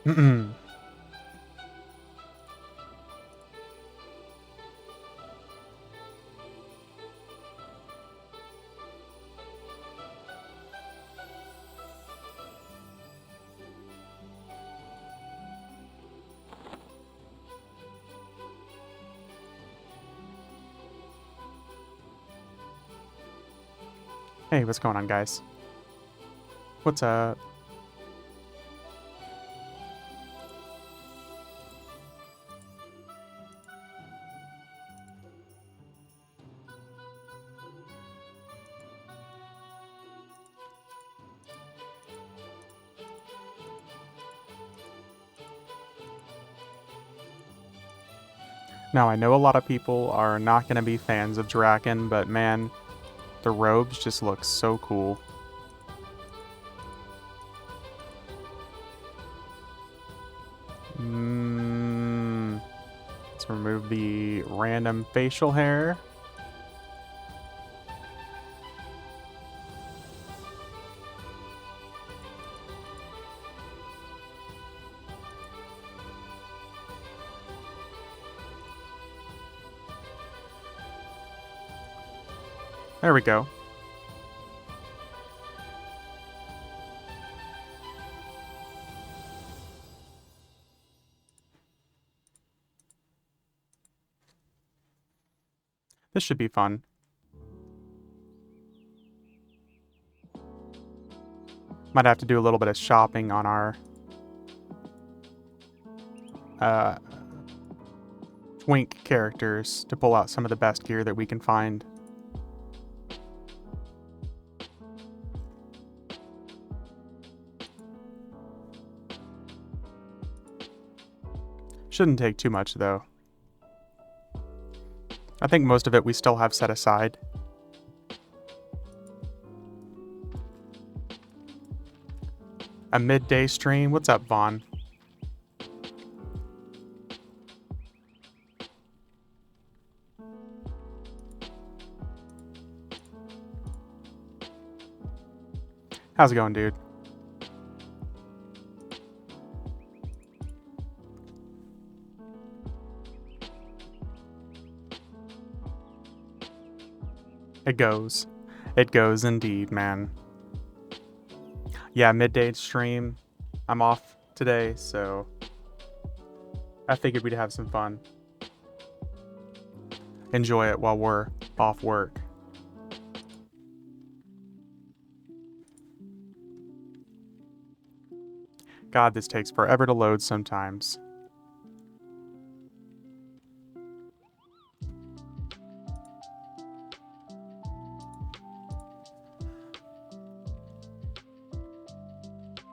Hey, what's going on, guys? What's up? Now, I know a lot of people are not going to be fans of Draken, but man, the robes just look so cool. Let's remove the random facial hair. There we go. This should be fun. Might have to do a little bit of shopping on our Twink characters to pull out some of the best gear that we can find. Shouldn't take too much, though. I think most of it we still have set aside. A midday stream? What's up, Vaughn? How's it going, dude? It goes. It goes indeed, man. Yeah, midday stream. I'm off today, so I figured we'd have some fun. Enjoy it while we're off work. God, this takes forever to load sometimes.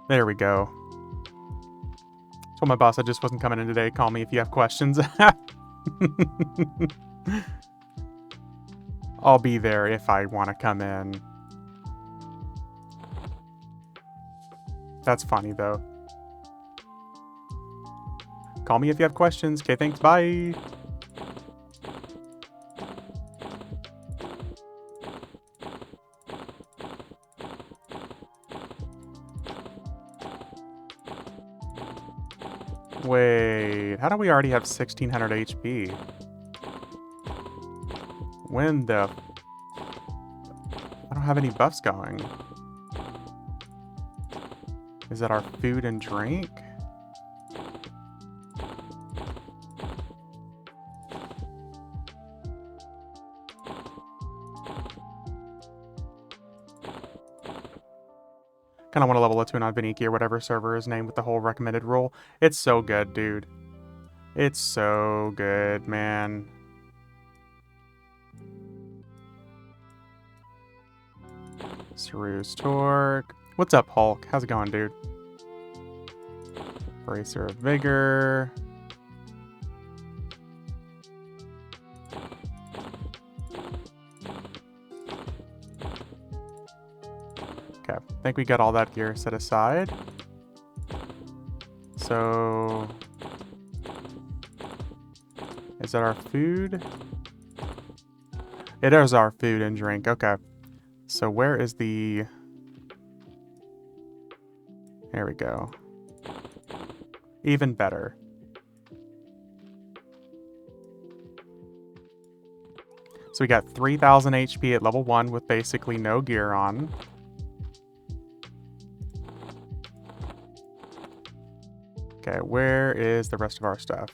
There we go. Told my boss I just wasn't coming in today. Call me if you have questions. I'll be there if I want to come in. That's funny, though. Call me if you have questions. Okay, thanks. Bye. Wait, how do we already have 1600 HP? When the... I don't have any buffs going. Is that our food and drink? Kind of want to level a tune on Viniki or whatever server is named with the whole recommended rule. It's so good, dude. It's so good, man. Saru's Torque. What's up, Hulk? How's it going, dude? Bracer of Vigor. Okay, I think we got all that gear set aside. So... is that our food? It is our food and drink, okay. So where is the... there we go. Even better. So we got 3,000 HP at level 1 with basically no gear on. Okay, where is the rest of our stuff?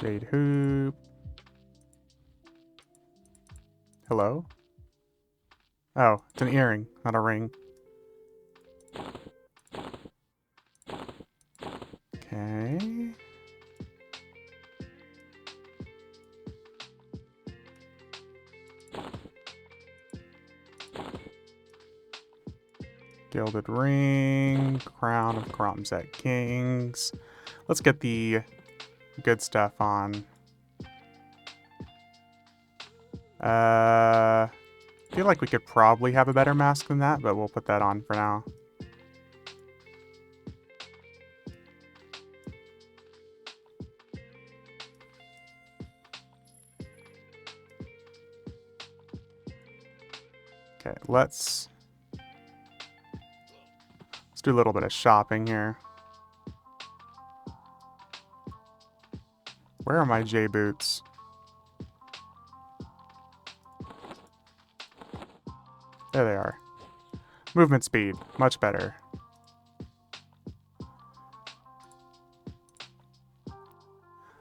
Jade hoop. Hello? Oh, it's an earring, not a ring. Okay. Gilded ring, crown of Kromzet Kings. Let's get the good stuff on. I feel like we could probably have a better mask than that, but we'll put that on for now. Okay, let's do a little bit of shopping here. Where are my J boots? There they are. Movement speed, much better.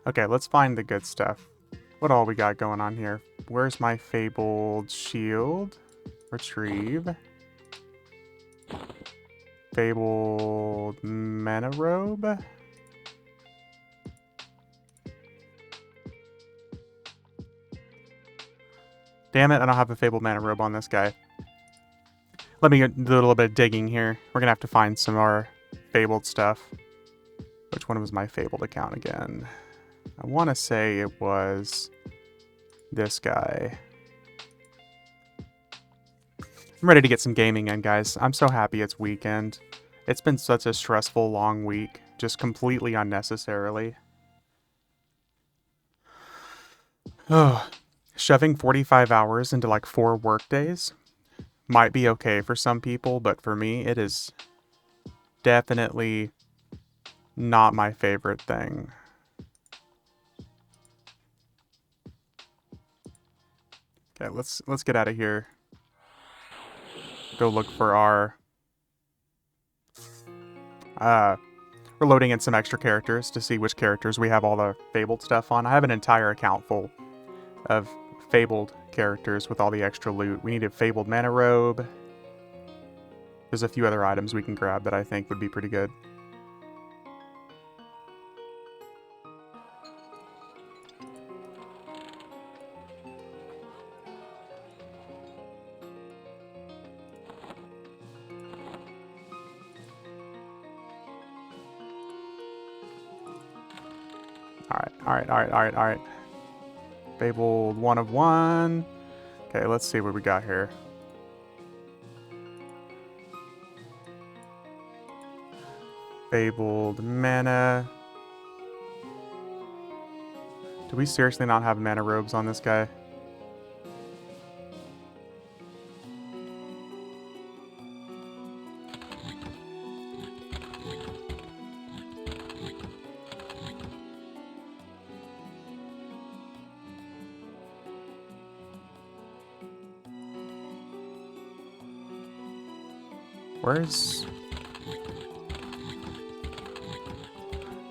Okay, let's find the good stuff. What all we got going on here? Where's my fabled shield? Retrieve. Fabled mana robe. Damn it, I don't have a fabled mana robe on this guy. Let me do a little bit of digging here. We're gonna have to find some more fabled stuff. Which one was my fabled account again? I want to say it was this guy. I'm ready to get some gaming in, guys. I'm so happy it's weekend. It's been such a stressful, long week. Just completely unnecessarily. Oh, shoving 45 hours into like 4 work days might be okay for some people, but for me, it is definitely not my favorite thing. Okay, let's get out of here. Go look for our... we're loading in some extra characters to see which characters we have all the fabled stuff on. I have an entire account full of fabled characters with all the extra loot. We need a fabled mana robe. There's a few other items we can grab that I think would be pretty good. Alright. Fabled 1 of 1. Okay, let's see what we got here. Fabled mana. Do we seriously not have mana robes on this guy? Where's...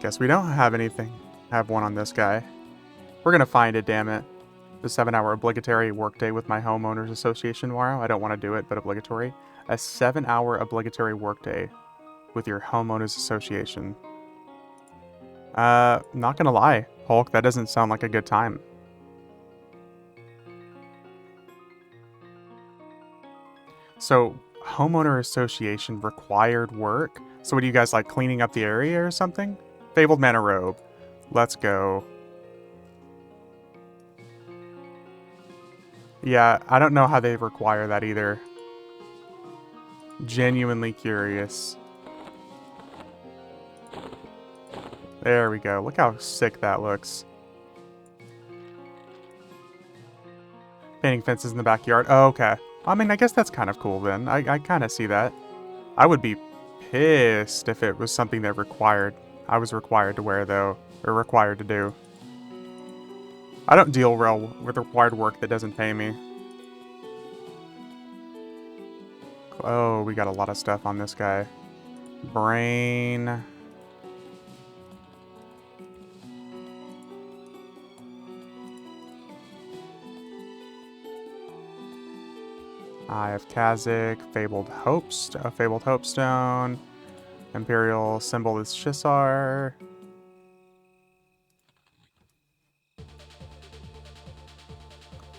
Guess we don't have anything. Have one on this guy. We're gonna find it, damn it. The 7-hour obligatory workday with my homeowners association tomorrow. I don't want to do it, but obligatory. A 7-hour obligatory workday with your homeowners association. Not gonna lie, Hulk, that doesn't sound like a good time. So, homeowner association required work? So what do you guys like, cleaning up the area or something? Fabled mana robe. Let's go. Yeah, I don't know how they require that either. Genuinely curious. There we go. Look how sick that looks. Painting fences in the backyard. Oh, okay. I mean, I guess that's kind of cool then. I kind of see that. I would be pissed if it was something that I was required to wear, though, or required to do. I don't deal well with required work that doesn't pay me. Oh, we got a lot of stuff on this guy. Brain. I have Kazakh, Fabled Hopestone, Imperial symbol is Shisar.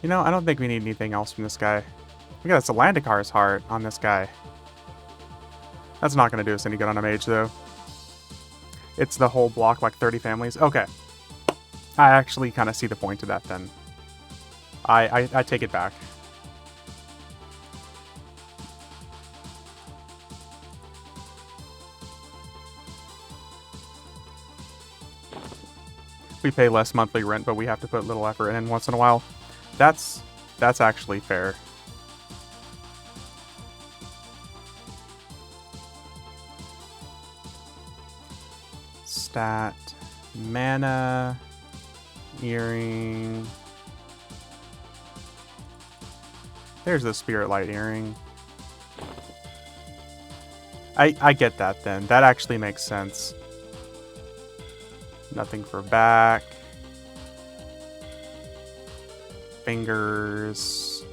You know, I don't think we need anything else from this guy. We got a Salandakar's heart on this guy. That's not going to do us any good on a mage, though. It's the whole block, like 30 families. Okay. I actually kind of see the point of that, then. I take it back. We pay less monthly rent, but we have to put little effort in once in a while. That's actually fair. Stat, mana, earring. There's the Spirit Light earring. I get that then. That actually makes sense. Nothing for back. Fingers.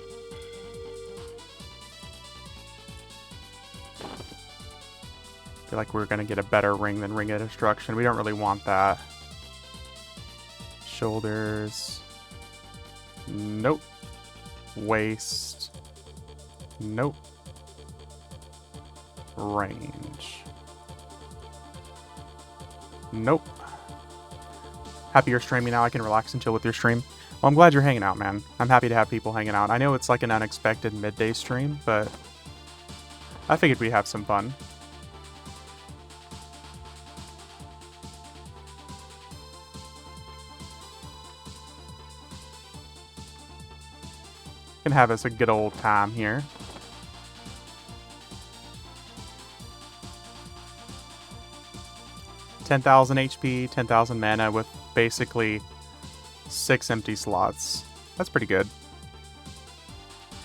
I feel like we're going to get a better ring than Ring of Destruction. We don't really want that. Shoulders. Nope. Waist. Nope. Range. Nope. Happy you're streaming now. I can relax and chill with your stream. Well, I'm glad you're hanging out, man. I'm happy to have people hanging out. I know it's like an unexpected midday stream, but I figured we'd have some fun. Can have us a good old time here. $10,000 HP, 10,000 mana with basically 6 empty slots. That's pretty good.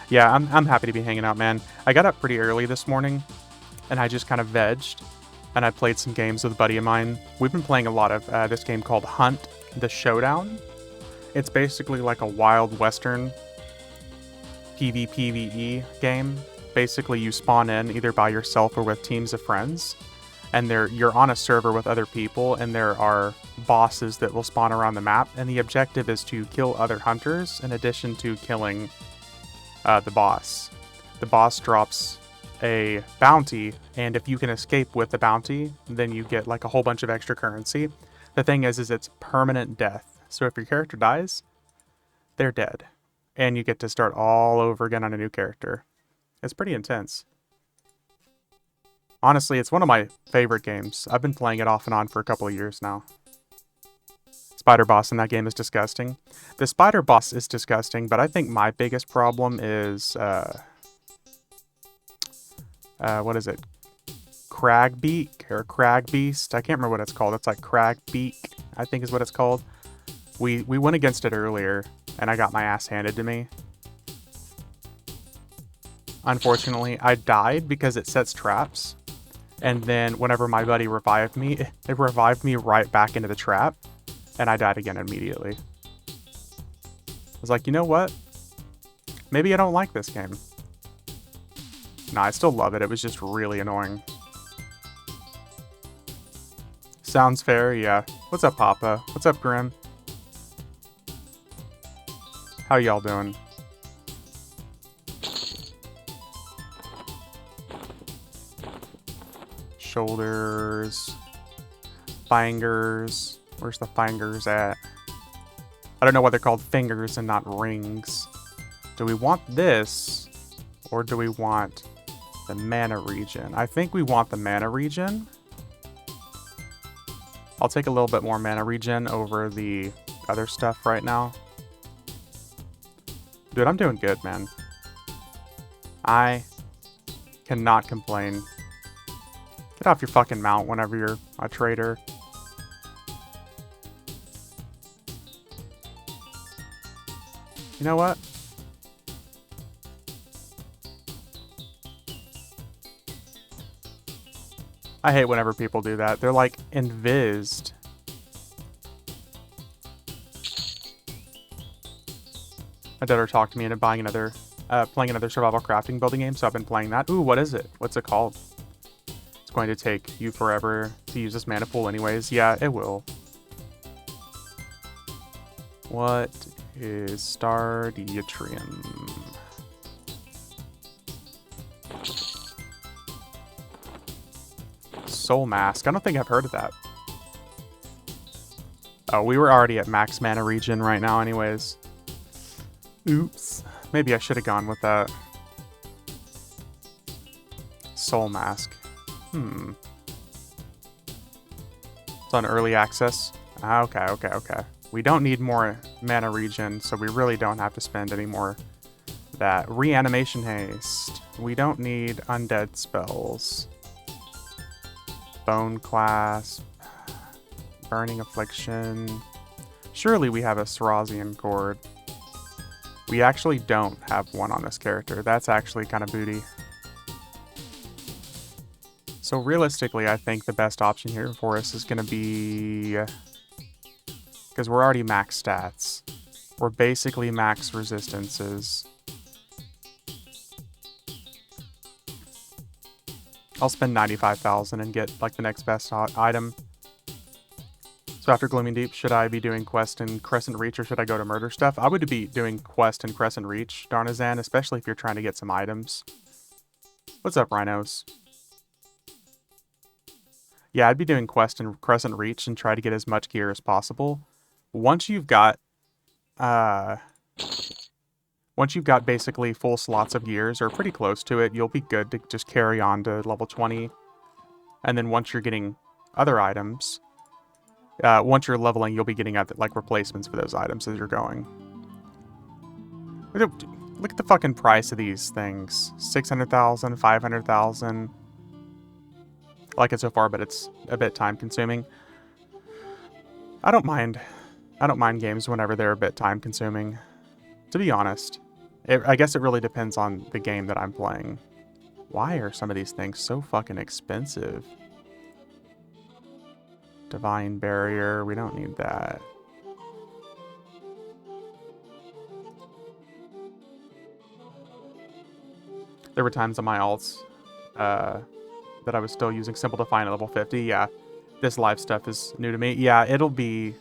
Yeah, I'm happy to be hanging out, man. I got up pretty early this morning, and I just kind of vegged, and I played some games with a buddy of mine. We've been playing a lot of this game called Hunt the Showdown. It's basically like a Wild Western PvPvE game. Basically, you spawn in either by yourself or with teams of friends. And you're on a server with other people, and there are bosses that will spawn around the map, and the objective is to kill other hunters in addition to killing the boss. The boss drops a bounty, and if you can escape with the bounty, then you get like a whole bunch of extra currency. The thing is it's permanent death. So if your character dies, they're dead. And you get to start all over again on a new character. It's pretty intense. Honestly, it's one of my favorite games. I've been playing it off and on for a couple of years now. Spider boss in that game is disgusting. The spider boss is disgusting, but I think my biggest problem is, what is it? Cragbeak or Cragbeast? I can't remember what it's called. It's like Cragbeak, I think is what it's called. We went against it earlier, and I got my ass handed to me. Unfortunately, I died because it sets traps. And then whenever my buddy revived me, it revived me right back into the trap. And I died again immediately. I was like, you know what? Maybe I don't like this game. Nah, I still love it. It was just really annoying. Sounds fair, yeah. What's up, Papa? What's up, Grim? How y'all doing? Shoulders, fingers. Where's the fingers at? I don't know why they're called fingers and not rings. Do we want this, or do we want the mana regen? I think we want the mana regen. I'll take a little bit more mana regen over the other stuff right now. Dude, I'm doing good, man. I cannot complain. Get off your fucking mount whenever you're a trader. You know what? I hate whenever people do that. They're like invised. My daughter talked to me into buying another, playing another survival crafting building game, so I've been playing that. Ooh, what is it? What's it called? It's going to take you forever to use this mana pool anyways. Yeah, it will. What is Stardiotrium? Soul Mask. I don't think I've heard of that. Oh, we were already at max mana region right now anyways. Oops. Maybe I should have gone with that. Soul Mask. It's on early access. Okay. We don't need more mana regen, so we really don't have to spend any more of that. Reanimation Haste. We don't need undead spells. Bone Clasp. Burning Affliction. Surely we have a Sarazian Cord. We actually don't have one on this character. That's actually kind of booty. So realistically, I think the best option here for us is going to be... Because we're already max stats. We're basically max resistances. I'll spend 95,000 and get like the next best item. So after Glooming Deep, should I be doing Quest and Crescent Reach, or should I go to Murder Stuff? I would be doing Quest and Crescent Reach, Darnazan, especially if you're trying to get some items. What's up, Rhinos? Yeah, I'd be doing Quest and Crescent Reach and try to get as much gear as possible. Once you've got basically full slots of gears, or pretty close to it, you'll be good to just carry on to level 20. And then once you're getting other items... once you're leveling, you'll be getting like replacements for those items as you're going. Look at the fucking price of these things. 600,000, 500,000. I like it so far, but it's a bit time consuming. I don't mind games whenever they're a bit time consuming. To be honest. I guess it really depends on the game that I'm playing. Why are some of these things so fucking expensive? Divine Barrier, we don't need that. There were times on my alts that I was still using Simple Define at level 50. Yeah, this live stuff is new to me. Yeah, it'll be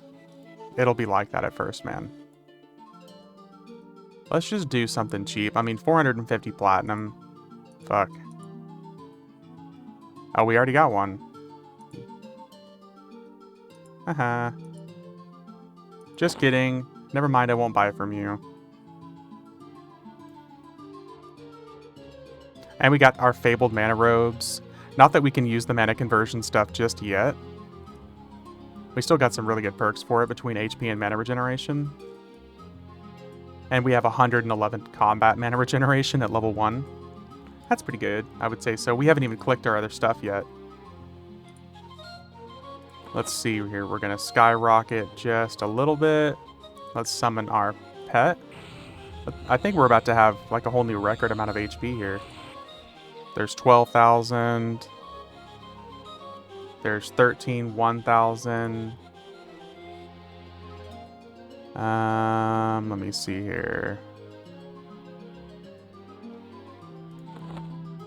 like that at first, man. Let's just do something cheap. I mean, 450 platinum. Fuck. Oh, we already got one. Haha. Just kidding. Never mind, I won't buy it from you. And we got our Fabled Mana Robes. Not that we can use the mana conversion stuff just yet. We still got some really good perks for it between HP and mana regeneration. And we have 111 combat mana regeneration at level 1. That's pretty good, I would say so. We haven't even clicked our other stuff yet. Let's see here. We're going to skyrocket just a little bit. Let's summon our pet. I think we're about to have like a whole new record amount of HP here. There's 12,000. There's 13, 1,000. Let me see here.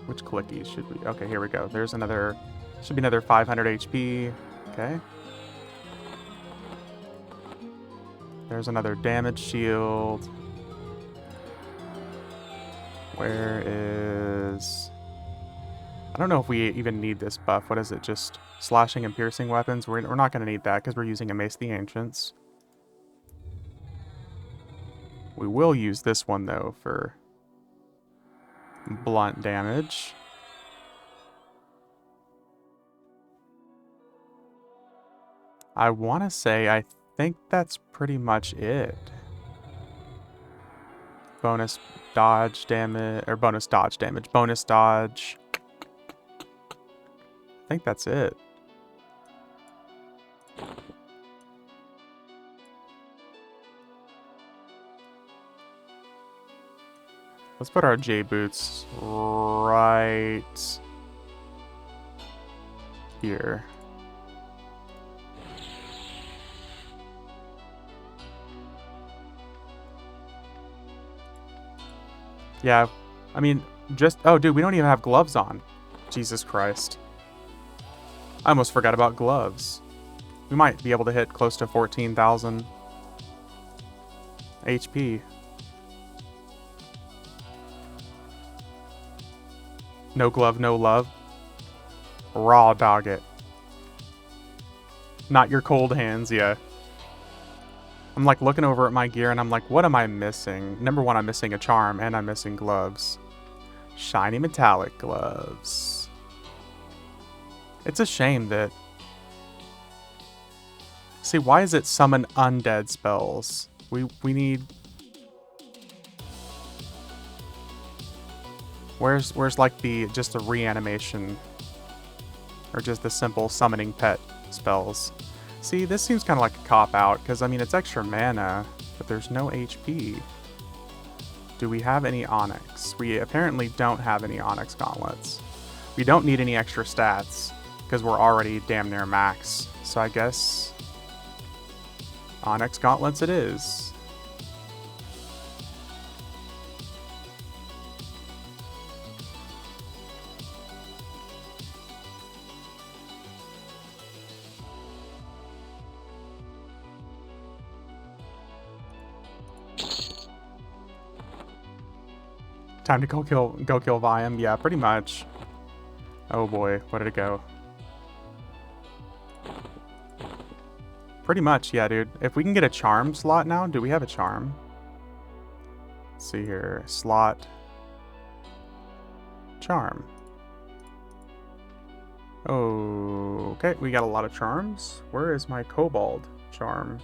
Which clickies should we... Okay, here we go. There's another... Should be another 500 HP. Okay. There's another damage shield. Where is... I don't know if we even need this buff. What is it? Just slashing and piercing weapons? We're not going to need that because we're using a Mace of the Ancients. We will use this one, though, for blunt damage. I want to say I think that's pretty much it. Bonus dodge damage, or bonus dodge damage. Bonus dodge. I think that's it. Let's put our J boots right here. Yeah, I mean, just... Oh, dude, we don't even have gloves on. Jesus Christ. I almost forgot about gloves. We might be able to hit close to 14,000 HP. No glove, no love. Raw dog it. Not your cold hands, yeah. I'm like looking over at my gear and I'm like, what am I missing? Number one, I'm missing a charm and I'm missing gloves. Shiny metallic gloves. It's a shame that... See, why is it summon undead spells? We need... Where's like just the reanimation? Or just the simple summoning pet spells? See, this seems kind of like a cop-out, because, I mean, it's extra mana, but there's no HP. Do we have any Onyx? We apparently don't have any Onyx gauntlets. We don't need any extra stats, because we're already damn near max. So I guess... Onyx gauntlets it is. Time to go kill Viam. Yeah, pretty much. Oh boy, where did it go? Pretty much, yeah, dude. If we can get a charm slot now, do we have a charm? Let's see here. Slot. Charm. Oh, okay, we got a lot of charms. Where is my kobold charm?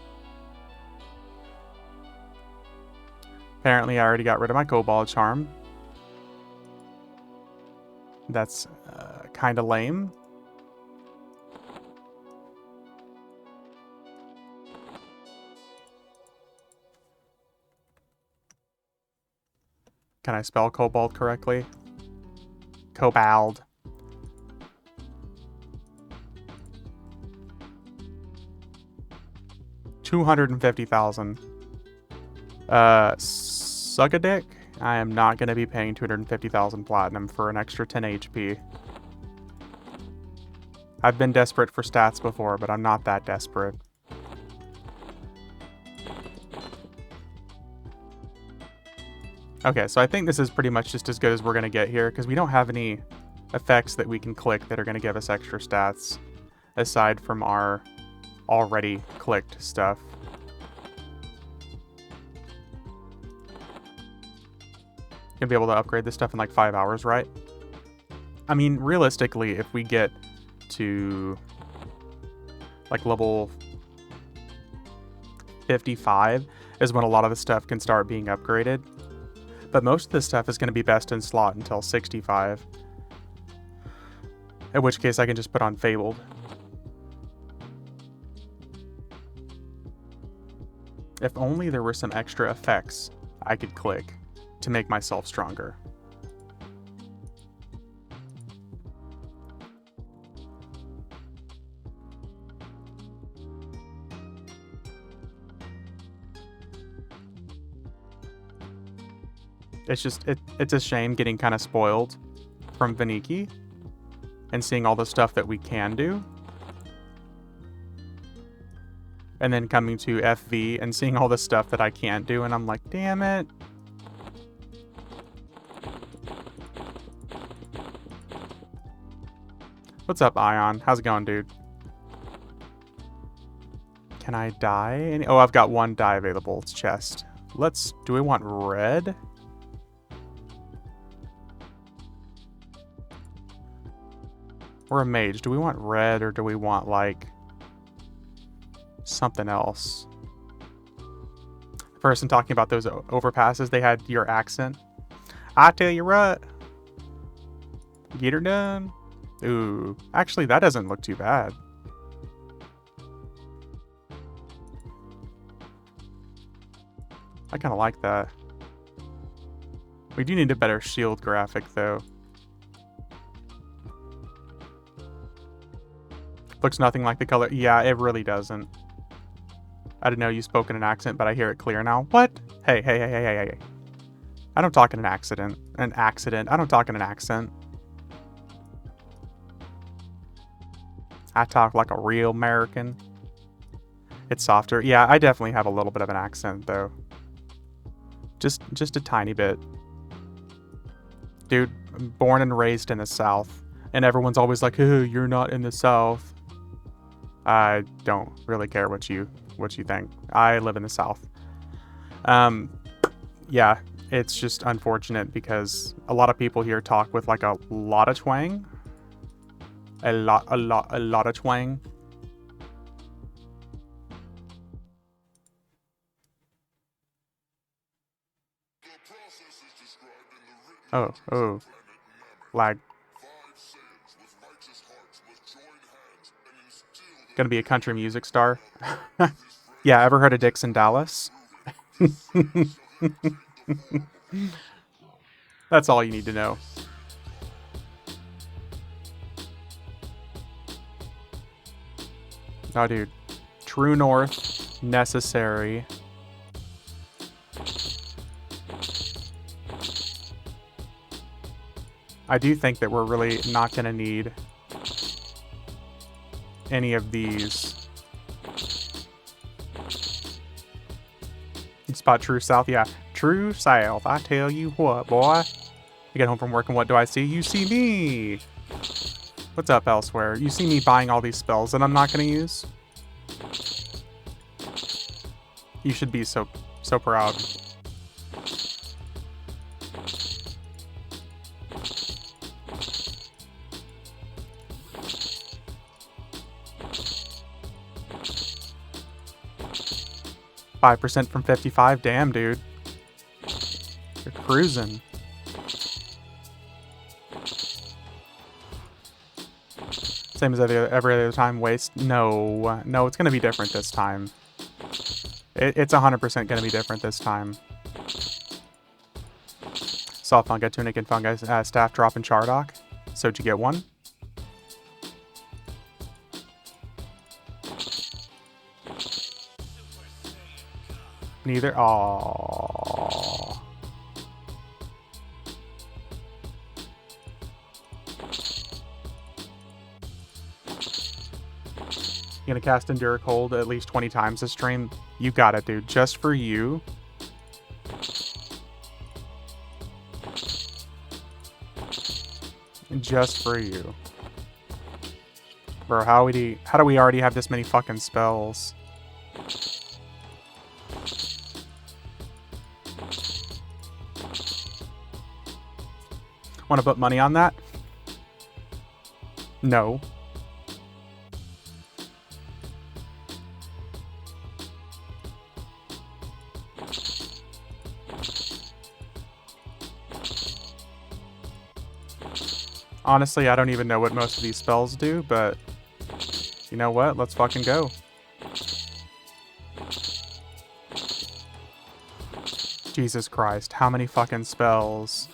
Apparently, I already got rid of my kobold charm. That's kind of lame. Can I spell kobold correctly? Cobald. $250,000. Suck a dick. I am not going to be paying 250,000 platinum for an extra 10 HP. I've been desperate for stats before, but I'm not that desperate. Okay, so I think this is pretty much just as good as we're going to get here, because we don't have any effects that we can click that are going to give us extra stats, aside from our already clicked stuff. Gonna be able to upgrade this stuff in like 5 hours, right? I mean, realistically, if we get to like level 55 is when a lot of the stuff can start being upgraded. But most of this stuff is going to be best in slot until 65. In which case I can just put on Fabled. If only there were some extra effects I could click to make myself stronger. It's just, it's a shame getting kind of spoiled from Vaniki and seeing all the stuff that we can do. And then coming to FV and seeing all the stuff that I can't do, and I'm like, damn it. What's up, Ion? How's it going, dude? Can I dye? Oh, I've got one dye available. It's chest. Do we want red? We're a mage. Do we want red or do we want, like, something else? I person talking about those overpasses, they had your accent. I tell you what. Get her done. Ooh, actually, that doesn't look too bad. I kind of like that. We do need a better shield graphic, though. Looks nothing like the color. Yeah, it really doesn't. I didn't know you spoke in an accent, but I hear it clear now. What? Hey, hey, hey, hey, hey, hey. I don't talk in an accident. An accident. I don't talk in an accent. I talk like a real American. It's softer. Yeah, I definitely have a little bit of an accent, though. Just a tiny bit. Dude, born and raised in the South. And everyone's always like, oh, you're not in the South. I don't really care what you think. I live in the South. Yeah, it's just unfortunate because a lot of people here talk with like a lot of twang. A lot of twang. Oh. Lag. Gonna be a country music star. Yeah, ever heard of Dixon Dallas? That's all you need to know. Oh, dude. True North. Necessary. I do think that we're really not going to need any of these. You spot True South? Yeah. True South. I tell you what, boy. You get home from work and what do I see? You see me. What's up elsewhere? You see me buying all these spells that I'm not going to use? You should be so proud. %, from 55. Damn, dude. You're cruising. Same as every other time. Waste. No, it's gonna be different this time. It's 100% gonna be different this time. Soft Fungi, Tunic, and Fungi staff drop in Chardock. So did you get one? Neither. Aww. You gonna cast Endure Cold at least 20 times this stream? You got it, dude. Just for you. Just for you. Bro, how do we already have this many fucking spells? Want to put money on that? No. Honestly, I don't even know what most of these spells do, but you know what? Let's fucking go. Jesus Christ, how many fucking spells?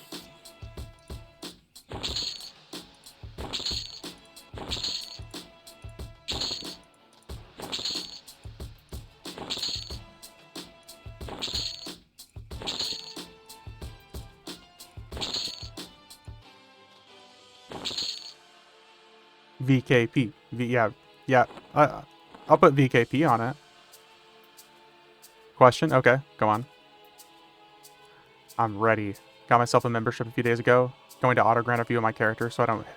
VKP. Yeah. I'll put VKP on it. Question? Okay, go on. I'm ready. Got myself a membership a few days ago. Going to auto-grant a few of my characters so I don't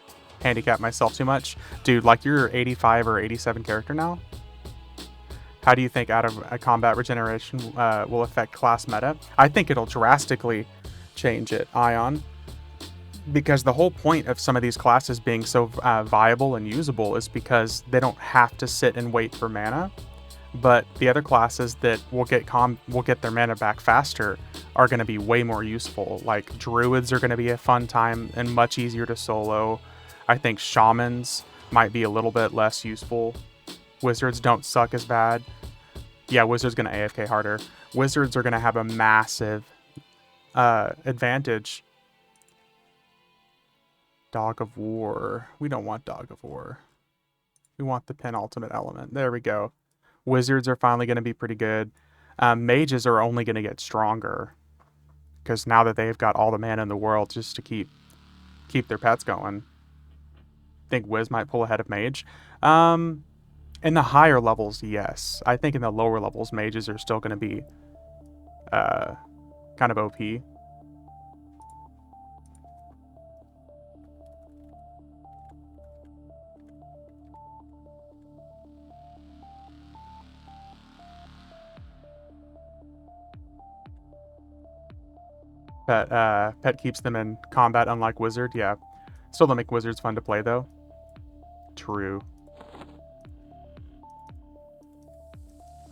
handicap myself too much. Dude, like you're 85 or 87 character now? How do you think out of a combat regeneration will affect class meta? I think it'll drastically change it, Ion. Because the whole point of some of these classes being so viable and usable is because they don't have to sit and wait for mana. but the other classes that will get their mana back faster are going to be way more useful. Like druids are going to be a fun time and much easier to solo. I think shamans might be a little bit less useful. Wizards don't suck as bad. Yeah, wizards going to AFK harder. Wizards are going to have a massive advantage. Dog of War. We don't want Dog of War. We want the penultimate element. There we go. Wizards are finally going to be pretty good. Mages are only going to get stronger because now that they've got all the mana in the world just to keep their pets going. I think Wiz might pull ahead of Mage. In the higher levels, yes. I think in the lower levels, Mages are still going to be kind of OP. Pet keeps them in combat, unlike Wizard. Yeah. Still don't make Wizards fun to play, though. True.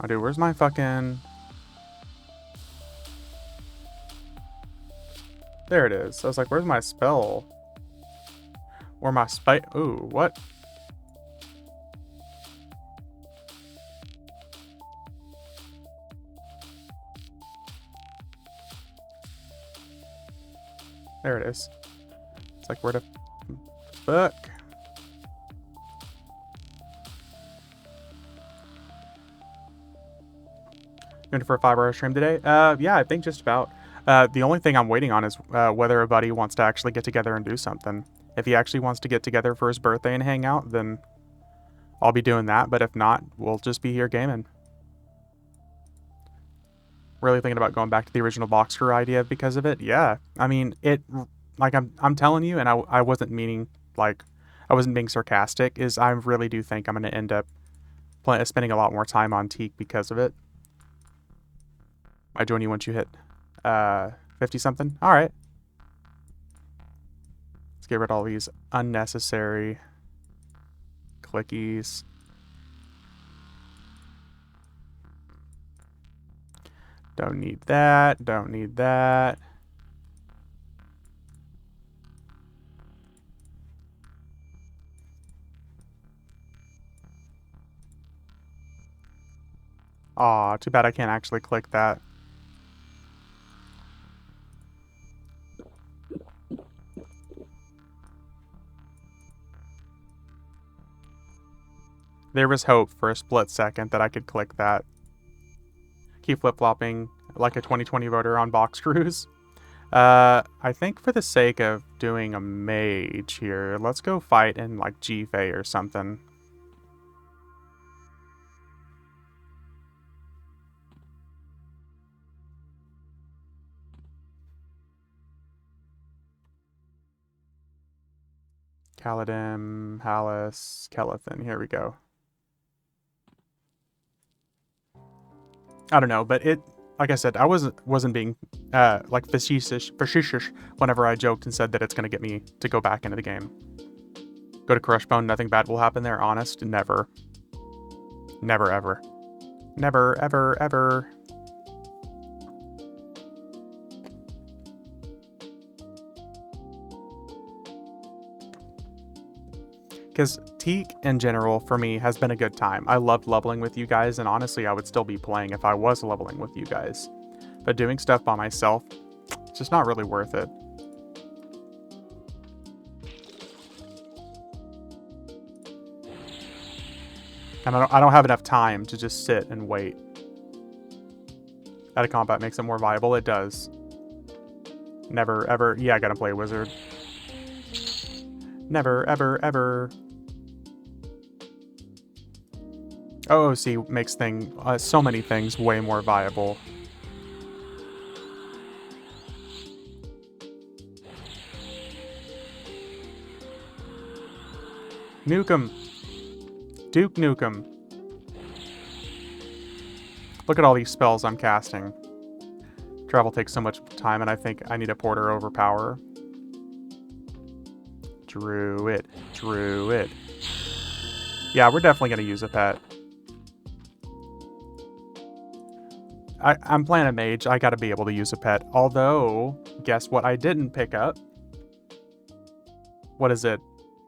Oh, dude, where's my fucking... There it is. I was like, where's my spell? Or my spite... Ooh, what? There it is. It's like, where the fuck? Going for a 5-hour stream today? Yeah, I think just about. The only thing I'm waiting on is whether a buddy wants to actually get together and do something. If he actually wants to get together for his birthday and hang out, then I'll be doing that. But if not, we'll just be here gaming. Really thinking about going back to the original box crew idea because of it. Yeah, I mean it. Like I'm telling you, and I wasn't meaning like I wasn't being sarcastic. Is I really do think I'm going to end up spending a lot more time on Teak because of it. I join you once you hit 50 something. All right. Let's get rid of all these unnecessary clickies. Don't need that. Don't need that. Aw, too bad I can't actually click that. There was hope for a split second that I could click that. Keep flip-flopping like a 2020 voter on box crews. I think for the sake of doing a mage here, let's go fight in like GFA or something. Kaladin, Hallis, Kelethin. Here we go. I don't know, but it, like I said, I wasn't being like facetious whenever I joked and said that it's gonna get me to go back into the game. Go to Crushbone, nothing bad will happen there. Honest, never. Never ever. Never ever ever. Because Teak, in general, for me, has been a good time. I loved leveling with you guys, and honestly, I would still be playing if I was leveling with you guys. But doing stuff by myself, it's just not really worth it. And I don't have enough time to just sit and wait. Out of combat makes it more viable. It does. Never, ever. Yeah, I gotta play Wizard. Never, ever, ever. OOC makes so many things way more viable. Nukem. Duke Nukem. Look at all these spells I'm casting. Travel takes so much time, and I think I need a Porter over Power. Druid. Druid. Yeah, we're definitely going to use a pet. I'm playing a mage. I gotta be able to use a pet. Although, guess what I didn't pick up? What is it?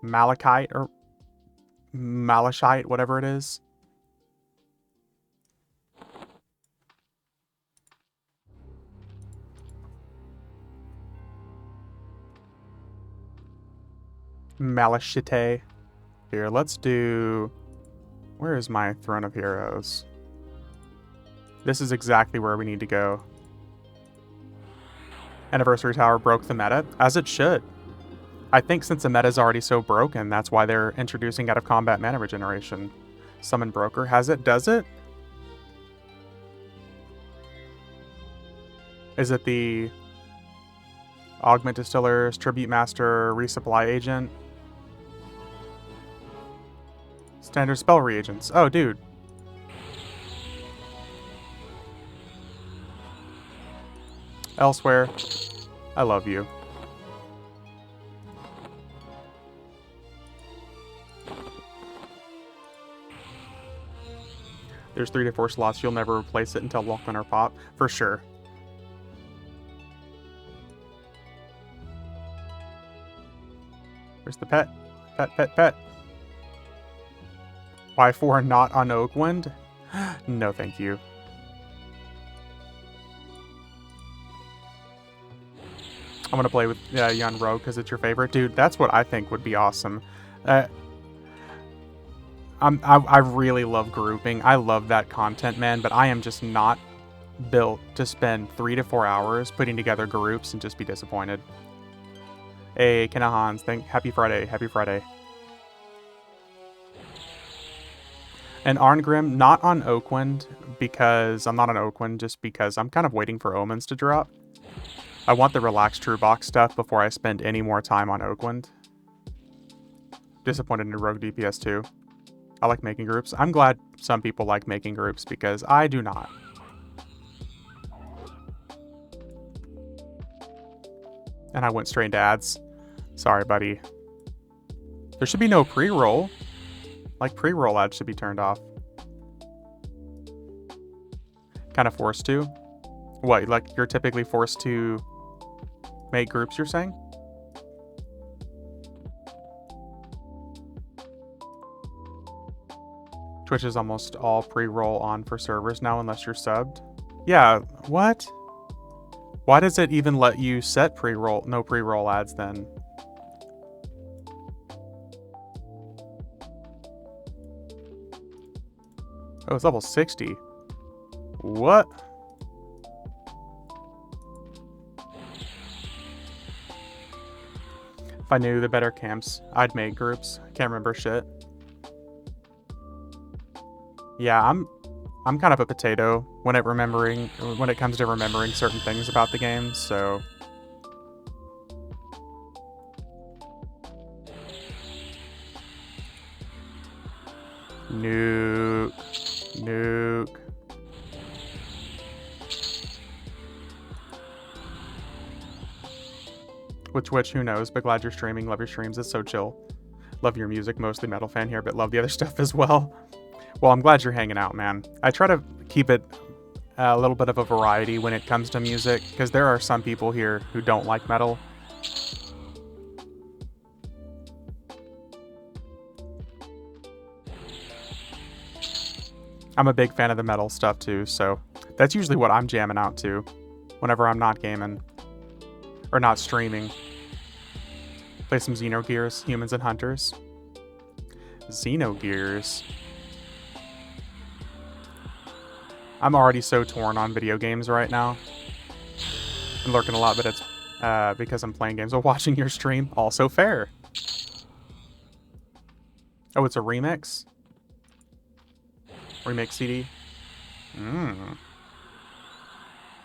Malachite or Malachite, whatever it is. Malachite. Here, let's do... Where is my Throne of Heroes? This is exactly where we need to go. Anniversary Tower broke the meta, as it should. I think since the meta is already so broken, that's why they're introducing out of combat mana regeneration. Summon Broker, has it? Does it? Is it the Augment Distillers, Tribute Master, Resupply Agent? Standard spell reagents. Oh, dude. Elsewhere. I love you. There's 3 to 4 slots. You'll never replace it until Walkman or Pop. For sure. Where's the pet? Pet, pet, pet. Why 4 not on Oakwind? No, thank you. I'm gonna play with Young Rogue because it's your favorite. Dude, that's what I think would be awesome. I really love grouping. I love that content, man, but I am just not built to spend 3 to 4 hours putting together groups and just be disappointed. Hey, Kenahans, happy Friday, happy Friday. And Arngrim, not on Oakwind, because I'm not on Oakwind, just because I'm kind of waiting for Omens to drop. I want the Relaxed True Box stuff before I spend any more time on Oakwind. Disappointed in Rogue DPS too. I like making groups. I'm glad some people like making groups because I do not. And I went straight into ads. Sorry, buddy. There should be no pre-roll. Like, pre-roll ads should be turned off. Kind of forced to. What, like, you're typically forced to make groups, you're saying? Twitch is almost all pre-roll on for servers now unless you're subbed. Yeah, what? Why does it even let you set pre-roll, no pre-roll ads then? Oh, it's level 60. What? If I knew the better camps, I'd make groups. I can't remember shit. Yeah, I'm kind of a potato when it comes to remembering certain things about the game, so nuke. Nuke. Which, who knows, but glad you're streaming. Love your streams, it's so chill. Love your music, mostly metal fan here, but love the other stuff as well. Well, I'm glad you're hanging out, man. I try to keep it a little bit of a variety when it comes to music, because there are some people here who don't like metal. I'm a big fan of the metal stuff too, so that's usually what I'm jamming out to whenever I'm not gaming or not streaming. Play some Xenogears, Humans and Hunters. Xenogears. I'm already so torn on video games right now. I'm lurking a lot, but it's because I'm playing games while watching your stream. Also fair. Oh, it's a remix? Remix CD?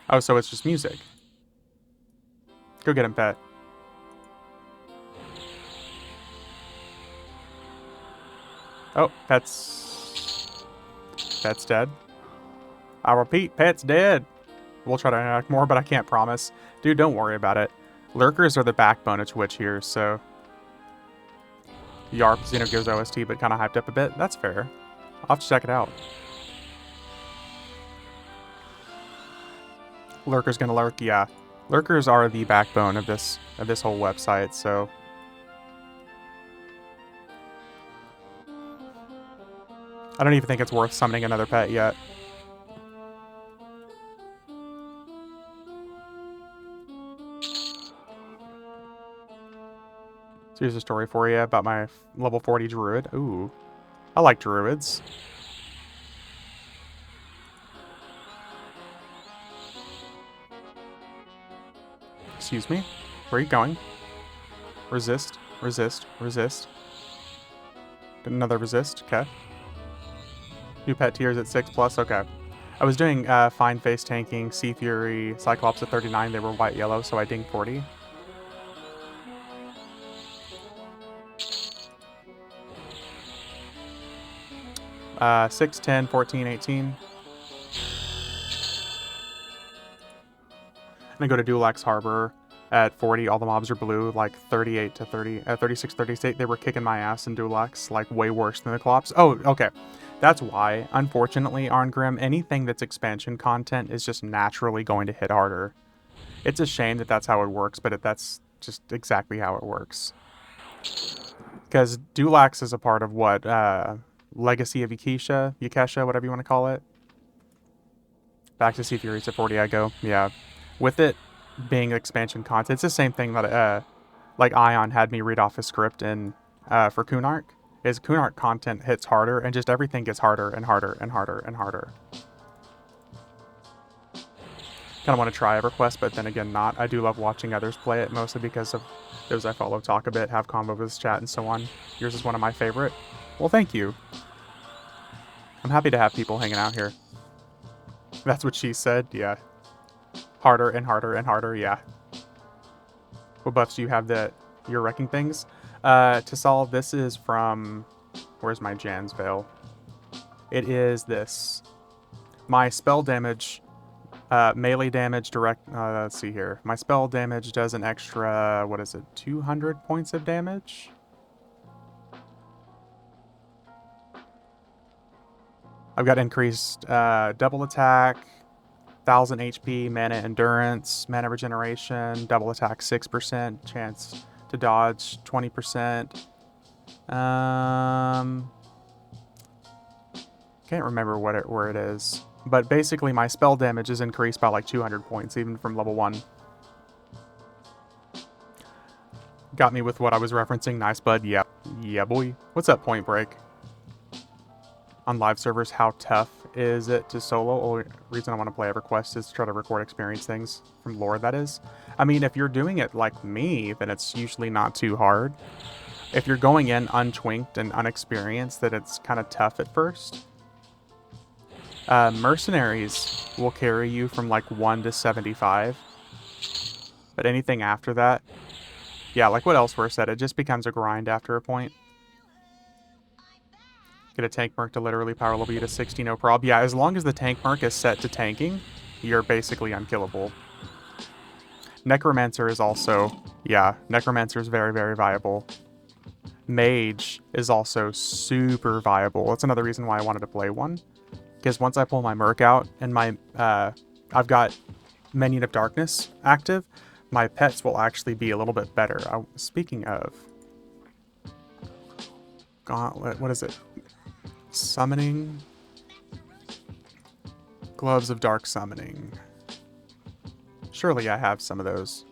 Oh, so it's just music. Go get him, pet. Oh, Pet's dead. I repeat, Pet's dead. We'll try to interact more, but I can't promise. Dude, don't worry about it. Lurkers are the backbone of Twitch here, so... Yarp, Xenogears OST, but kind of hyped up a bit. That's fair. I'll have to check it out. Lurker's gonna lurk, yeah. Lurkers are the backbone of this whole website, so... I don't even think it's worth summoning another pet yet. So here's a story for you about my level 40 druid. Ooh. I like druids. Excuse me? Where are you going? Resist, resist, resist. Another resist, okay. New pet tiers at 6+, okay. I was doing Fine Face tanking, Sea Fury, Cyclops at 39, they were white-yellow, so I dinged 40. Uh, 6, 10, 14, 18. I'm gonna go to Dulax Harbor at 40. All the mobs are blue, like 38 to 30, 36, 38. They were kicking my ass in Dulax, like way worse than the Clops. Oh, okay. That's why, unfortunately, Arngrim, anything that's expansion content is just naturally going to hit harder. It's a shame that that's how it works, but that's just exactly how it works. Because Dulax is a part of what, Legacy of Yakesha, whatever you want to call it. Back to Sea Furies at 40 I go, yeah. With it being expansion content, it's the same thing that, like Ion had me read off his script in, for Kunark, is Kunark content hits harder, and just everything gets harder and harder and harder and harder. Kind of want to try EverQuest, but then again not. I do love watching others play it, mostly because of those I follow talk a bit, have convo with chat, and so on. Yours is one of my favorite. Well, thank you. I'm happy to have people hanging out here. That's what she said, yeah. Harder and harder and harder, yeah. What buffs do you have that you're wrecking things? To solve, this is from... Where's my Jan's Veil? It is this. My spell damage, melee damage, direct... let's see here. My spell damage does an extra, what is it, 200 points of damage? I've got increased double attack, 1000 HP, mana endurance, mana regeneration, double attack 6%, chance to dodge 20%. Can't remember where it is. But basically my spell damage is increased by like 200 points, even from level 1. Got me with what I was referencing. Nice, bud. Yep. Yeah, boy. What's up, Point Break? On live servers, how tough is it to solo? The only reason I want to play EverQuest is to try to record experience things from lore, that is. I mean, if you're doing it like me, then it's usually not too hard. If you're going in untwinked and unexperienced, then it's kind of tough at first. Mercenaries will carry you from like 1 to 75. But anything after that, yeah, like what Elsewhere said, it just becomes a grind after a point. Get a tank merc to literally power level you to 60, no prob. Yeah, as long as the tank merc is set to tanking, you're basically unkillable. Necromancer is also, yeah, Necromancer is very, very viable. Mage is also super viable. That's another reason why I wanted to play one. Because once I pull my merc out and my, I've got Minion of Darkness active, my pets will actually be a little bit better. Speaking of... Gauntlet, what is it? Summoning. Gloves of Dark Summoning. Surely I have some of those.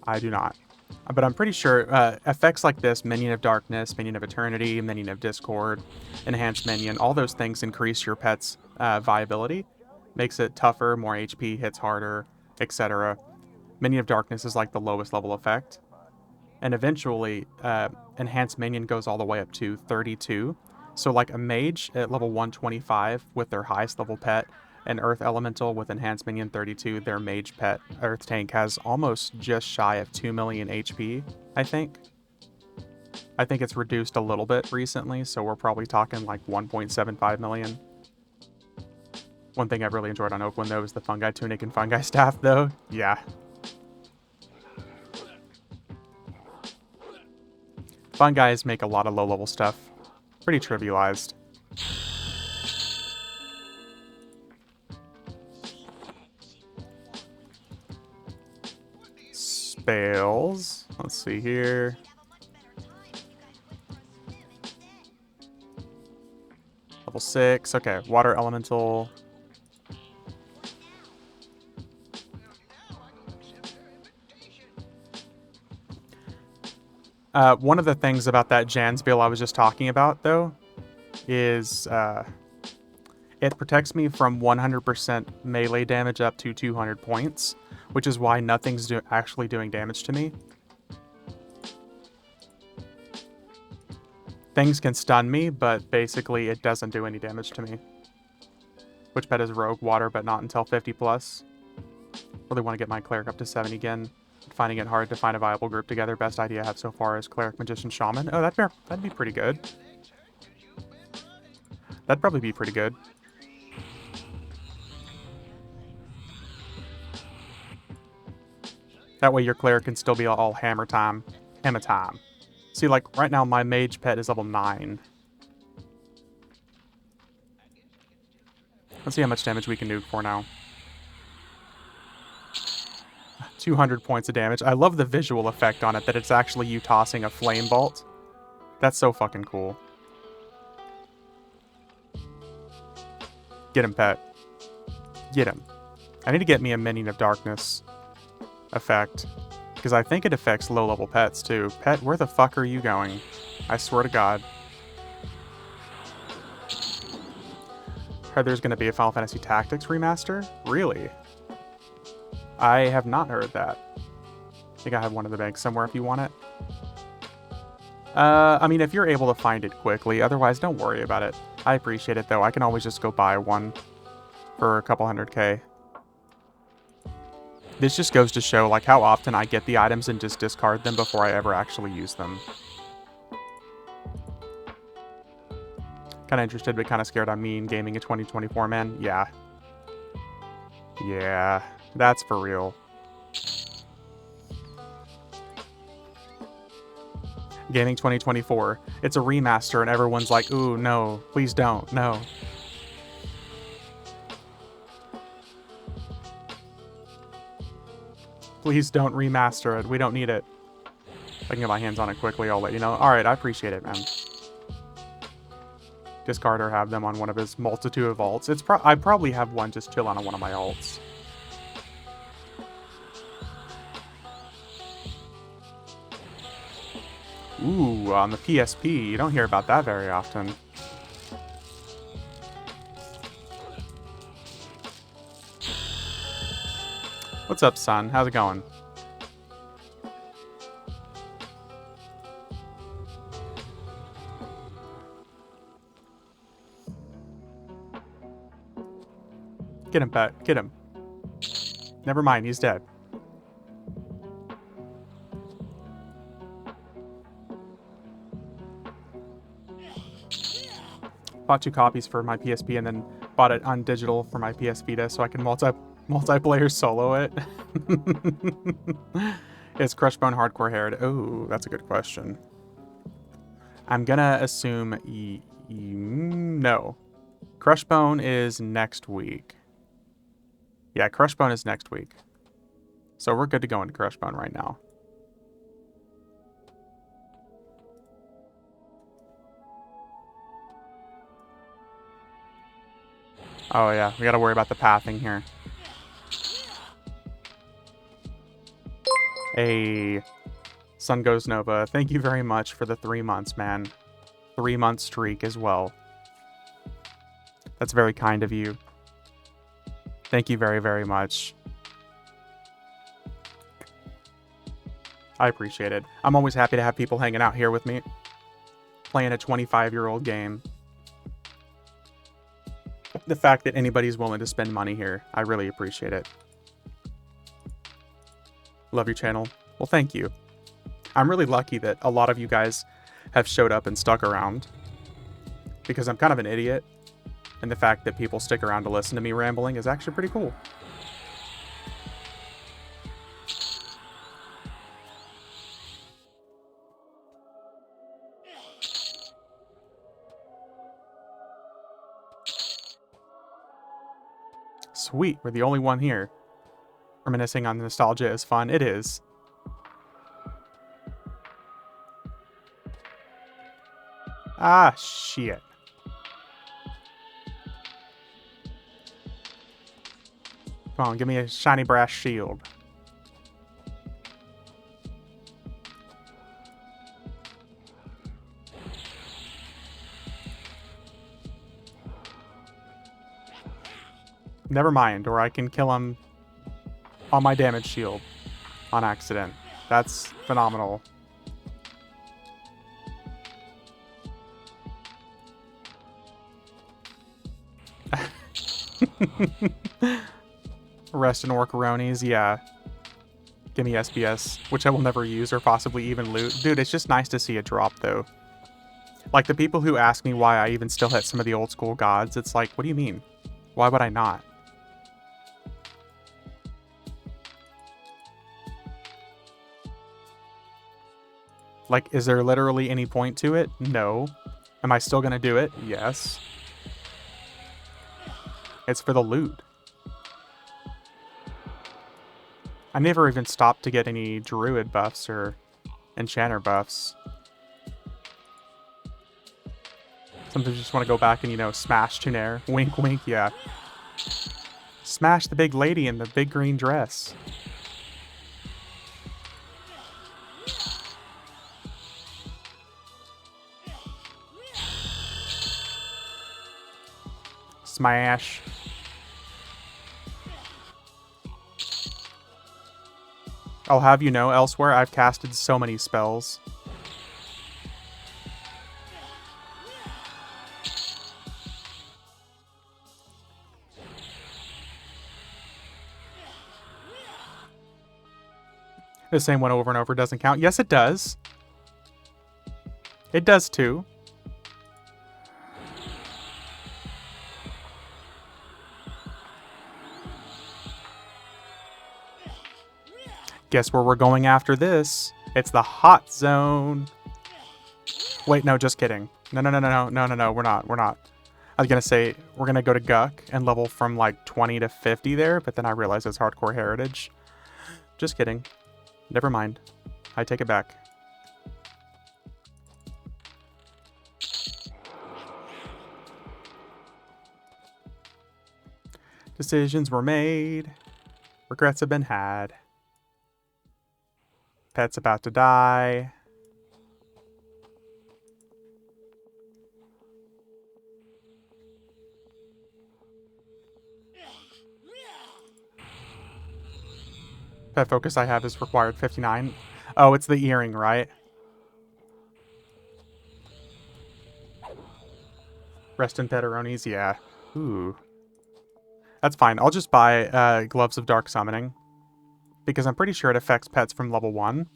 I do not. But I'm pretty sure effects like this, Minion of Darkness, Minion of Eternity, Minion of Discord, Enhanced Minion, all those things increase your pet's viability. Makes it tougher, more HP, hits harder, etc. Minion of Darkness is like the lowest level effect. And eventually, Enhanced Minion goes all the way up to 32. So like a Mage at level 125 with their highest level pet, and Earth Elemental with Enhanced Minion 32, their Mage pet, Earth Tank, has almost just shy of 2 million HP, I think. I think it's reduced a little bit recently, so we're probably talking like 1.75 million. One thing I've really enjoyed on Oakland, though, is the Fungi Tunic and Fungi Staff, though. Yeah. Fun guys make a lot of low-level stuff. Pretty trivialized. spells. Let's see here. Level 6. Okay, water elemental. One of the things about that Jan spell I was just talking about, though, is it protects me from 100% melee damage up to 200 points, which is why nothing's actually doing damage to me. Things can stun me, but basically it doesn't do any damage to me. Which pet is Rogue Water, but not until 50 plus. Really want to get my Cleric up to 70 again. Finding it hard to find a viable group together. Best idea I have so far is Cleric, Magician, Shaman. Oh, that'd be pretty good. That'd probably be pretty good. That way your Cleric can still be all hammer time. Hammer time. See, like, right now my Mage pet is level 9. Let's see how much damage we can do for now. 200 points of damage. I love the visual effect on it, that it's actually you tossing a flame bolt. That's so fucking cool. Get him, pet. Get him. I need to get me a Minion of Darkness effect, because I think it affects low-level pets, too. Pet, where the fuck are you going? I swear to God. Heard there's going to be a Final Fantasy Tactics remaster? Really? I have not heard that. I think I have one in the bank somewhere if you want it. I mean, if you're able to find it quickly, otherwise don't worry about it. I appreciate it, though. I can always just go buy one for a couple $100K. This just goes to show, like, how often I get the items and just discard them before I ever actually use them. Kind of interested, but kind of scared I'm mean gaming in 2024, man. Yeah. Yeah, that's for real. Gaming 2024. It's a remaster and everyone's like, ooh, no, please don't, no. Please don't remaster it. We don't need it. If I can get my hands on it quickly, I'll let you know. Alright, I appreciate it, man. Discard or have them on one of his multitude of alts. I probably have one just chill on one of my alts. Ooh, on the PSP. You don't hear about that very often. What's up, son? How's it going? Get him, pet. Get him. Never mind, he's dead. Bought 2 copies for my PSP and then bought it on digital for my PS Vita so I can multiplayer solo it. Is Crushbone hardcore haired? Oh, that's a good question. I'm gonna assume no. Crushbone is next week. Yeah, Crushbone is next week. So we're good to go into Crushbone right now. Oh yeah, we gotta worry about the pathing here. Hey, Sun Goes Nova, thank you very much for the 3 months, man. 3-month streak as well. That's very kind of you. Thank you very, very much. I appreciate it. I'm always happy to have people hanging out here with me, playing a 25-year-old game. The fact that anybody's willing to spend money here, I really appreciate it. Love your channel. Well, thank you. I'm really lucky that a lot of you guys have showed up and stuck around, because I'm kind of an idiot, and the fact that people stick around to listen to me rambling is actually pretty cool. Sweet, we're the only one here. Reminiscing on nostalgia is fun. It is. Ah, shit. Come on, give me a shiny brass shield. Never mind, or I can kill him on my damage shield on accident. That's phenomenal. Rest and Orcaronis, yeah. Give me SBS, which I will never use or possibly even loot. Dude, it's just nice to see a drop, though. Like, the people who ask me why I even still hit some of the old school gods, it's like, what do you mean? Why would I not? Like, is there literally any point to it? No. Am I still gonna do it? Yes. It's for the loot. I never even stopped to get any druid buffs or enchanter buffs. Sometimes you just want to go back and, you know, smash Tunair. Wink, wink, yeah. Smash the big lady in the big green dress. Smash. I'll have you know, elsewhere I've casted so many spells. The same one over and over doesn't count. Yes, it does. It does too. Guess where we're going after this? It's the hot zone. Wait, no, just kidding. No, we're not. I was gonna say, we're gonna go to Guck and level from like 20 to 50 there, but then I realized it's hardcore heritage. Just kidding. Never mind. I take it back. Decisions were made. Regrets have been had. Pet's about to die. Pet focus I have is required 59. Oh, it's the earring, right? Rest in pepperonis, yeah. Ooh. That's fine. I'll just buy Gloves of Dark Summoning. Because I'm pretty sure it affects pets from level 1.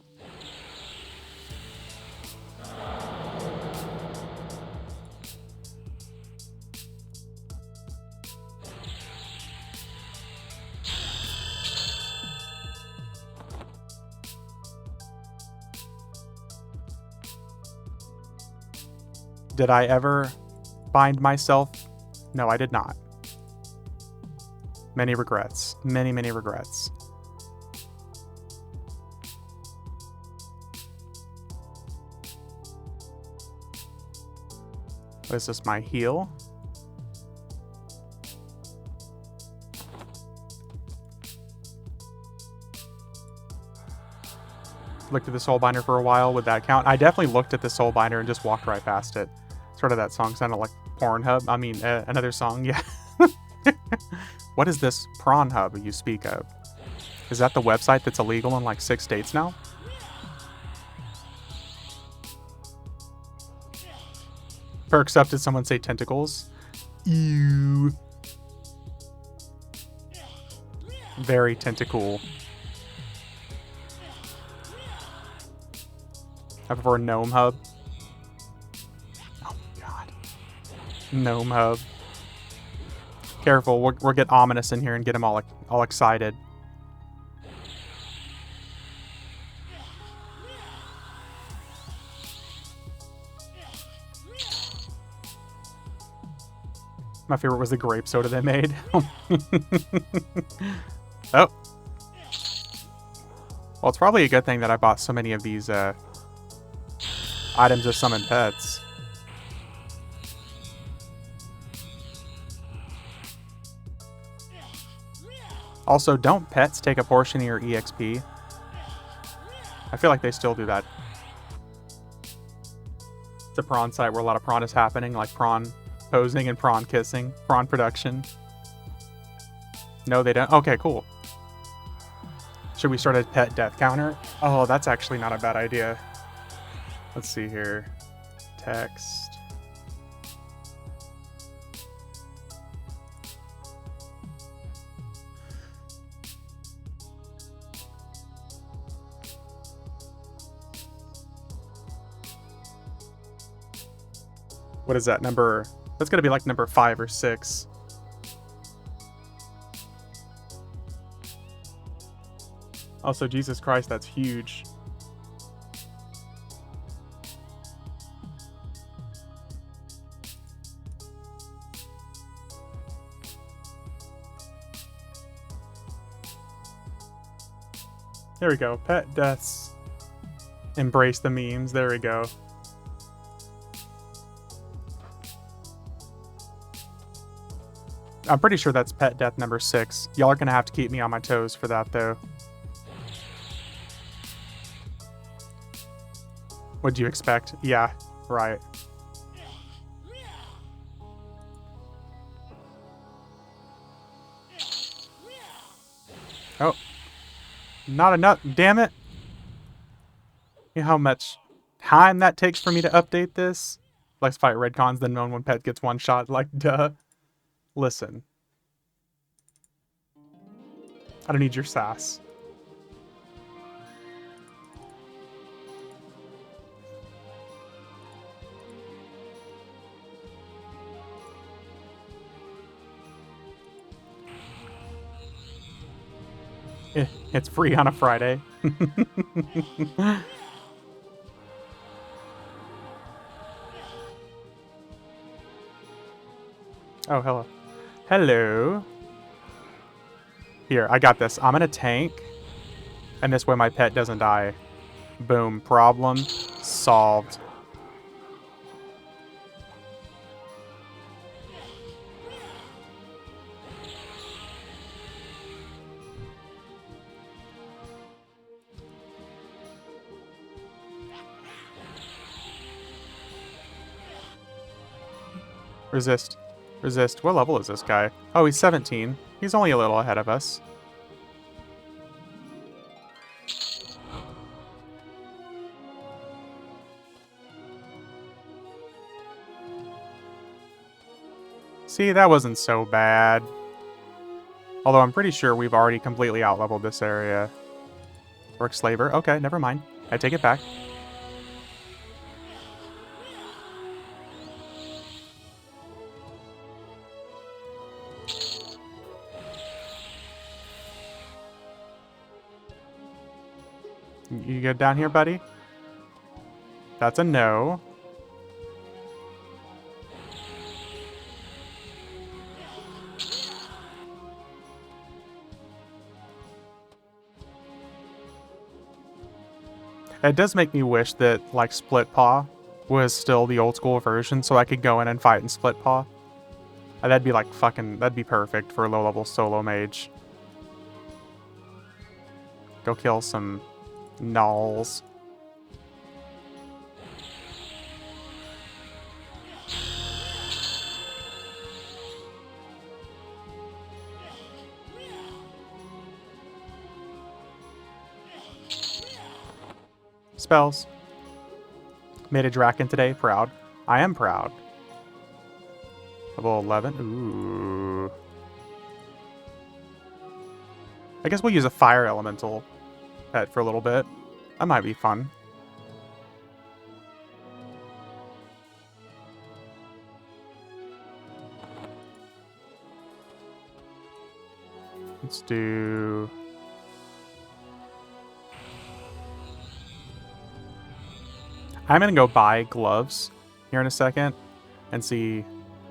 Did I ever bind myself? No, I did not. Many regrets. Many, many regrets. This is my heal. Looked at the soul binder for a while. Would that count? I definitely looked at the soul binder and just walked right past it. Sort of that song sounded like Pornhub. I mean, another song, yeah. What is this Prawn Hub you speak of? Is that the website that's illegal in like 6 states now? Perks up, did someone say tentacles? Ew. Very tentacle. I prefer Gnome Hub. Oh my god. Gnome Hub. Careful, we'll get ominous in here and get him all excited. My favorite was the grape soda they made. Oh. Well, it's probably a good thing that I bought so many of these items of summoned pets. Also, don't pets take a portion of your EXP? I feel like they still do that. It's a prawn site where a lot of prawn is happening, like prawn posing and prawn kissing, prawn production. No, they don't. Okay, cool. Should we start a pet death counter? Oh, that's actually not a bad idea. Let's see here. Text. What is that number? That's gonna be like number 5 or 6. Also, Jesus Christ, that's huge. There we go. Pet deaths. Embrace the memes. There we go. I'm pretty sure that's pet death number 6. Y'all are gonna have to keep me on my toes for that, though. What'd you expect? Yeah, right. Oh. Not enough. Damn it. You know how much time that takes for me to update this? Let's fight Redcons, then known when pet gets one shot. Like, duh. Listen. I don't need your sass. It's free on a Friday. Oh, hello. Hello. Here, I got this. I'm gonna tank. And this way my pet doesn't die. Boom. Problem solved. Resist. Resist. What level is this guy? Oh, he's 17. He's only a little ahead of us. See, that wasn't so bad. Although I'm pretty sure we've already completely outleveled this area. Orc Slaver. Okay, never mind. I take it back. You good down here, buddy? That's a no. It does make me wish that, like, Split Paw was still the old school version, so I could go in and fight in Split Paw. And that'd be like fucking, that'd be perfect for a low-level solo mage. Go kill some gnolls. Spells. Made a Draken today. Proud. I am proud. Level 11. Ooh. I guess we'll use a fire elemental pet for a little bit. That might be fun. Let's do... I'm going to go buy gloves here in a second and see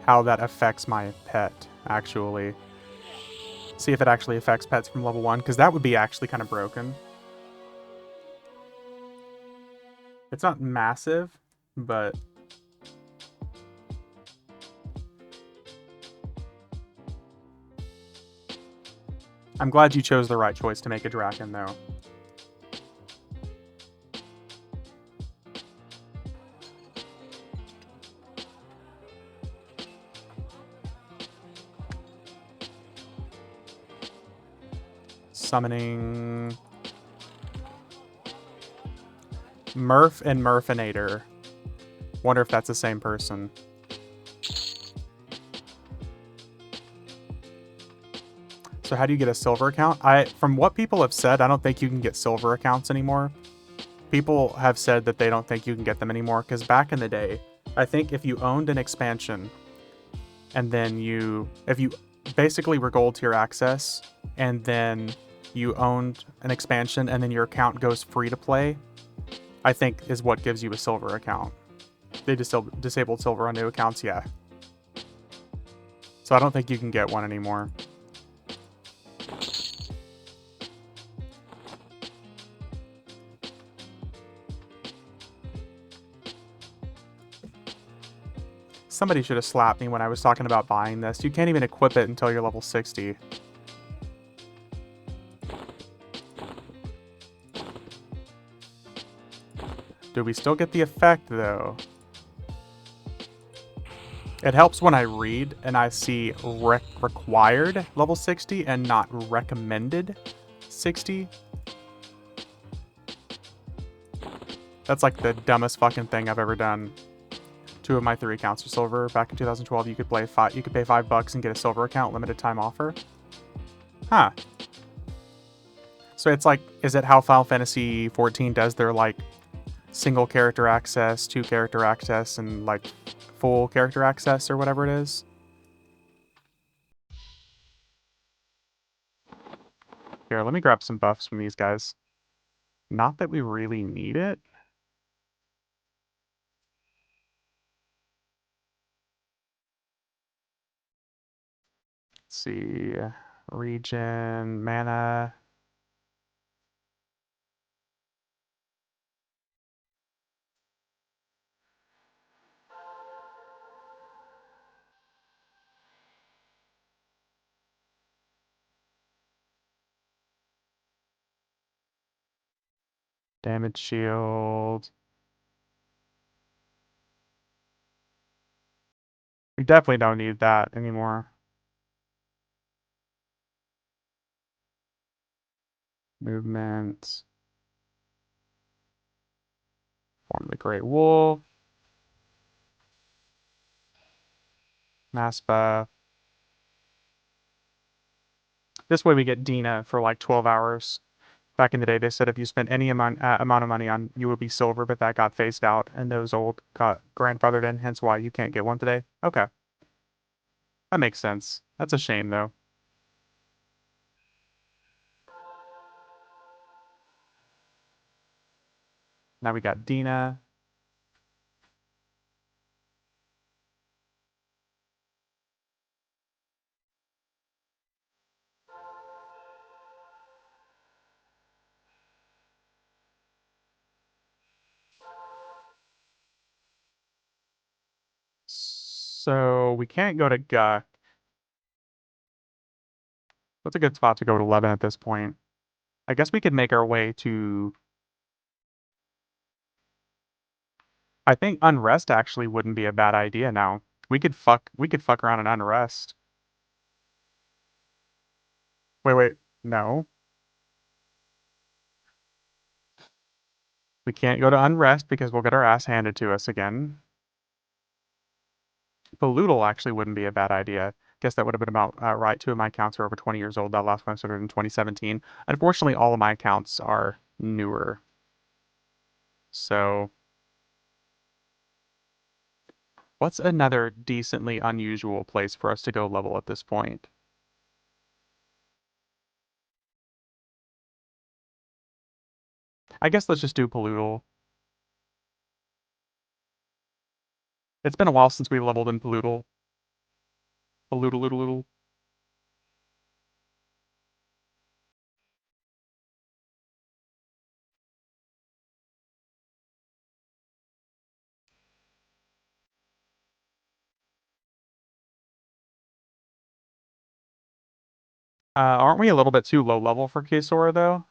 how that affects my pet, actually. See if it actually affects pets from level 1, because that would be actually kind of broken. It's not massive, but... I'm glad you chose the right choice to make a Draken, though. Summoning Murph and Murphinator. Wonder if that's the same person. So how do you get a silver account? From what people have said, I don't think you can get silver accounts anymore. People have said that they don't think you can get them anymore because back in the day, I think if you owned an expansion and then if you basically were gold tier access and then you owned an expansion and then your account goes free to play, I think is what gives you a silver account. They disabled silver on new accounts, yeah. So I don't think you can get one anymore. Somebody should have slapped me when I was talking about buying this. You can't even equip it until you're level 60. Do we still get the effect, though? It helps when I read and I see required level 60 and not recommended 60. That's like the dumbest fucking thing I've ever done. 2 of my 3 accounts are silver. Back in 2012, you could pay $5 and get a silver account, limited time offer. Huh. So it's like, is it how Final Fantasy 14 does their like single character access, 2 character access, and like full character access or whatever it is? Here, let me grab some buffs from these guys. Not that we really need it. Let's see. Regen, mana. Damage shield. We definitely don't need that anymore. Movement. Form the Great Wolf. Mass buff. This way we get Dina for like 12 hours. Back in the day, they said if you spent any amount of money on, you would be silver, but that got phased out, and those old got grandfathered in, hence why you can't get one today. Okay. That makes sense. That's a shame, though. Now we got Dina. So we can't go to Guck. That's a good spot to go to 11 at this point. I guess we could make our way to... I think Unrest actually wouldn't be a bad idea now. We could fuck around in Unrest. Wait. No. We can't go to Unrest because we'll get our ass handed to us again. Baloodle actually wouldn't be a bad idea. Guess that would have been about right. 2 of my accounts are over 20 years old. That last one I started in 2017. Unfortunately, all of my accounts are newer. So, what's another decently unusual place for us to go level at this point? I guess let's just do Paloodle. It's been a while since we leveled in Paloodle. Paloodle. Aren't we a little bit too low level for Kesora, though?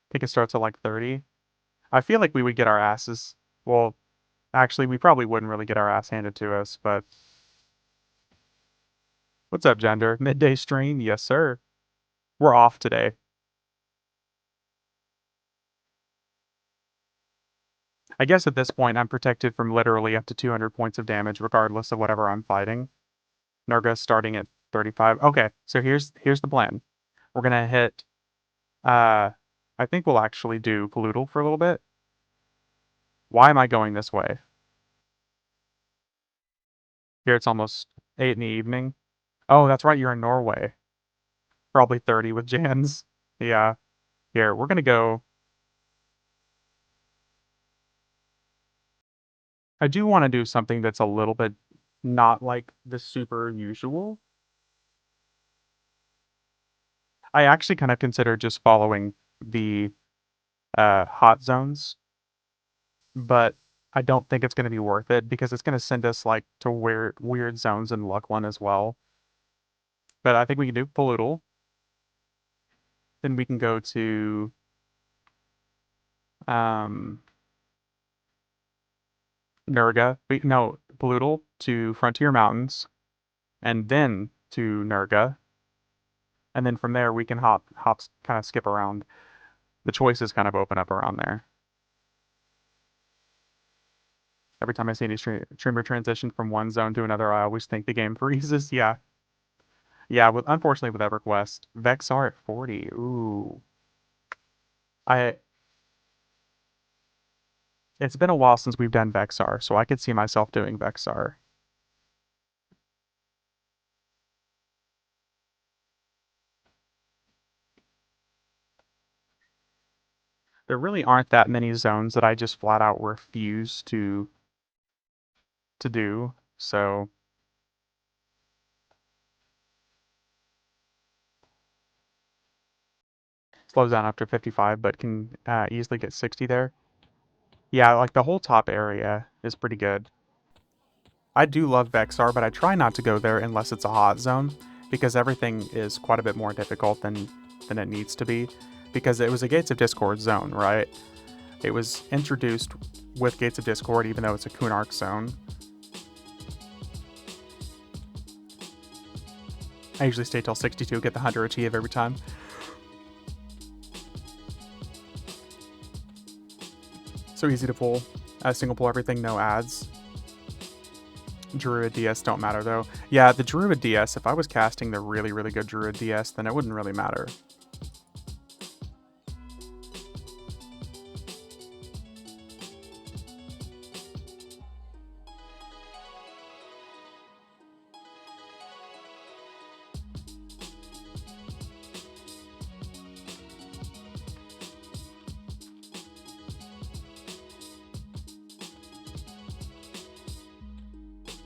I think it starts at like 30. I feel like we would get our asses. Well, actually, we probably wouldn't really get our ass handed to us, but. What's up, Gender? Midday stream? Yes, sir. We're off today. I guess at this point, I'm protected from literally up to 200 points of damage, regardless of whatever I'm fighting. Nurga starting at 35. Okay, so here's the plan. We're gonna hit. I think we'll actually do Pollutal for a little bit. Why am I going this way? Here it's almost 8 in the evening. Oh, that's right, you're in Norway. Probably 30 with Jans. Yeah. Here, we're gonna go. I do want to do something that's a little bit not like the super usual. I actually kind of consider just following the hot zones, but I don't think it's going to be worth it because it's going to send us like to weird zones in Luckland as well. But I think we can do Pollutal. Then we can go to um, Nurga. No, Pollutal to Frontier Mountains, and then to Nurga, and then from there we can hop, kind of skip around. The choices kind of open up around there. Every time I see any streamer transition from one zone to another, I always think the game freezes. Yeah. Yeah, unfortunately with EverQuest. Vexar at 40. Ooh. I It's been a while since we've done Vexar, so I could see myself doing Vexar. There really aren't that many zones that I just flat out refuse to do, so slows down after 55, but can easily get 60 there. Yeah, like the whole top area is pretty good. I do love Vexar, but I try not to go there unless it's a hot zone, because everything is quite a bit more difficult than it needs to be, because it was a Gates of Discord zone, right? It was introduced with Gates of Discord, even though it's a Kunark zone. I usually stay till 62, get the 100 achieve every time. So easy to pull. Single pull everything, no ads. Druid DS don't matter though. Yeah, the Druid DS, if I was casting the really, really good Druid DS, then it wouldn't really matter.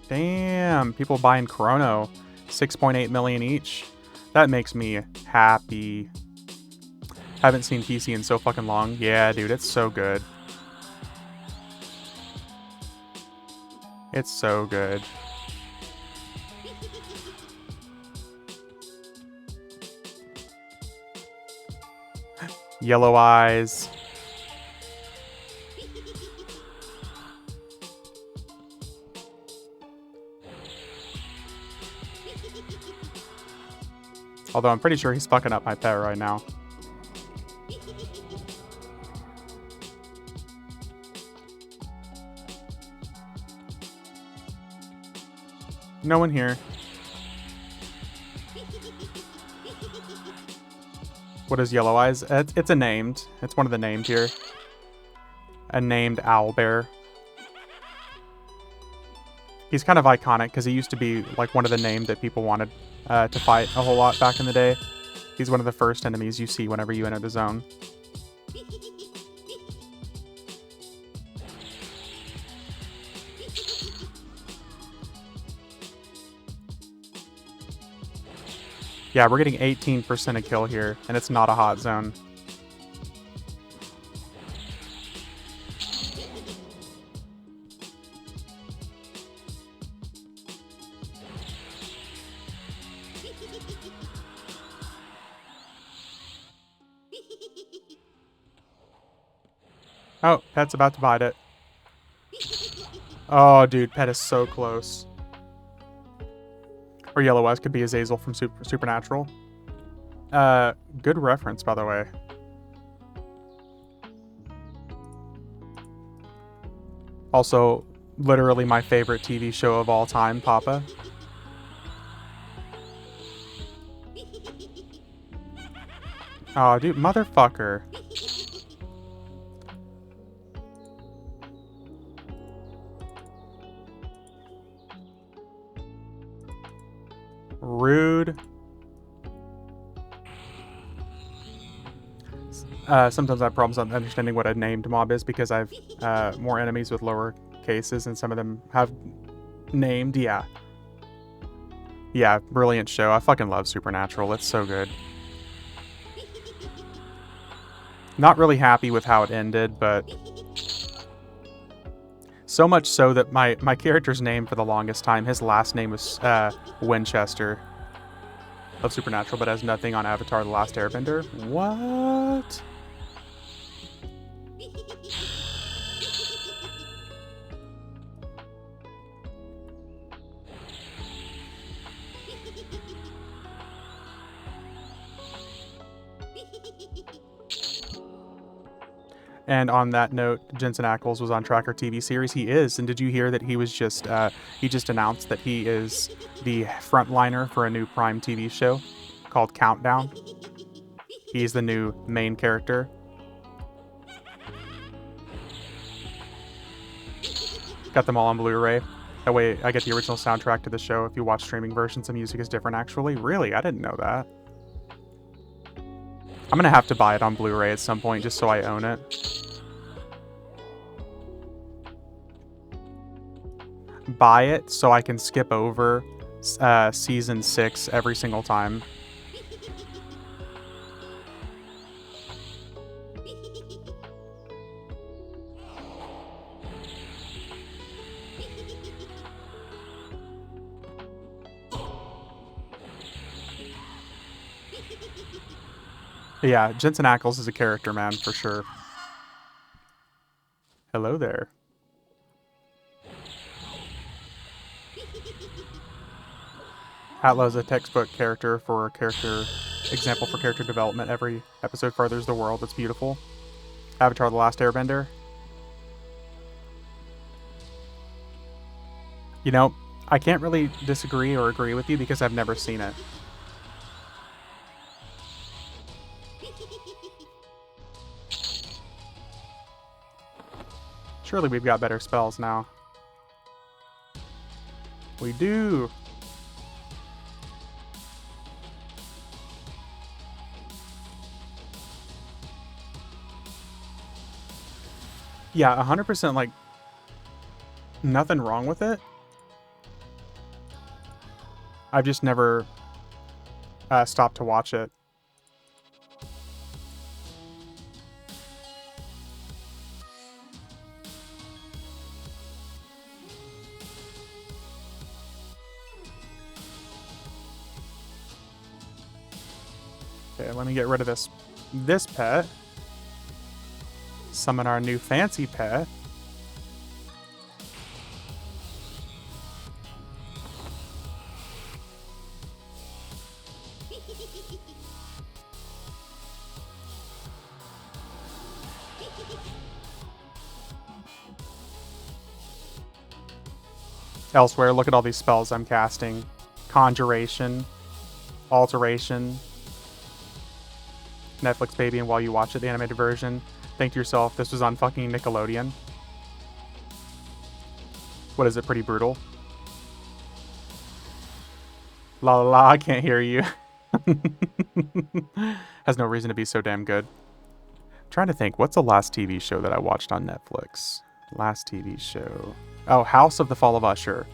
Damn, people buying Chrono. 6.8 million each. That makes me happy. Haven't seen PC in so fucking long. Yeah, dude, it's so good. It's so good. Yellow eyes. Although I'm pretty sure he's fucking up my pet right now. No one here. What is Yellow Eyes? It's a named. It's one of the named here. A named owlbear. He's kind of iconic because he used to be like one of the named that people wanted to fight a whole lot back in the day. He's one of the first enemies you see whenever you enter the zone. Yeah, we're getting 18% a kill here, and it's not a hot zone. Oh, Pet's about to bite it. Oh, dude, Pet is so close. Or Yellow West could be Azazel from Supernatural. Good reference, by the way. Also, literally my favorite TV show of all time, Papa. Oh, dude, motherfucker. Rude. Sometimes I have problems on understanding what a named mob is because I've more enemies with lower cases and some of them have named. Yeah. Yeah, brilliant show. I fucking love Supernatural. It's so good. Not really happy with how it ended, but so much so that my character's name for the longest time, his last name was Winchester of Supernatural, but has nothing on Avatar The Last Airbender. What? And on that note, Jensen Ackles was on Tracker TV series. He is. And did you hear that he was just, he just announced that he is the frontliner for a new Prime TV show called Countdown? He's the new main character. Got them all on Blu-ray. That way I get the original soundtrack to the show. If you watch streaming versions, the music is different actually. Really? I didn't know that. I'm gonna have to buy it on Blu-ray at some point just so I own it. Buy it so I can skip over season 6 every single time. Yeah, Jensen Ackles is a character, man, for sure. Hello there. Atla is a textbook character for example for character development. Every episode furthers the world. It's beautiful. Avatar The Last Airbender. You know, I can't really disagree or agree with you because I've never seen it. Surely we've got better spells now. We do. Yeah, 100% like nothing wrong with it. I've just never stopped to watch it. Okay, let me get rid of this pet. Summon our new fancy pet. Elsewhere, look at all these spells I'm casting. Conjuration, Alteration, Netflix Baby, and while you watch it, the animated version, think to yourself, this was on fucking Nickelodeon. What is it, pretty brutal? La la la, I can't hear you. Has no reason to be so damn good. I'm trying to think, what's the last TV show that I watched on Netflix? Last TV show. Oh, House of the Fall of Usher.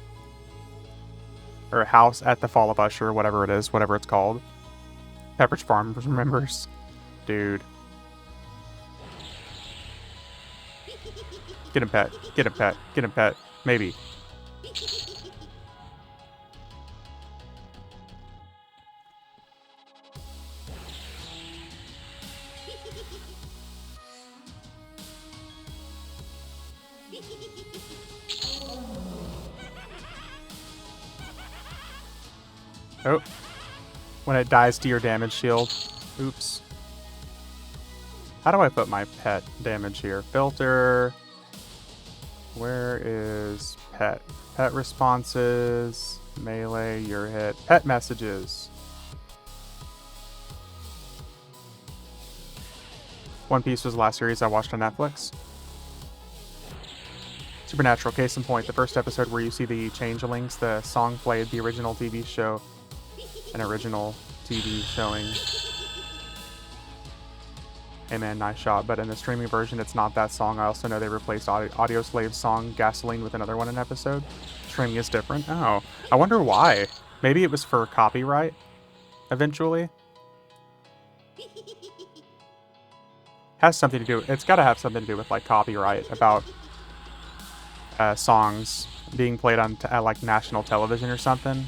Or House at the Fall of Usher, whatever it is, whatever it's called. Pepperidge Farm remembers. Dude. Get him, pet. Get him, pet. Get him, pet. Maybe. Oh. When it dies to your damage shield. Oops. How do I put my pet damage here? Filter. Where is pet? Pet responses. Melee, your hit. Pet messages. One Piece was the last series I watched on Netflix. Supernatural, case in point, the first episode where you see the changelings, the song played, the original TV show, an original TV showing. Hey man, nice shot, but in the streaming version, it's not that song. I also know they replaced Audio Slave's song, Gasoline, with another one in episode. Streaming is different. Oh, I wonder why. Maybe it was for copyright, eventually. Has something to do, it's gotta have something to do with, like, copyright about songs being played on like national television or something.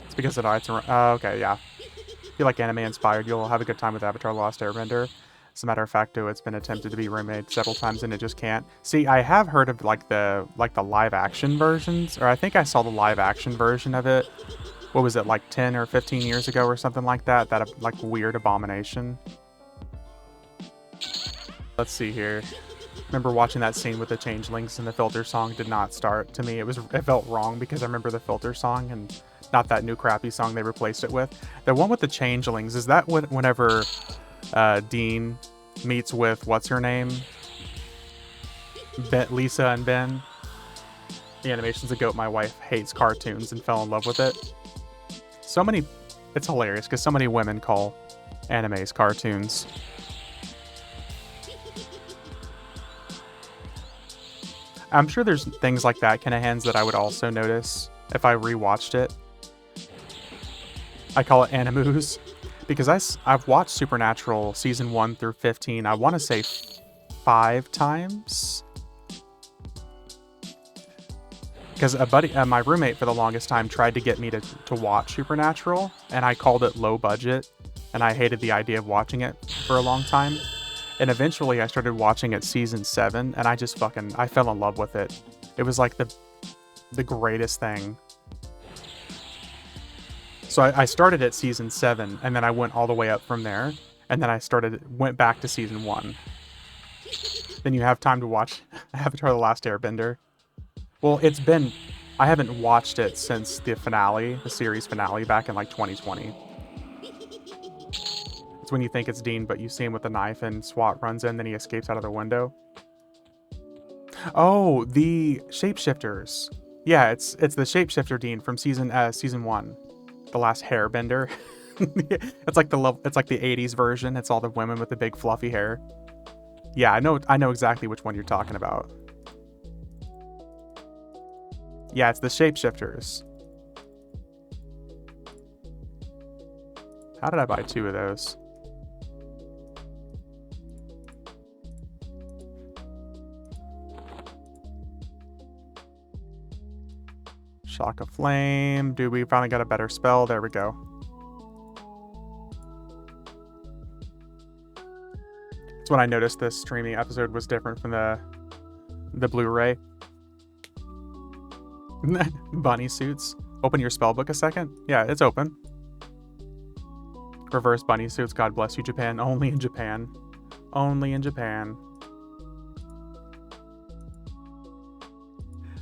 It's because of it's okay, yeah. If you like anime inspired, you'll have a good time with Avatar: The Last Airbender. As a matter of fact, though, it's been attempted to be remade several times and it just can't. See, I have heard of like the live action versions, or I think I saw the live action version of it. What was it, like 10 or 15 years ago or something like that? That like weird abomination. Let's see here. Remember watching that scene with the changelings and the filter song did not start to me. It felt wrong because I remember the filter song and not that new crappy song they replaced it with. The one with the changelings, is that whenever Dean meets with what's her name? Lisa and Ben. The animation's a goat. My wife hates cartoons and fell in love with it. So many, it's hilarious because so many women call animes cartoons. I'm sure there's things like that, Kinahan's, that I would also notice if I rewatched it. I call it animus because I've watched Supernatural season 1 through 15. I want to say 5 times. Because a buddy, my roommate for the longest time tried to get me to watch Supernatural, and I called it low budget, and I hated the idea of watching it for a long time. And eventually I started watching it season 7, and I fell in love with it. It was like the greatest thing. So I started at season 7, and then I went all the way up from there, and then I went back to season 1. Then you have time to watch Avatar: The Last Airbender. Well, I haven't watched it since the series finale back in like 2020. It's when you think it's Dean, but you see him with a knife and SWAT runs in, then he escapes out of the window. Oh, the shapeshifters. Yeah, it's the shapeshifter Dean from season 1. The Last Hairbender. It's like the 80s version. It's all the women with the big fluffy hair. Yeah, I know exactly which one you're talking about. Yeah, it's the shapeshifters. How did I buy 2 of those? Shock of Flame. Dude, we finally got a better spell. There we go. That's when I noticed this streaming episode was different from the Blu-ray. Bunny suits. Open your spellbook a second. Yeah, it's open. Reverse bunny suits. God bless you, Japan. Only in Japan. Only in Japan.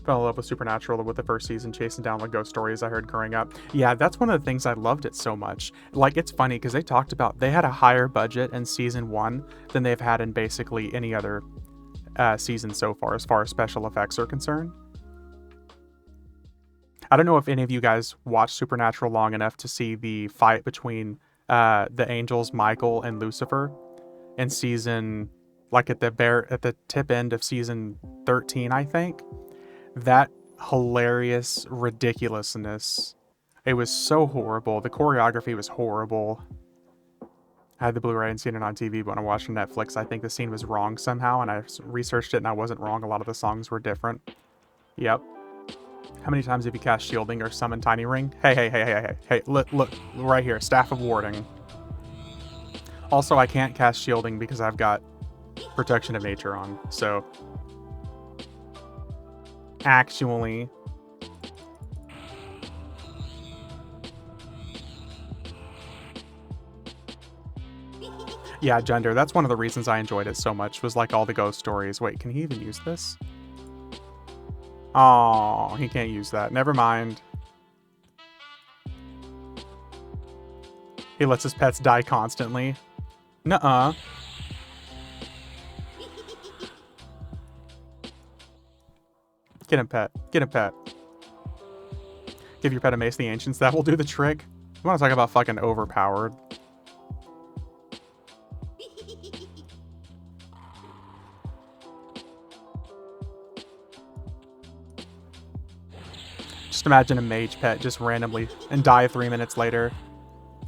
Fell in love with Supernatural with the first season, chasing down like ghost stories I heard growing up. Yeah, that's one of the things I loved it so much. Like, it's funny because they talked about they had a higher budget in season 1 than they've had in basically any other season so far as special effects are concerned. I don't know if any of you guys watched Supernatural long enough to see the fight between the angels Michael and Lucifer in season, like at the tip end of season 13, I think. That hilarious ridiculousness. It was so horrible. The choreography was horrible. I had the Blu-ray and seen it on TV, but when I watched on Netflix, I think the scene was wrong somehow, and I researched it and I wasn't wrong. A lot of the songs were different. Yep. How many times have you cast shielding or summoned Tiny Ring? Hey, look, right here, Staff of Warding. Also, I can't cast shielding because I've got Protection of Nature on, so actually. Yeah, gender. That's one of the reasons I enjoyed it so much, was like all the ghost stories. Wait, can he even use this? Oh, he can't use that. Never mind. He lets his pets die constantly. Nuh-uh. Get him, pet. Get him, pet. Give your pet a Mace of the Ancients. That will do the trick. You want to talk about fucking overpowered. Just imagine a mage pet just randomly and die 3 minutes later.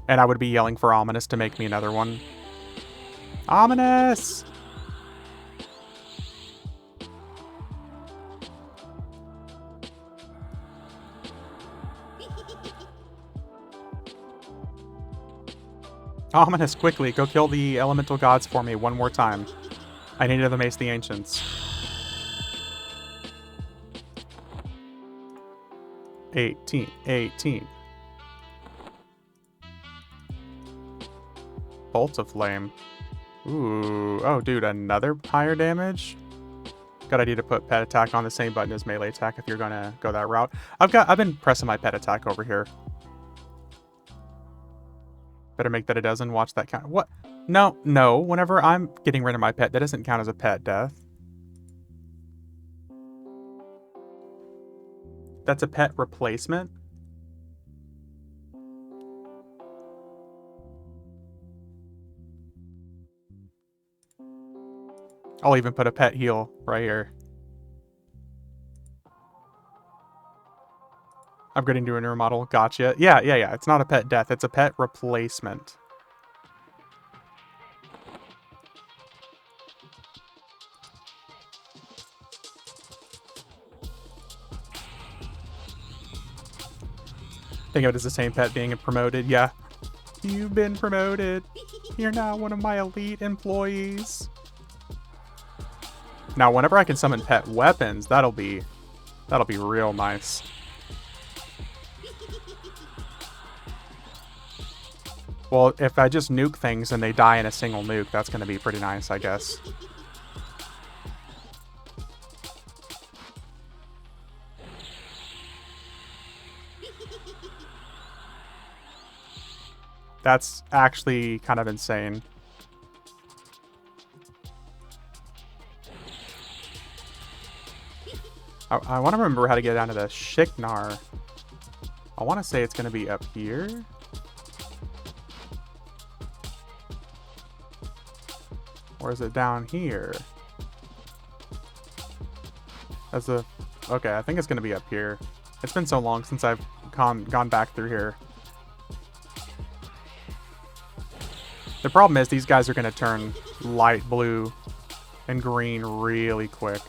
And I would be yelling for Ominous to make me another one. Ominous! Ominous, quickly, go kill the elemental gods for me one more time. I need another Mace of the Ancients. 18. Bolt of Flame. Ooh. Oh, dude, another higher damage? Good idea to put pet attack on the same button as melee attack if you're gonna go that route. I've been pressing my pet attack over here. Better make that a dozen. Watch that count. What? No. Whenever I'm getting rid of my pet, that doesn't count as a pet death. That's a pet replacement? I'll even put a pet heal right here. Upgrading to a newer model. Gotcha. Yeah. It's not a pet death. It's a pet replacement. Think of it as the same pet being promoted. Yeah. You've been promoted. You're now one of my elite employees. Now, whenever I can summon pet weapons, that'll be real nice. Well, if I just nuke things and they die in a single nuke, that's going to be pretty nice, I guess. That's actually kind of insane. I want to remember how to get down to the Shiknar. I want to say it's going to be up here. Or is it down here? Okay, I think it's going to be up here. It's been so long since I've gone back through here. The problem is these guys are going to turn light blue and green really quick.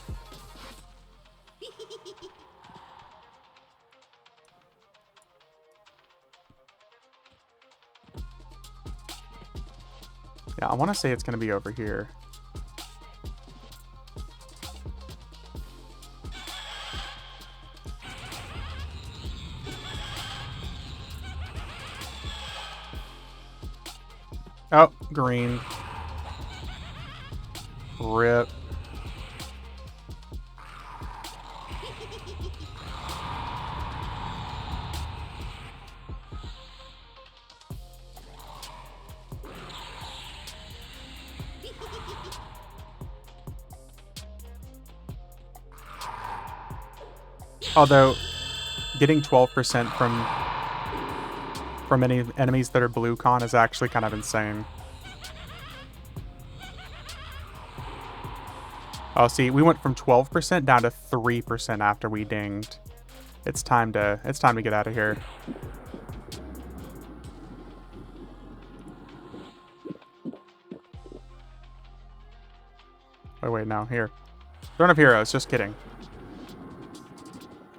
Yeah, I want to say it's going to be over here. Oh, green. Rip. Although, getting 12% from any enemies that are blue con is actually kind of insane. Oh, see, we went from 12% down to 3% after we dinged. It's time to get out of here. Wait, no, here. Throne of Heroes, just kidding.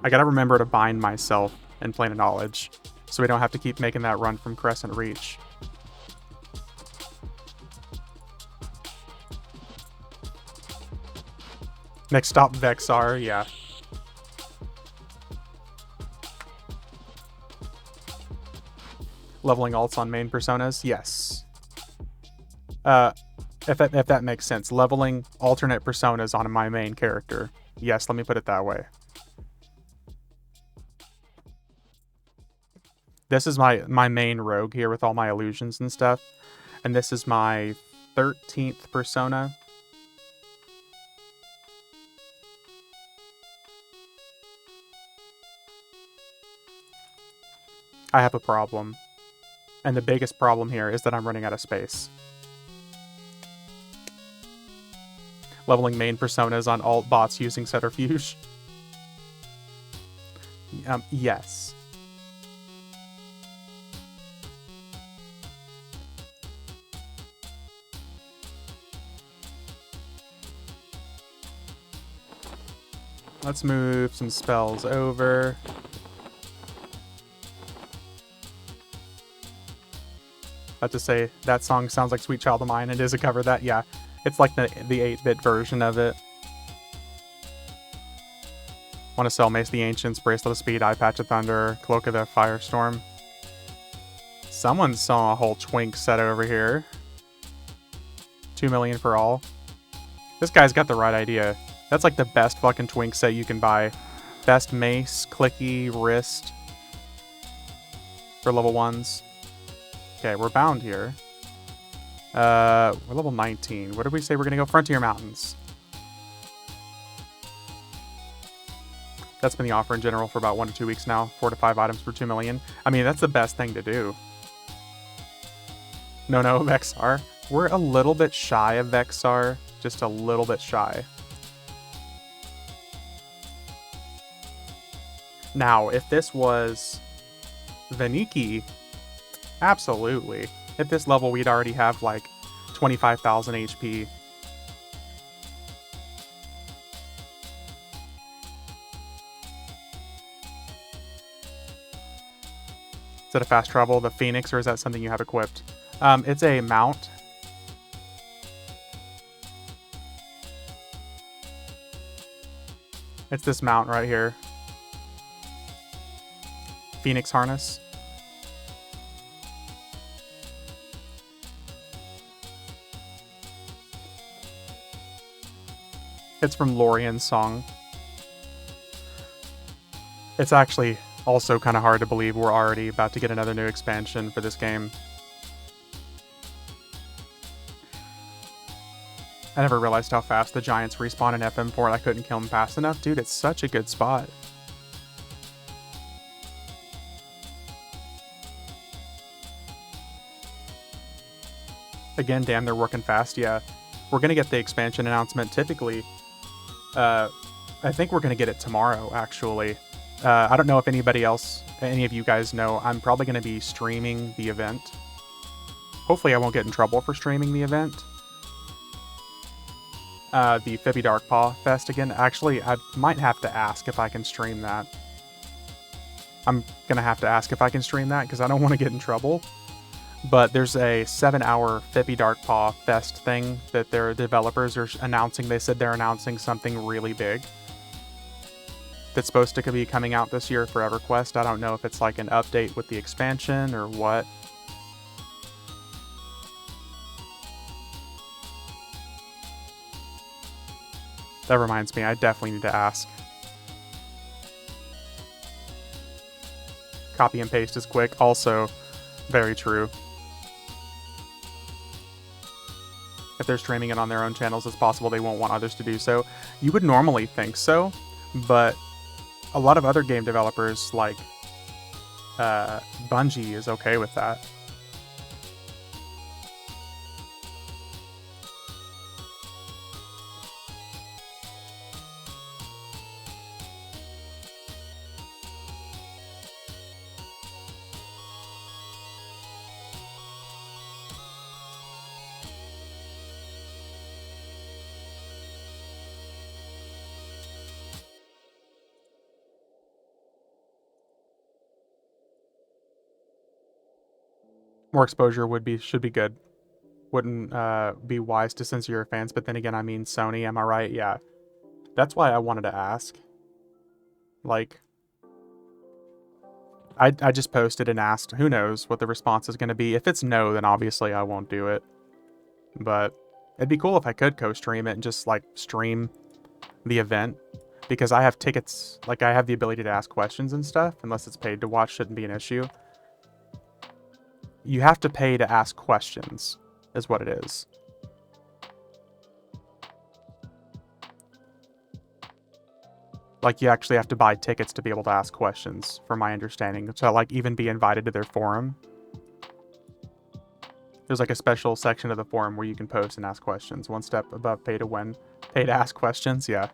I gotta remember to bind myself in Plane of Knowledge, so we don't have to keep making that run from Crescent Reach. Next stop, Vexar, yeah. Leveling alts on main personas? Yes. If that makes sense. Leveling alternate personas on my main character. Yes, let me put it that way. This is my main rogue here with all my illusions and stuff. And this is my 13th persona. I have a problem. And the biggest problem here is that I'm running out of space. Leveling main personas on alt bots using Centrifuge. Yes. Let's move some spells over. About to say, that song sounds like Sweet Child of Mine. It is a cover that, yeah. It's like the 8-bit version of it. Want to sell Mace the Ancients, Bracelet of Speed, Eye Patch of Thunder, Cloak of the Firestorm. Someone saw a whole twink set over here. 2 million for all. This guy's got the right idea. That's like the best fucking twink set you can buy. Best mace, clicky, wrist. For level 1s. Okay, we're bound here. We're level 19. What did we say we're gonna go? Frontier Mountains. That's been the offer in general for about 1 to 2 weeks now. 4 to 5 items for 2 million. I mean, that's the best thing to do. No, Vexar. We're a little bit shy of Vexar. Just a little bit shy. Now, if this was Veniki, absolutely. At this level, we'd already have like 25,000 HP. Is that a fast travel, the Phoenix, or is that something you have equipped? It's a mount. It's this mount right here. Phoenix harness. It's from Lorien's song. It's actually also kind of hard to believe we're already about to get another new expansion for this game. I never realized how fast the giants respawn in FM4 and I couldn't kill them fast enough. Dude, it's such a good spot. Again, damn, they're working fast. Yeah, we're going to get the expansion announcement typically. I think we're going to get it tomorrow, actually. I don't know if any of you guys know, I'm probably going to be streaming the event. Hopefully I won't get in trouble for streaming the event. The Fibby Darkpaw Fest again. Actually, I might have to ask if I can stream that. I'm going to have to ask if I can stream that because I don't want to get in trouble. But there's a 7-hour Fibby Darkpaw Fest thing that their developers are announcing. They said they're announcing something really big that's supposed to be coming out this year for EverQuest. I don't know if it's like an update with the expansion or what. That reminds me, I definitely need to ask. Copy and paste is quick. Also, very true. If they're streaming it on their own channels, it's possible they won't want others to do so. You would normally think so, but a lot of other game developers, like Bungie, is okay with that. More exposure should be good. Wouldn't be wise to censor your fans, but then again, I mean Sony, am I right? Yeah. That's why I wanted to ask. Like, I just posted and asked. Who knows what the response is going to be. If it's no, then obviously I won't do it. But it'd be cool if I could co-stream it and just, like, stream the event. Because I have tickets, like, I have the ability to ask questions and stuff. Unless it's paid to watch, shouldn't be an issue. You have to pay to ask questions, is what it is. Like, you actually have to buy tickets to be able to ask questions, from my understanding. To, like, even be invited to their forum. There's, like, a special section of the forum where you can post and ask questions. One step above pay to win. Pay to ask questions, yeah.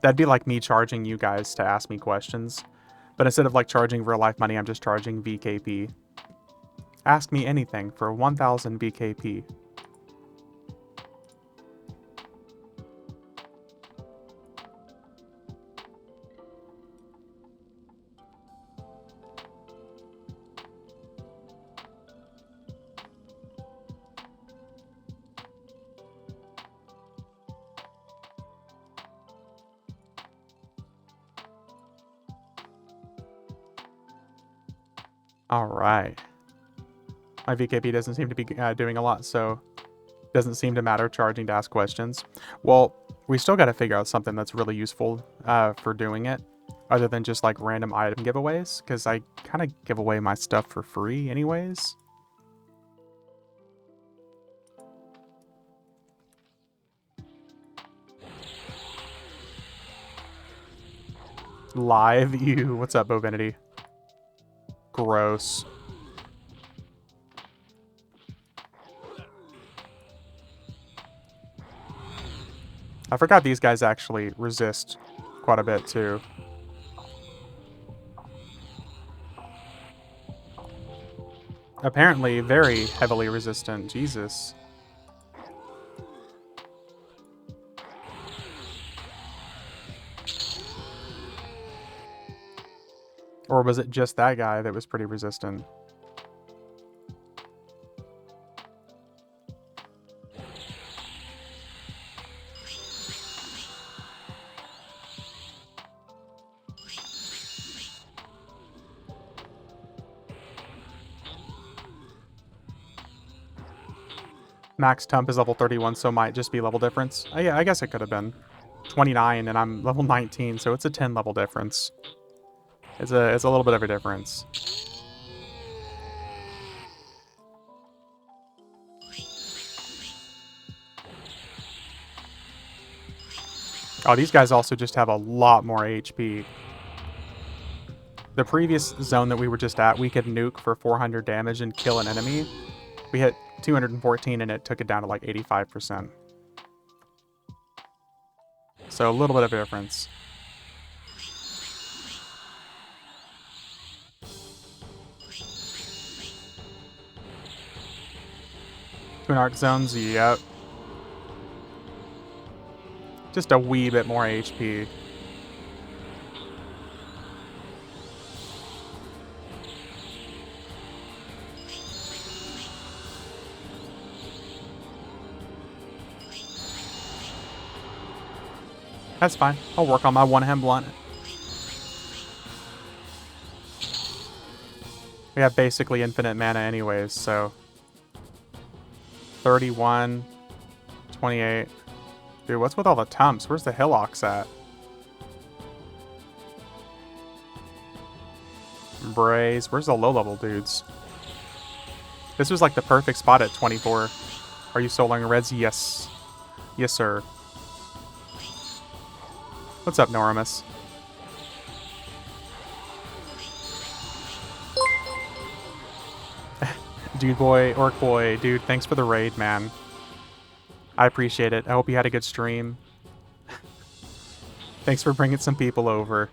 That'd be like me charging you guys to ask me questions. But instead of, like, charging real life money, I'm just charging VKP. Ask me anything for 1,000 VKP. Alright. My VKP doesn't seem to be doing a lot, so doesn't seem to matter charging to ask questions. Well, we still got to figure out something that's really useful for doing it, other than just, like, random item giveaways, because I kind of give away my stuff for free anyways. Live, ew. What's up, Bovinity? Gross. I forgot these guys actually resist quite a bit, too. Apparently very heavily resistant. Jesus. Or was it just that guy that was pretty resistant? Max Tump is level 31, so might just be level difference. Yeah, I guess it could have been 29, and I'm level 19, so it's a 10 level difference. It's a little bit of a difference. Oh, these guys also just have a lot more HP. The previous zone that we were just at, we could nuke for 400 damage and kill an enemy. We hit 214 and it took it down to like 85%. So a little bit of a difference. Twin arc zones, yep. Just a wee bit more HP. That's fine. I'll work on my one-hand blunt. We have basically infinite mana anyways, so... 31, 28. Dude, what's with all the Tumps? Where's the Hillocks at? Braze. Where's the low-level dudes? This was like the perfect spot at 24. Are you soloing reds? Yes. Yes, sir. What's up, Norimus? Dude boy, orc boy, dude, thanks for the raid, man. I appreciate it. I hope you had a good stream. Thanks for bringing some people over.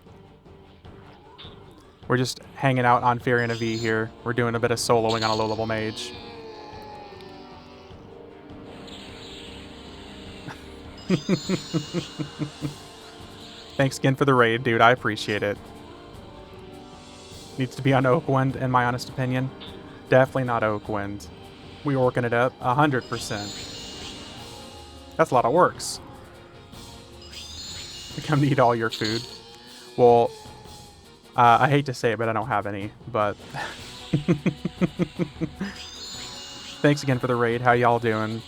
We're just hanging out on Firiona Vie here. We're doing a bit of soloing on a low-level mage. Thanks again for the raid, dude. I appreciate it. Needs to be on Oakwind, in my honest opinion. Definitely not Oakwind. We working it up 100%. That's a lot of works. I come to eat all your food. Well, I hate to say it, but I don't have any, but... Thanks again for the raid. How y'all doing?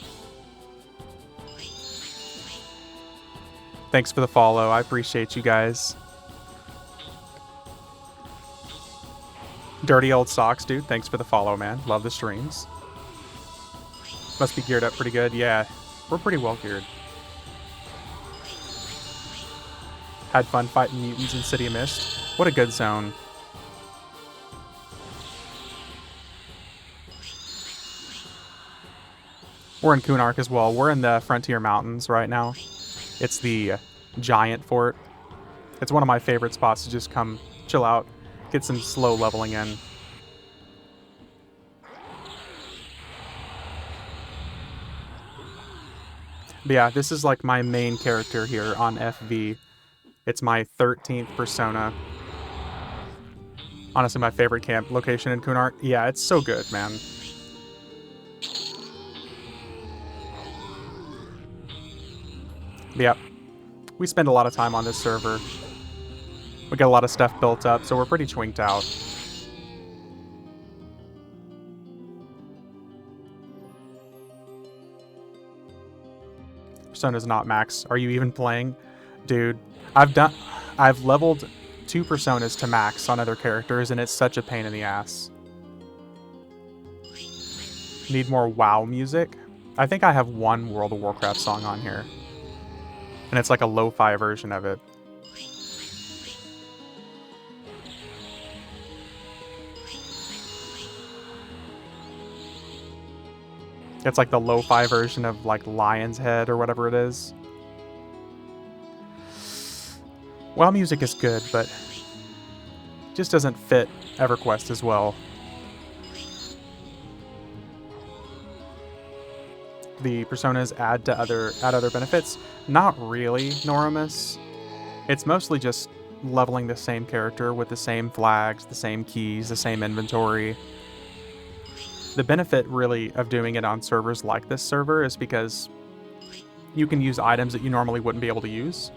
Thanks for the follow. I appreciate you guys. Dirty old socks, dude. Thanks for the follow, man. Love the streams. Must be geared up pretty good. Yeah, we're pretty well geared. Had fun fighting mutants in City of Mist. What a good zone. We're in Kunark as well. We're in the Frontier Mountains right now. It's the giant fort. It's one of my favorite spots to just come chill out, get some slow leveling in. But yeah, this is like my main character here on FV. It's my 13th persona. Honestly, my favorite camp location in Kunark. Yeah, it's so good, man. But yeah, we spend a lot of time on this server. We got a lot of stuff built up, so we're pretty chwinked out. Persona's not max. Are you even playing? Dude, I've leveled 2 personas to max on other characters, and it's such a pain in the ass. Need more WoW music? I think I have one World of Warcraft song on here. And it's like a lo-fi version of it. It's like the lo-fi version of like Lion's Head or whatever it is. WoW music is good, but it just doesn't fit EverQuest as well. The personas add other benefits. Not really, Norimus. It's mostly just leveling the same character with the same flags, the same keys, the same inventory. The benefit, really, of doing it on servers like this server is because you can use items that you normally wouldn't be able to use.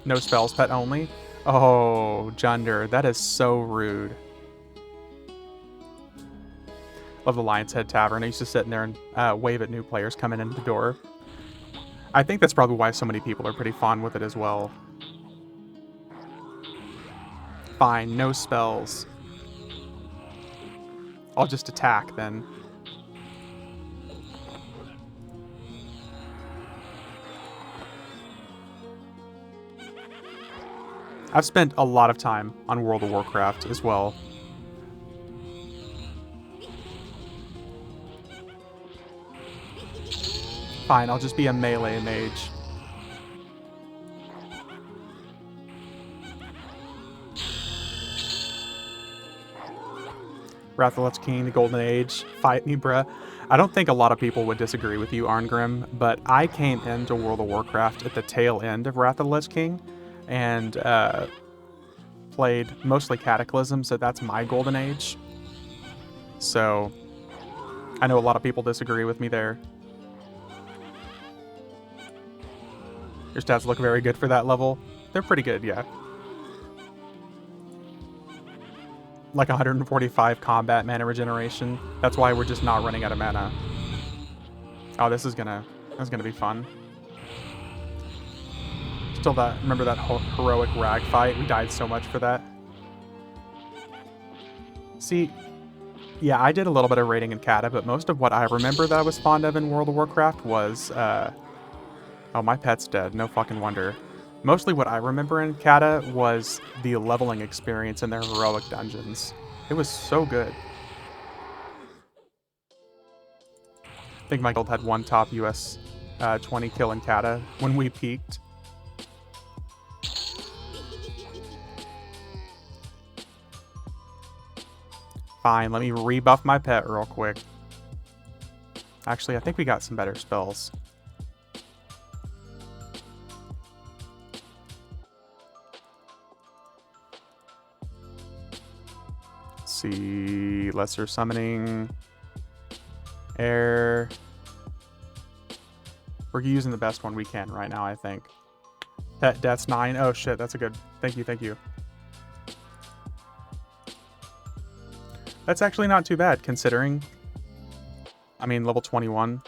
No spells, pet only. Oh, Junder, that is so rude. Love the Lion's Head Tavern. I used to sit in there and wave at new players coming in the door. I think that's probably why so many people are pretty fond with it as well. Fine, no spells. I'll just attack then. I've spent a lot of time on World of Warcraft as well. Fine, I'll just be a melee mage. Wrath of the Lich King, the Golden Age, fight me, bruh. I don't think a lot of people would disagree with you, Arngrim, but I came into World of Warcraft at the tail end of Wrath of the Lich King, and played mostly Cataclysm, so that's my Golden Age. So, I know a lot of people disagree with me there. Your stats look very good for that level. They're pretty good, yeah. Like 145 combat mana regeneration. That's why we're just not running out of mana. Oh, this is gonna be fun. Still remember that heroic rag fight? We died so much for that. See, yeah, I did a little bit of raiding in Kata, but most of what I remember that I was fond of in World of Warcraft was, oh, my pet's dead. No fucking wonder. Mostly what I remember in Kata was the leveling experience in their heroic dungeons. It was so good. I think my guild had one top US 20 kill in Kata when we peaked. Fine, let me rebuff my pet real quick. Actually, I think we got some better spells. Let's see, lesser summoning, air. We're using the best one we can right now, I think. Pet death's 9. Oh shit, that's a good. Thank you, thank you. That's actually not too bad, considering... I mean, level 21.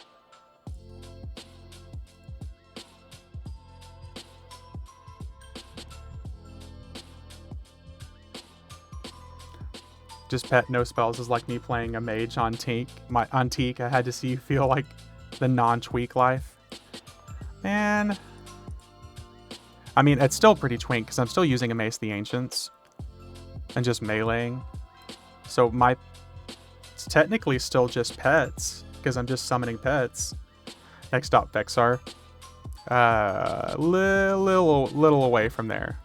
Just pet no spells is like me playing a mage on Teak. On Teak, I had to see you feel like the non-tweak life. Man. I mean, it's still pretty twink, because I'm still using a Mace of the Ancients. And just meleeing. So it's technically still just pets, because I'm just summoning pets. Next up, Vexar. Little away from there.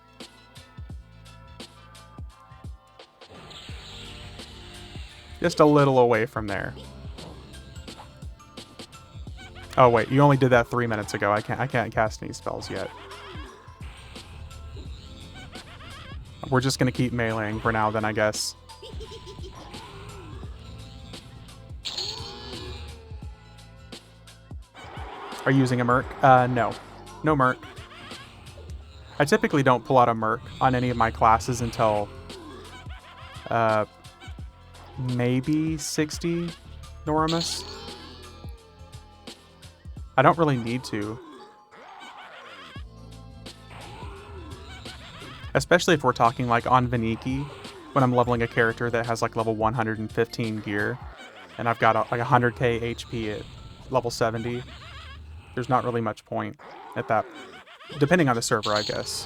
Just a little away from there. Oh wait, you only did that 3 minutes ago. I can't cast any spells yet. We're just gonna keep meleeing for now then, I guess. Are you using a Merc? No. No Merc. I typically don't pull out a Merc on any of my classes until maybe 60 Noramus. I don't really need to. Especially if we're talking like on Veniki, when I'm leveling a character that has like level 115 gear, and I've got like 100k HP at level 70. There's not really much point at that, depending on the server, I guess.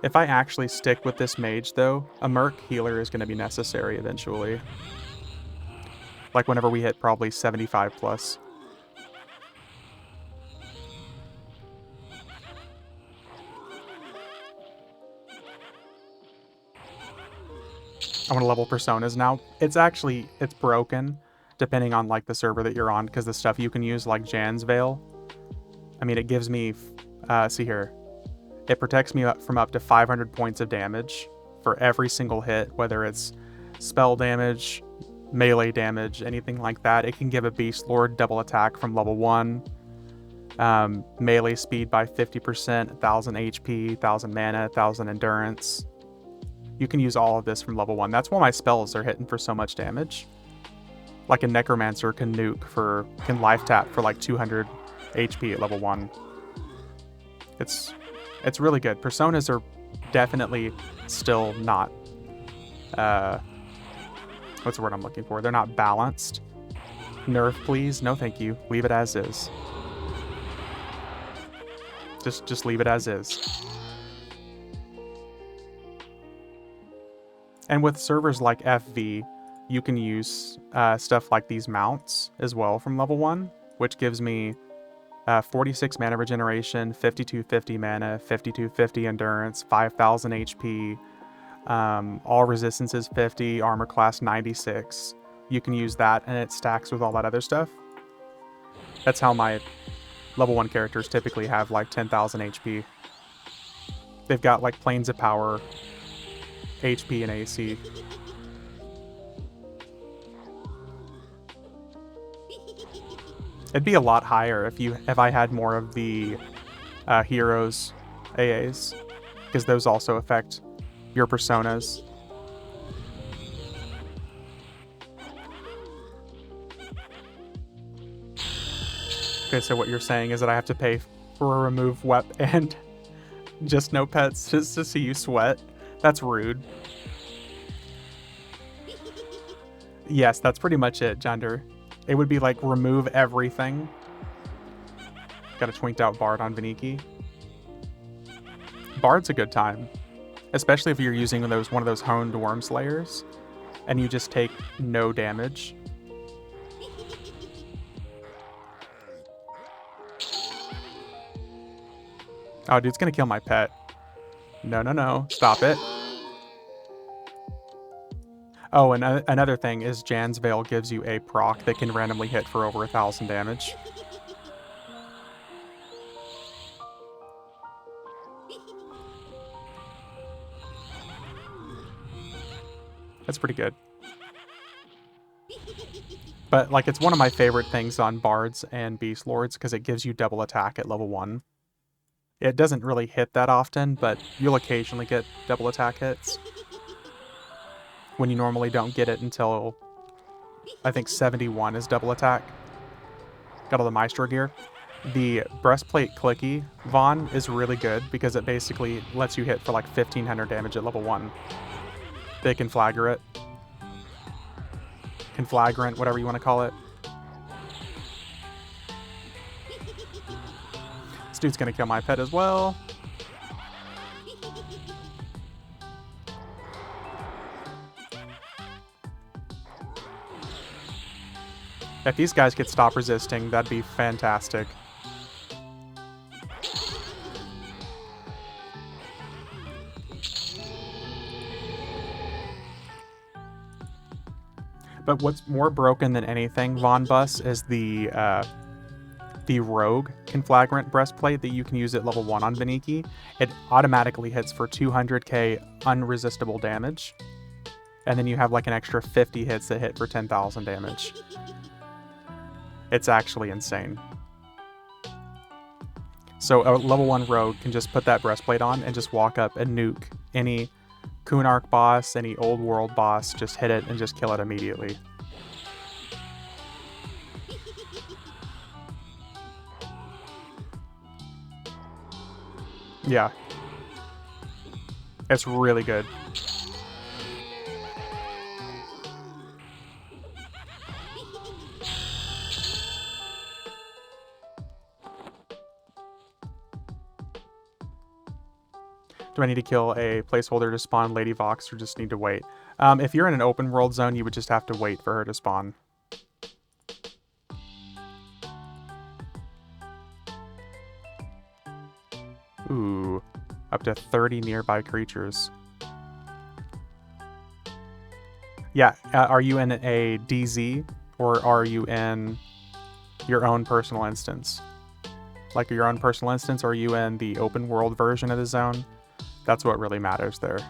If I actually stick with this mage, though, a Merc healer is going to be necessary eventually. Like whenever we hit probably 75 plus. I want to level personas now. It's broken, depending on like the server that you're on, because the stuff you can use, like Jan's Veil. I mean, it gives me, see here. It protects me from up to 500 points of damage for every single hit, whether it's spell damage, melee damage, anything like that. It can give a Beast Lord double attack from level 1, melee speed by 50%, 1000 HP, 1000 mana, 1000 endurance. You can use all of this from level 1. That's why my spells are hitting for so much damage. Like a Necromancer can life tap for like 200 HP at level 1. It's really good. Personas are definitely still not, what's the word I'm looking for? They're not balanced. Nerf, please. No, thank you. Leave it as is. Just leave it as is. And with servers like FV, you can use stuff like these mounts as well from level 1, which gives me 46 mana regeneration, 5250 mana, 5250 endurance, 5000 HP, all resistances 50, armor class 96. You can use that and it stacks with all that other stuff. That's how my level 1 characters typically have like 10,000 HP. They've got like Planes of Power, HP, and AC. It'd be a lot higher if I had more of the heroes AAs, because those also affect your personas. Okay, so what you're saying is that I have to pay for a remove wep and just no pets just to see you sweat? That's rude. Yes, that's pretty much it, Gender. It would be like remove everything. Got a twinked out Bard on Veniki. Bard's a good time, especially if you're using one of those honed worm slayers, and you just take no damage. Oh, dude's gonna kill my pet. No, stop it. Oh, and another thing is Jan's Veil gives you a proc that can randomly hit for over 1000 damage. That's pretty good. But, like, it's one of my favorite things on Bards and Beast Lords, because it gives you double attack at level 1. It doesn't really hit that often, but you'll occasionally get double attack hits when you normally don't get it until, I think, 71 is double attack. Got all the Maestro gear. The breastplate clicky Vaughn is really good because it basically lets you hit for like 1500 damage at level 1. They can flagger it. Conflagrant, whatever you want to call it. This dude's gonna kill my pet as well. If these guys could stop resisting, that'd be fantastic. But what's more broken than anything, Von Bus, is the Rogue Conflagrant Breastplate that you can use at level 1 on Veniki. It automatically hits for 200k unresistible damage. And then you have like an extra 50 hits that hit for 10,000 damage. It's actually insane. So a level 1 Rogue can just put that breastplate on and just walk up and nuke any Kunark boss, any old world boss, just hit it and just kill it immediately. Yeah. It's really good. Do I need to kill a placeholder to spawn Lady Vox or just need to wait? If you're in an open world zone, you would just have to wait for her to spawn. Ooh, up to 30 nearby creatures. Yeah, are you in a DZ or are you in your own personal instance? Like your own personal instance, or are you in the open world version of the zone? That's what really matters there.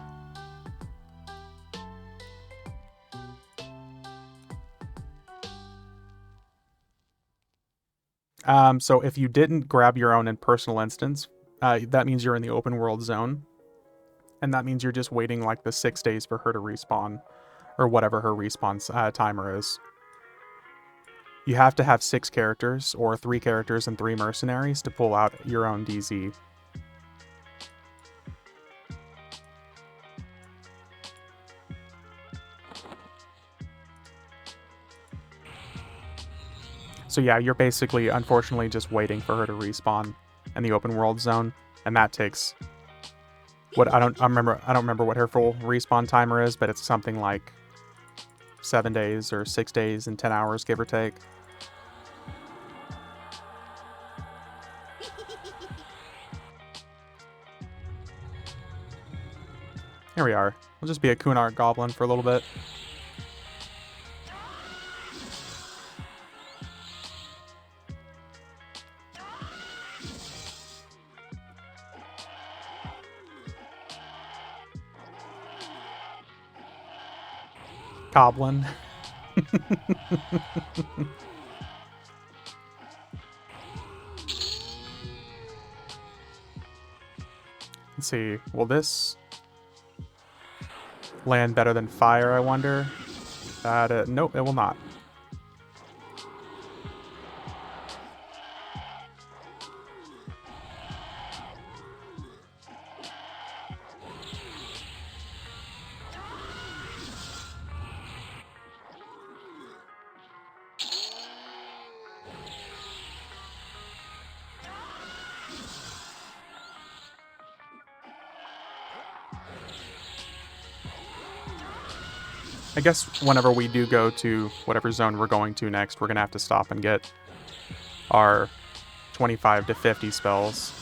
So if you didn't grab your own in personal instance, that means you're in the open world zone. And that means you're just waiting like the 6 days for her to respawn, or whatever her respawn timer is. You have to have 6 characters, or 3 characters and 3 mercenaries to pull out your own DZ. So yeah, you're basically, unfortunately, just waiting for her to respawn in the open world zone, and that takes what I don't remember what her full respawn timer is, but it's something like 7 days or 6 days and 10 hours, give or take. Here we are. We'll just be a Kunark Goblin for a little bit. Goblin. Let's see. Will this land better than fire, I wonder? Nope, it will not. I guess whenever we do go to whatever zone we're going to next, we're going to have to stop and get our 25 to 50 spells.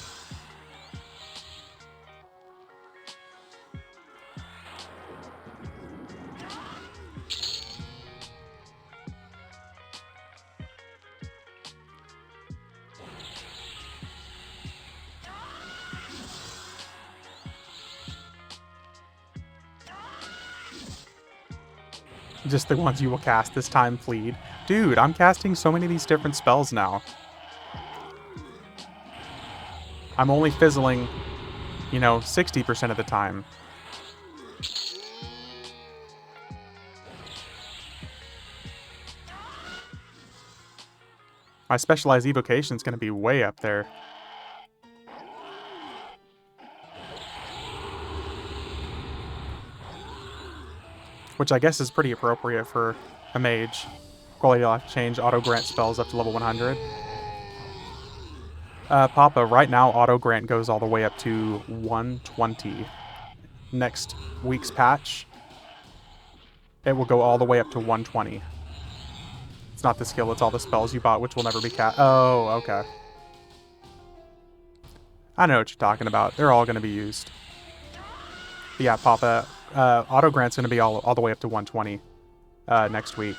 Just the ones you will cast this time, plead. Dude, I'm casting so many of these different spells now. I'm only fizzling, you know, 60% of the time. My specialized evocation is going to be way up there. Which I guess is pretty appropriate for a mage. Quality of life change, auto grant spells up to level 100. Papa, right now auto grant goes all the way up to 120. Next week's patch, it will go all the way up to 120. It's not the skill, it's all the spells you bought, which will never be cast. Oh, okay. I know what you're talking about. They're all going to be used. But yeah, Papa, auto grant's going to be all the way up to 120 next week.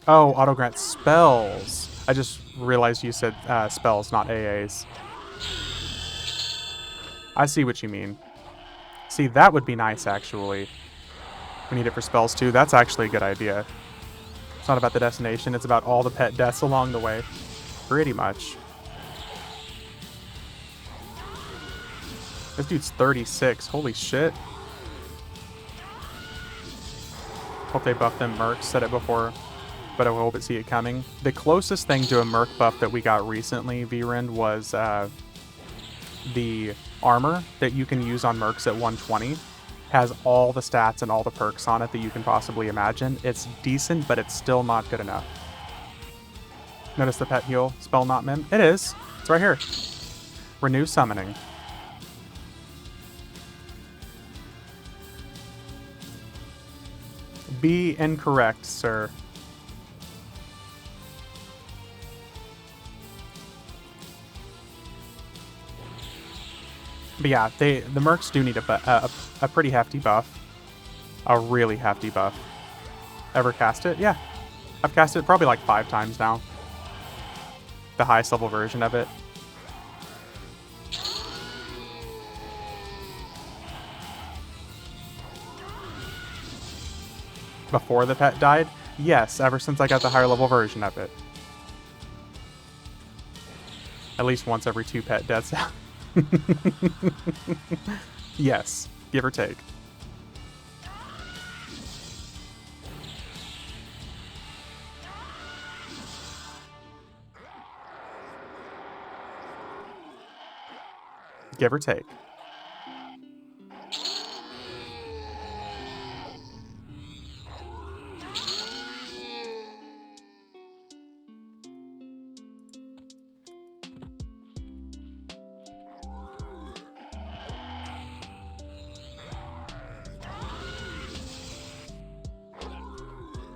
Oh, auto grant spells. I just realized you said spells, not AAs. I see what you mean. See, that would be nice, actually. We need it for spells, too. That's actually a good idea. It's not about the destination. It's about all the pet deaths along the way. Pretty much. This dude's 36. Holy shit. Hope they buff them mercs. Said it before, but I hope it see it coming. The closest thing to a merc buff that we got recently, VRend, was the armor that you can use on mercs at 120. Has all the stats and all the perks on it that you can possibly imagine. It's decent, but it's still not good enough. Notice the pet heal spell not mim? It is. It's right here. Renew summoning. Be incorrect, sir. But yeah, the mercs do need a pretty hefty buff. A really hefty buff. Ever cast it? Yeah. I've cast it probably like 5 times now. The highest level version of it. Before the pet died? Yes, ever since I got the higher level version of it. At least once every 2 pet deaths. Yes, give or take. Give or take.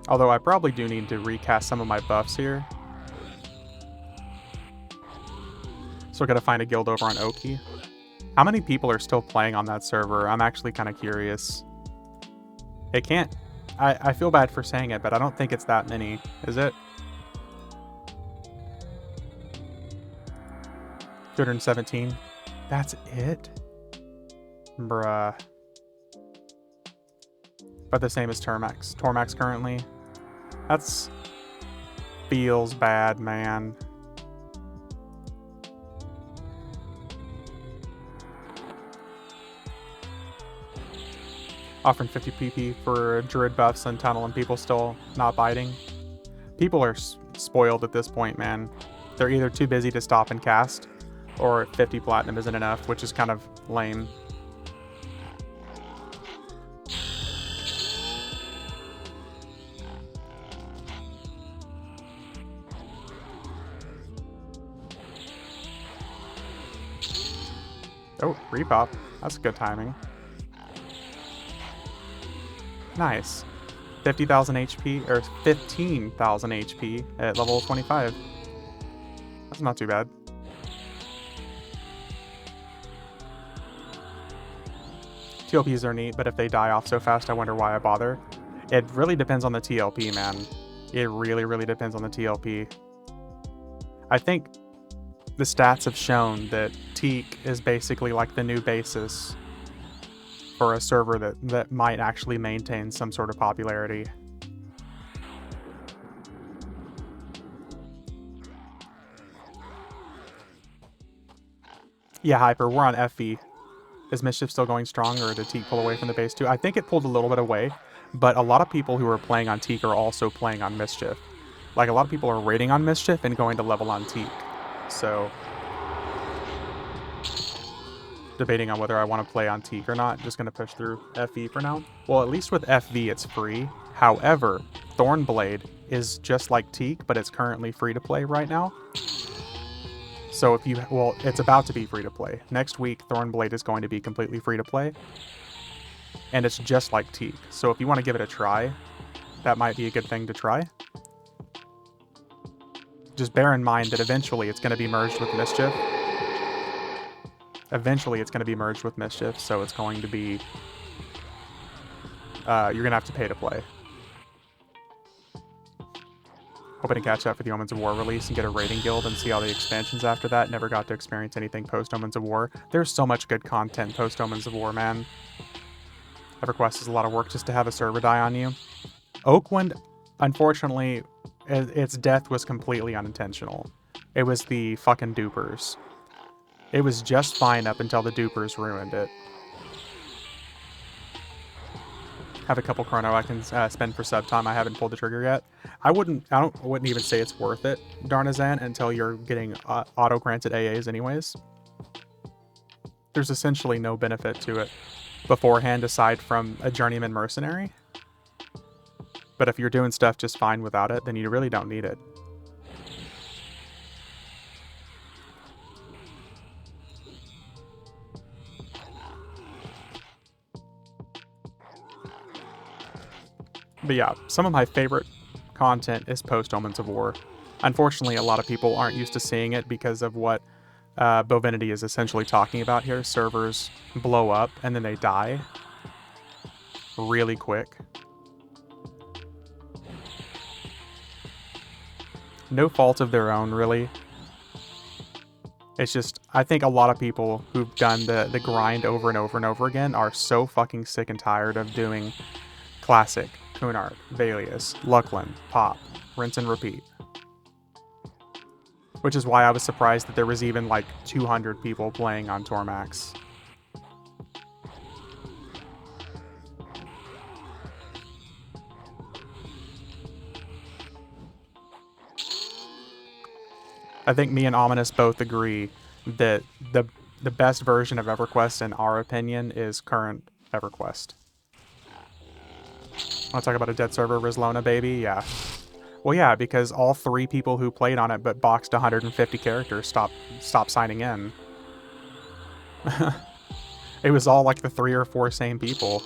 Although I probably do need to recast some of my buffs here. So I gotta find a guild over on Oki. How many people are still playing on that server? I'm actually kind of curious. It can't... I feel bad for saying it, but I don't think it's that many. Is it? 217. That's it? Bruh. But the same as Tormax. Tormax currently. That's... feels bad, man. Offering 50 PP for Druid buffs and Tunnel and people still not biting. People are spoiled at this point, man. They're either too busy to stop and cast, or 50 platinum isn't enough, which is kind of lame. Oh, repop. That's good timing. Nice. 50,000 HP, or 15,000 HP at level 25. That's not too bad. TLPs are neat, but if they die off so fast, I wonder why I bother. It really depends on the TLP, man. It really, really depends on the TLP. I think the stats have shown that Teak is basically like the new basis for a server that might actually maintain some sort of popularity. Yeah, Hyper, we're on FV. Is Mischief still going strong, or did Teak pull away from the base too? I think it pulled a little bit away, but a lot of people who are playing on Teak are also playing on Mischief. Like, a lot of people are raiding on Mischief and going to level on Teak. So, debating on whether I want to play on Teak or not. Just going to push through FV for now. Well, at least with FV, it's free. However, Thornblade is just like Teak, but it's currently free to play right now. So if you, well, it's about to be free to play. Next week, Thornblade is going to be completely free to play. And it's just like Teak. So if you want to give it a try, that might be a good thing to try. Just bear in mind that eventually it's going to be merged with Mischief. Eventually it's going to be merged with Mischief, so it's going to be... you're going to have to pay to play. Hoping to catch up for the Omens of War release and get a raiding guild and see all the expansions after that. Never got to experience anything post-Omens of War. There's so much good content post-Omens of War, man. EverQuest is a lot of work just to have a server die on you. Oakwind, unfortunately, its death was completely unintentional. It was the fucking dupers. It was just fine up until the dupers ruined it. Have a couple chrono I can spend for sub time. I haven't pulled the trigger yet. I wouldn't even say it's worth it, Darnazan, until you're getting auto-granted AAs anyways. There's essentially no benefit to it beforehand aside from a journeyman mercenary. But if you're doing stuff just fine without it, then you really don't need it. But yeah, some of my favorite content is post-Omens of War. Unfortunately, a lot of people aren't used to seeing it because of what Bovinity is essentially talking about here. Servers blow up and then they die really quick. No fault of their own, really. It's just, I think a lot of people who've done the grind over and over and over again are so fucking sick and tired of doing Classic, Cunard, Valius, Luckland, Pop, rinse and repeat. Which is why I was surprised that there was even like 200 people playing on Tormax. I think me and Ominous both agree that the best version of EverQuest, in our opinion, is current EverQuest. Want to talk about a dead server, Rizlona, baby? Yeah. Well, yeah, because all 3 people who played on it but boxed 150 characters stopped signing in. It was all like the 3 or 4 same people.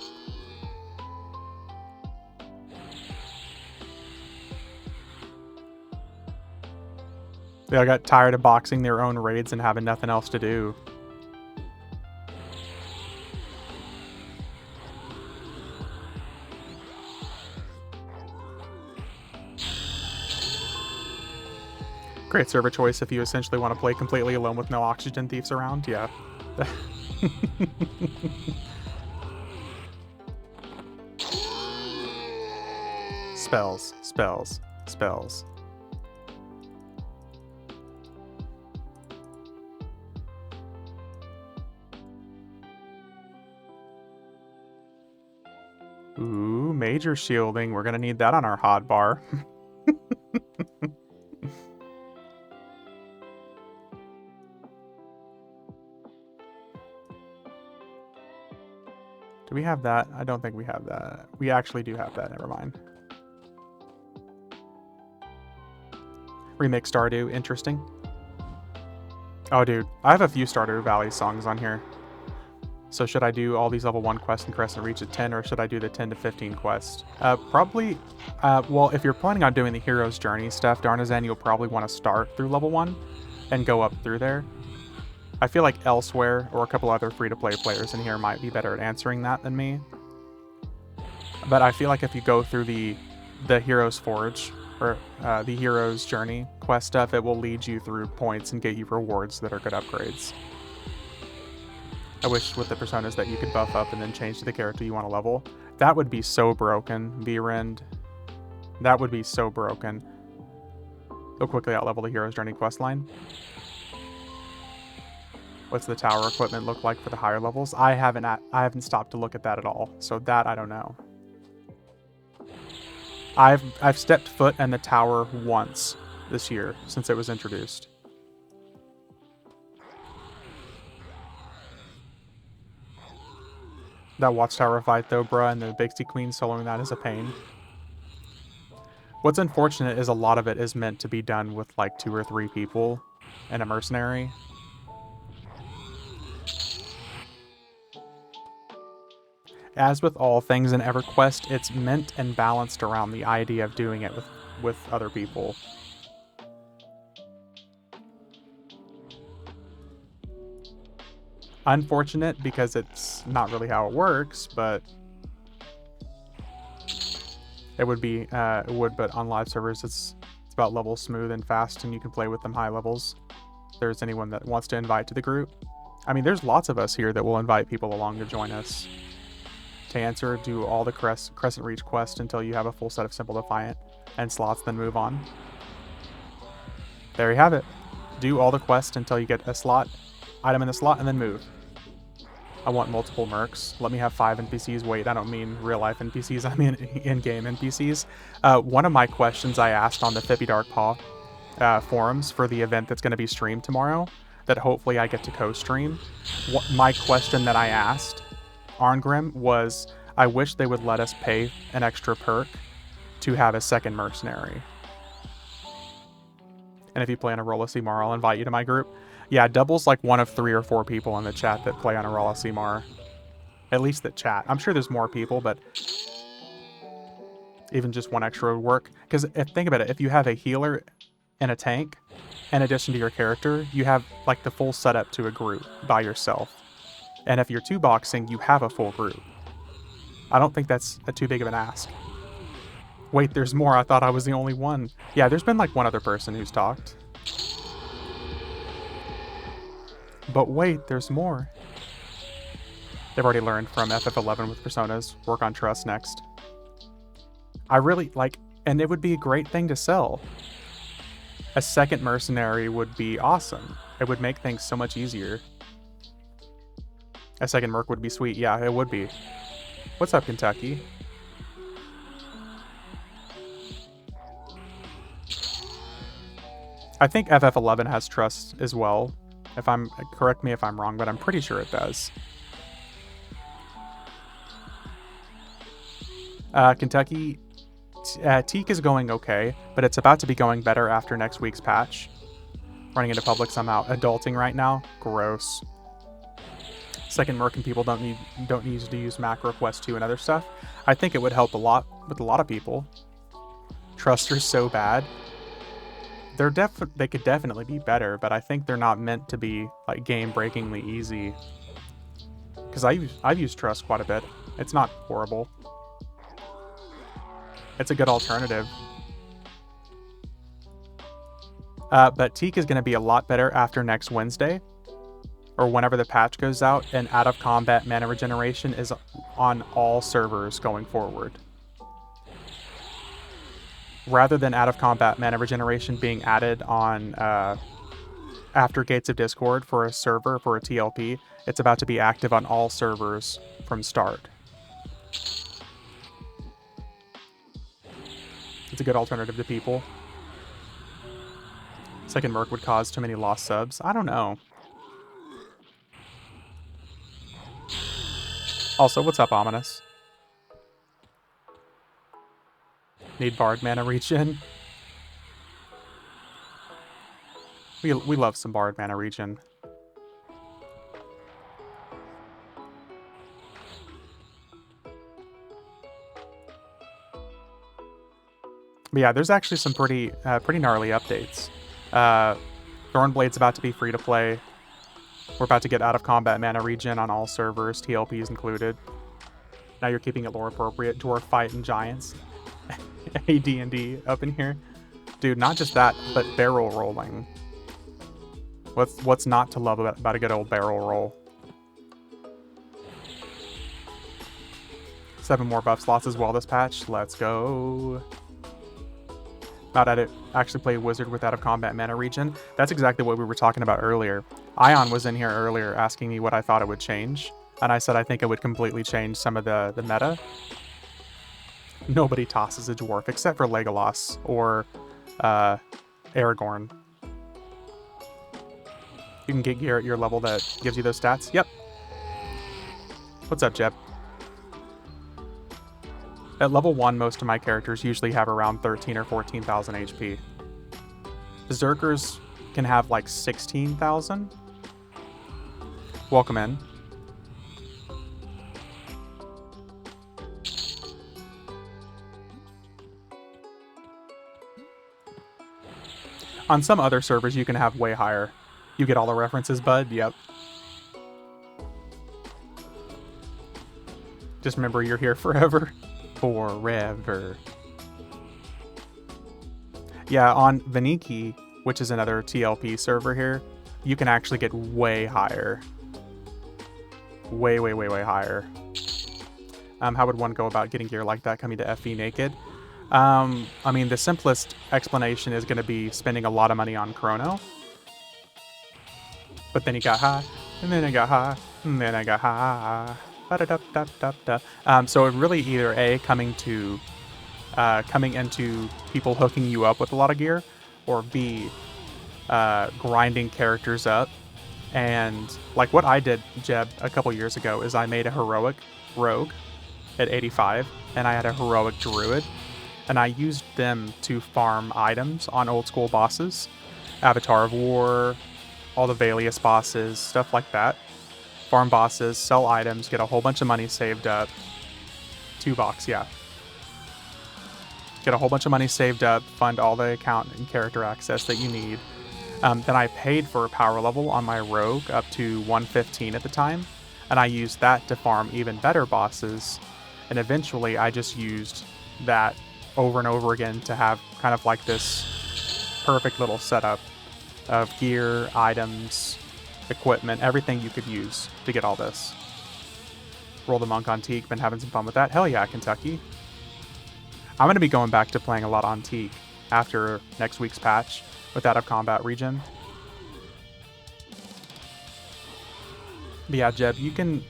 They all got tired of boxing their own raids and having nothing else to do. Great server choice if you essentially want to play completely alone with no oxygen thieves around, yeah. Spells, spells, spells. Ooh, major shielding. We're gonna need that on our hotbar. Do we have that? I don't think we have that. We actually do have that. Never mind. Remix Stardew. Interesting. Oh, dude. I have a few Stardew Valley songs on here. So should I do all these level 1 quests in Crescent Reach at 10, or should I do the 10 to 15 quest? Probably, well, if you're planning on doing the Hero's Journey stuff, Darnazan, you'll probably want to start through level 1 and go up through there. I feel like Elsewhere or a couple other free-to-play players in here might be better at answering that than me. But I feel like if you go through the Hero's Forge, or the Hero's Journey quest stuff, it will lead you through points and get you rewards that are good upgrades. I wish with the personas that you could buff up and then change to the character you want to level. That would be so broken, V-Rend. That would be so broken. They'll quickly outlevel the Hero's Journey questline. What's the tower equipment look like for the higher levels? I haven't stopped to look at that at all, so that I don't know. I've stepped foot in the tower once this year since it was introduced. That watchtower fight though, bruh, and the Bixie Queen soloing that is a pain. What's unfortunate is a lot of it is meant to be done with like 2 or 3 people and a mercenary. As with all things in EverQuest, it's meant and balanced around the idea of doing it with other people. Unfortunate because it's not really how it works, but it would be, but on live servers it's about level smooth and fast, and you can play with them high levels. If there's anyone that wants to invite to the group. I mean, there's lots of us here that will invite people along to join us. To answer, do all the Crescent Reach quest until you have a full set of Simple Defiant and slots, then move on. There you have it. Do all the quests until you get a slot, item in the slot, and then move. I want multiple mercs. Let me have 5 NPCs. Wait, I don't mean real life NPCs, I mean in-game NPCs. One of my questions I asked on the Fippy Dark Paw forums for the event that's going to be streamed tomorrow, that hopefully I get to co-stream. My question that I asked Arngrim was, I wish they would let us pay an extra perk to have a second mercenary. And if you play on Arola Simar, I'll invite you to my group. Yeah, Double's like one of 3 or 4 people in the chat that play on Arola Simar. At least that chat. I'm sure there's more people, but even just one extra would work. Because think about it, if you have a healer and a tank, in addition to your character, you have like the full setup to a group by yourself. And if you're 2-boxing, you have a full group. I don't think that's too big of an ask. Wait, there's more. I thought I was the only one. Yeah, there's been like one other person who's talked. But wait, there's more. They've already learned from FF11 with personas. Work on trust next. I really like, and it would be a great thing to sell. A second mercenary would be awesome. It would make things so much easier. A second merc would be sweet. Yeah, it would be. What's up, Kentucky? I think FF11 has trust as well. Correct me if I'm wrong, but I'm pretty sure it does. Kentucky, Teak is going okay, but it's about to be going better after next week's patch. Running into public somehow. Adulting right now? Gross. Second merc and people don't need to use macro quest 2 and other stuff. I think it would help a lot with a lot of people. Trust are so bad. They could definitely be better, but I think they're not meant to be like game-breakingly easy. Because I've used trust quite a bit. It's not horrible. It's a good alternative. But Teak is going to be a lot better after next Wednesday, or whenever the patch goes out, and out-of-combat mana regeneration is on all servers going forward. Rather than out-of-combat mana regeneration being added on after Gates of Discord for a server, for a TLP, it's about to be active on all servers from start. It's a good alternative to people. Second merc would cause too many lost subs. I don't know. Also, what's up, Ominous? Need Bard mana regen. We love some Bard mana regen. But yeah, there's actually some pretty gnarly updates. Thornblade's about to be free to play. We're about to get out of combat mana regen on all servers, TLPs included. Now you're keeping it lore appropriate. Dwarf fight and giants. AD&D up in here. Dude, not just that, but barrel rolling. What's not to love about a good old barrel roll? 7 more buff slots as well this patch. Let's go. Not at it. Actually play wizard with out of combat mana regen. That's exactly what we were talking about earlier. Ion was in here earlier asking me what I thought it would change, and I said I think it would completely change some of the meta. Nobody tosses a dwarf except for Legolas or Aragorn. You can get gear at your level that gives you those stats. Yep. What's up, Jeb? At level 1, most of my characters usually have around 13 or 14,000 HP. Berserkers can have like 16,000. Welcome in. On some other servers, you can have way higher. You get all the references, bud? Yep. Just remember, you're here forever. Forever. Yeah, on Vaniki, which is another TLP server here, you can actually get way higher. Way, way, way, way higher. How would one go about getting gear like that coming to FE naked? I mean, the simplest explanation is going to be spending a lot of money on Chrono. But then you got high, and then I got high, and then I got high. So it really either A, coming into people hooking you up with a lot of gear, or B, grinding characters up. And like what I did, Jeb, a couple years ago is I made a heroic rogue at 85, and I had a heroic druid, and I used them to farm items on old school bosses, Avatar of War, all the Valius bosses, stuff like that. Farm bosses, sell items, get a whole bunch of money saved up. 2 box, yeah. Get a whole bunch of money saved up, fund all the account and character access that you need. Then I paid for a power level on my rogue up to 115 at the time, and I used that to farm even better bosses, and eventually I just used that over and over again to have kind of like this perfect little setup of gear, items, equipment, everything you could use to get all this. Roll the Monk on Teak, been having some fun with that. Hell yeah, Kentucky. I'm going to be going back to playing a lot on Teak after next week's patch with Out of Combat regen. But yeah, Jeb, you can,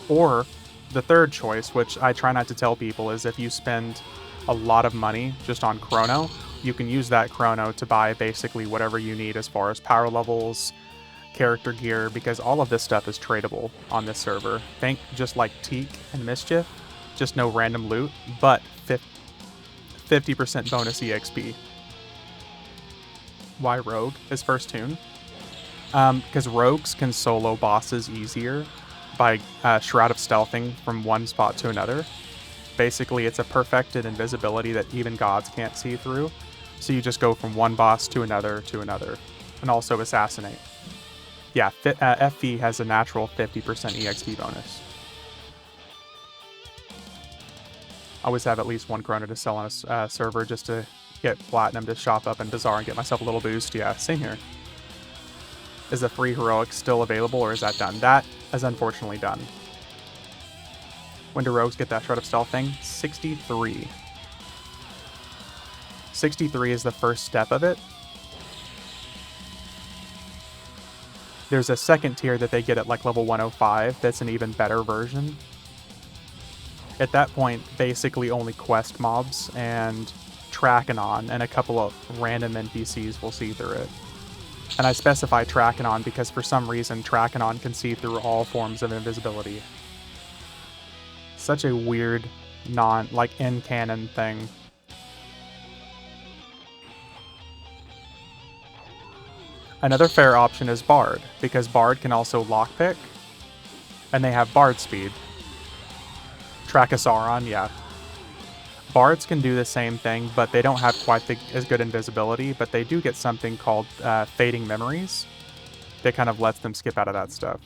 or the third choice, which I try not to tell people, is if you spend a lot of money just on Chrono, you can use that Chrono to buy basically whatever you need as far as power levels, character gear, because all of this stuff is tradable on this server. Think just like Teak and Mischief, just no random loot, but 50% bonus EXP. Why Rogue is first tune? Because rogues can solo bosses easier by Shroud of Stealthing from one spot to another. Basically, it's a perfected invisibility that even gods can't see through. So you just go from one boss to another, and also assassinate. Yeah, FV has a natural 50% EXP bonus. I always have at least 1 Chrono to sell on a server just to get Platinum to shop up in Bazaar and get myself a little boost. Yeah, same here. Is the free Heroic still available, or is that done? That is unfortunately done. When do rogues get that Shroud of Stealth thing? 63. 63 is the first step of it. There's a second tier that they get at like level 105 that's an even better version. At that point, basically only quest mobs and Trakenon and a couple of random NPCs will see through it. And I specify Trakenon because for some reason Trakenon can see through all forms of invisibility. Such a weird, in-canon thing. Another fair option is Bard, because Bard can also lockpick, and they have Bard speed. Tracasauron, yeah. Bards can do the same thing, but they don't have quite as good invisibility, but they do get something called Fading Memories that kind of lets them skip out of that stuff.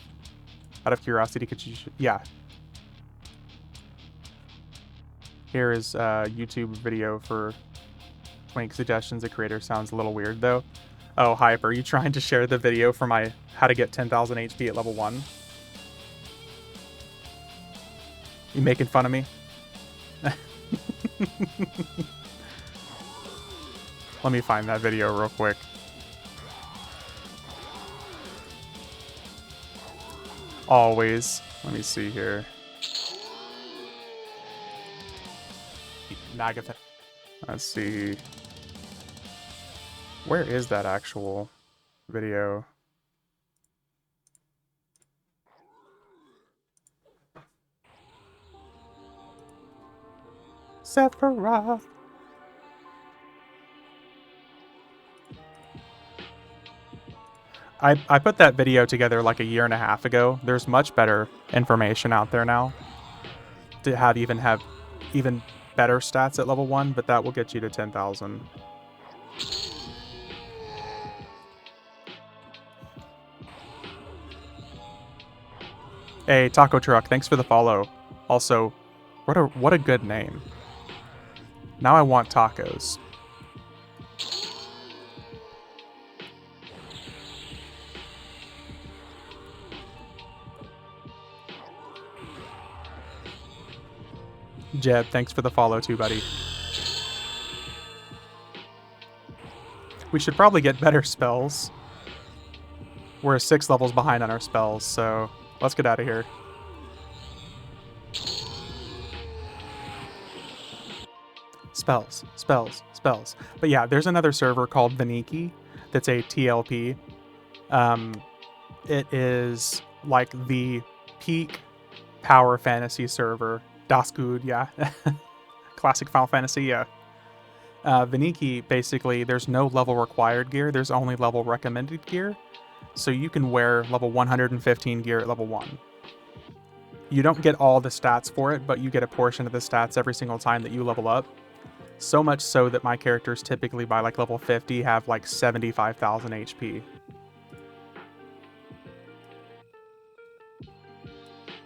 Out of curiosity, could you... Yeah. Here is a YouTube video for Twink suggestions. The creator sounds a little weird, though. Oh, Hype, are you trying to share the video for my how to get 10,000 HP at level 1? You making fun of me? Let me find that video real quick. Always. Let me see here. Nagatha. Let's see. Where is that actual video? Sephiroth. I put that video together like a year and a half ago. There's much better information out there now to have even better stats at level 1, but that will get you to 10,000. Hey, Taco Truck, thanks for the follow. Also, what a good name. Now I want tacos. Jeb, thanks for the follow too, buddy. We should probably get better spells. We're 6 levels behind on our spells, so let's get out of here. Spells, spells, spells. But yeah, there's another server called Veniki that's a TLP. It is like the peak power fantasy server. Das Gut, yeah. Classic Final Fantasy, yeah. Veniki, basically, there's no level required gear. There's only level recommended gear. So you can wear level 115 gear at level 1. You don't get all the stats for it, but you get a portion of the stats every single time that you level up. So much so that my characters typically by like level 50 have like 75,000 HP.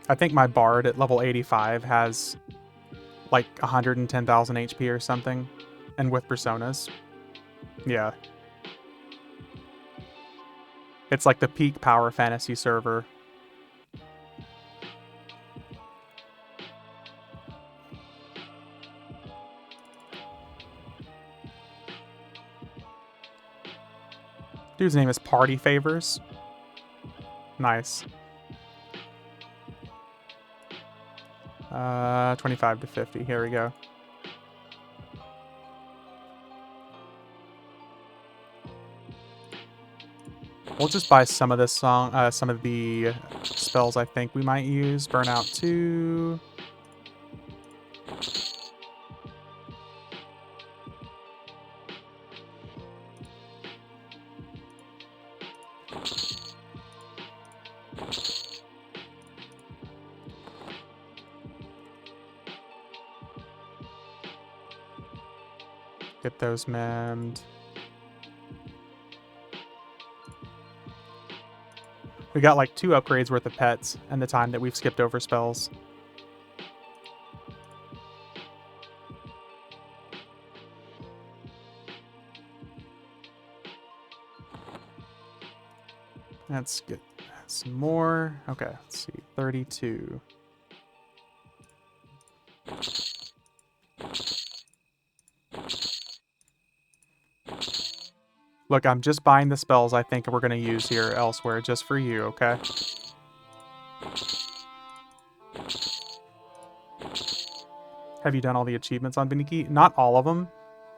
I think my bard at level 85 has like 110,000 HP or something. And with personas. Yeah. It's like the peak power fantasy server. Dude's name is Party Favors. Nice. 25 to 50. Here we go. We'll just buy some of this song, some of the spells I think we might use. Burnout 2. Get those memmed. We got like 2 upgrades worth of pets and the time that we've skipped over spells. Let's get some more. Okay, let's see. 32. Look, I'm just buying the spells I think we're going to use here elsewhere just for you, okay? Have you done all the achievements on Veniki? Not all of them.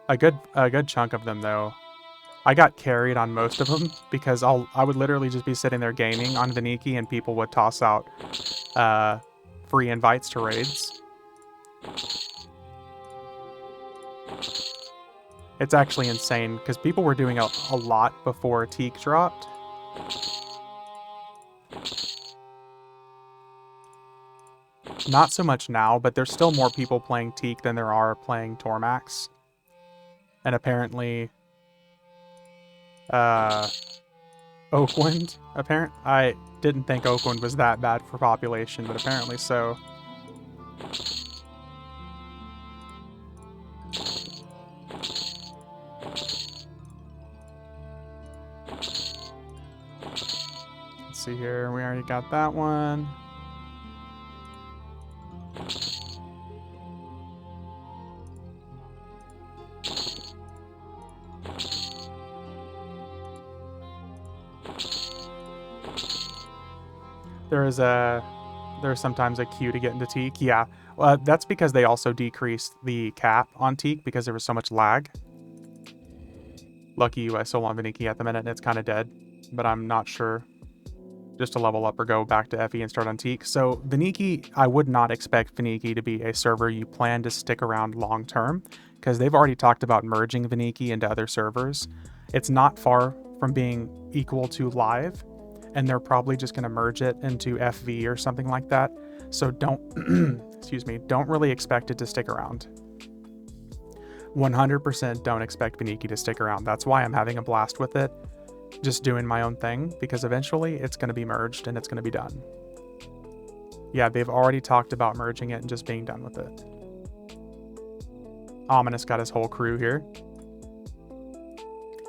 A good chunk of them, though. I got carried on most of them because I would literally just be sitting there gaming on Veniki and people would toss out free invites to raids. It's actually insane, because people were doing a lot before Teak dropped. Not so much now, but there's still more people playing Teak than there are playing Tormax. And apparently... Oakwind, I didn't think Oakwind was that bad for population, but apparently so. See here, we already got that one. There's sometimes a queue to get into Teak. Yeah, that's because they also decreased the cap on Teak because there was so much lag. Lucky you, I still want Veniki at the minute and it's kind of dead, but I'm not sure just to level up or go back to FE and start on Teak. So Veniki, I would not expect Veniki to be a server you plan to stick around long term because they've already talked about merging Veniki into other servers. It's not far from being equal to live, and they're probably just going to merge it into FV or something like that. So don't, excuse me, don't really expect it to stick around. 100% don't expect Veniki to stick around. That's why I'm having a blast with it, just doing my own thing, because eventually it's going to be merged and it's going to be done. Yeah, they've already talked about merging it and just being done with it. Ominous got his whole crew here.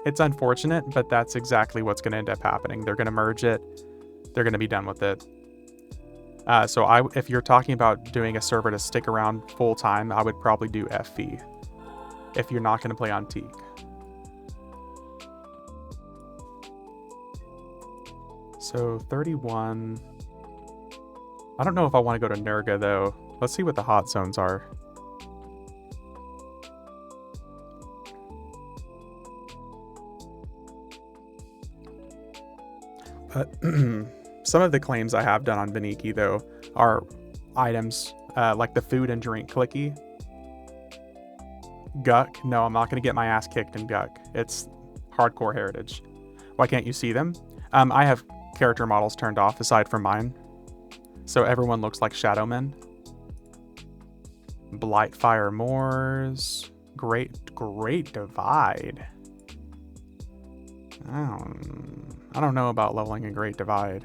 It's unfortunate, but that's exactly what's going to end up happening. They're going to merge it. They're going to be done with it. So if you're talking about doing a server to stick around full time, I would probably do FV if you're not going to play on Teak. So 31. I don't know if I want to go to Nurga though. Let's see what the hot zones are. Some of the claims I have done on Veniki though are items like the food and drink clicky. Guck, no, I'm not going to get my ass kicked in Guck. It's hardcore heritage. Why can't you see them? I have character models turned off aside from mine, so everyone looks like Shadowmen. Blightfire Moors, Great Divide. I don't know about leveling a Great Divide.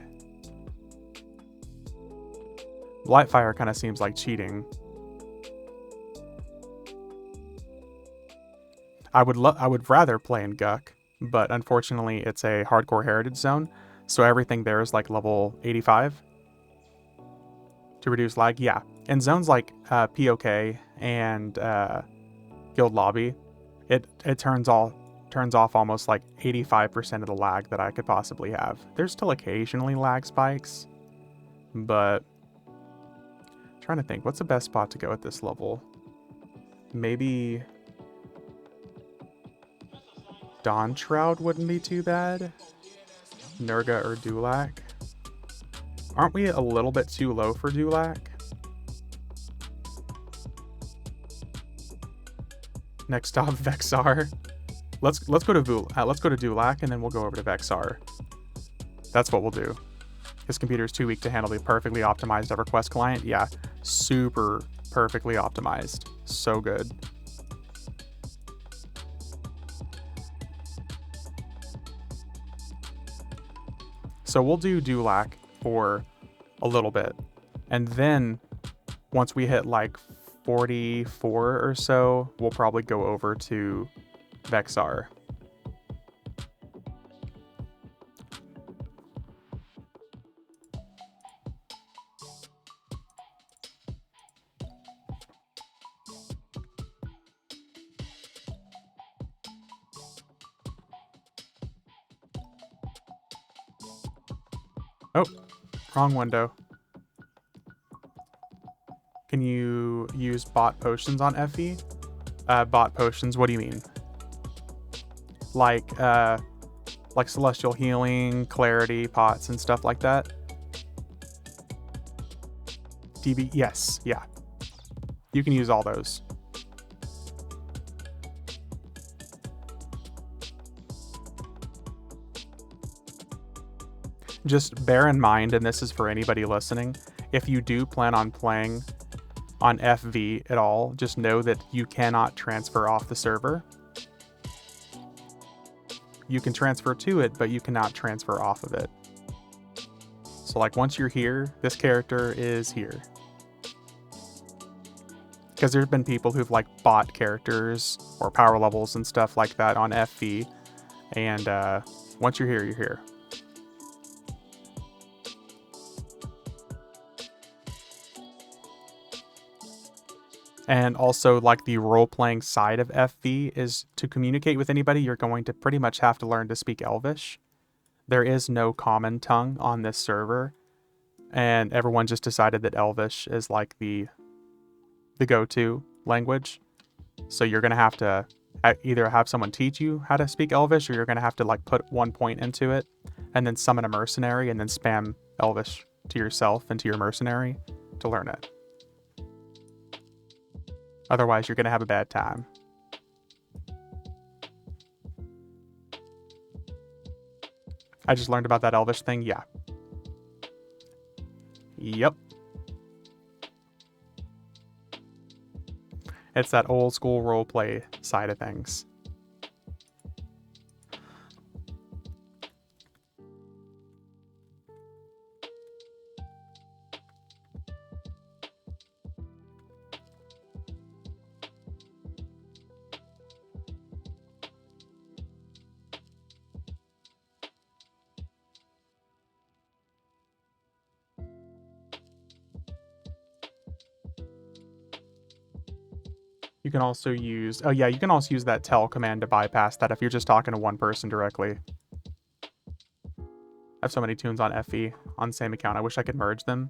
Blightfire kind of seems like cheating. I would rather play in Guck, but unfortunately it's a hardcore heritage zone, so everything there is like level 85 to reduce lag. Yeah, in zones like POK and Guild Lobby, it turns off almost like 85% of the lag that I could possibly have. There's still occasionally lag spikes, but I'm trying to think, what's the best spot to go at this level? Maybe Dawn Shroud wouldn't be too bad. Nurga or Dulak. Aren't we a little bit too low for Dulak? Next stop, Vexar. Let's go to Dulak and then we'll go over to Vexar. That's what we'll do. His computer's too weak to handle the perfectly optimized EverQuest client. Yeah, super perfectly optimized. So good. So we'll do Dulak for a little bit. And then once we hit like 44 or so, we'll probably go over to Vexar. Oh, wrong window. Can you use bot potions on FE? Bot potions, what do you mean? Like celestial healing, clarity, pots, and stuff like that? DB, yes, yeah. You can use all those. Just bear in mind, and this is for anybody listening, if you do plan on playing on FV at all, just know that you cannot transfer off the server. You can transfer to it, but you cannot transfer off of it. So like once you're here, this character is here. Because there's been people who've like bought characters or power levels and stuff like that on FV, and once you're here, you're here. And also, like, the role-playing side of FV is to communicate with anybody, you're going to pretty much have to learn to speak Elvish. There is no common tongue on this server. and everyone just decided that Elvish is like the go-to language. So you're gonna have to either have someone teach you how to speak Elvish, or you're gonna have to like put 1 point into it, and then summon a mercenary, and then spam Elvish to yourself and to your mercenary to learn it. Otherwise, you're gonna have a bad time. I just learned about that Elvish thing. Yeah. Yep. It's that old school roleplay side of things. You can also use, oh yeah, you can also use that tell command to bypass that if you're just talking to one person directly. I have so many tunes on FE on the same account. I wish I could merge them.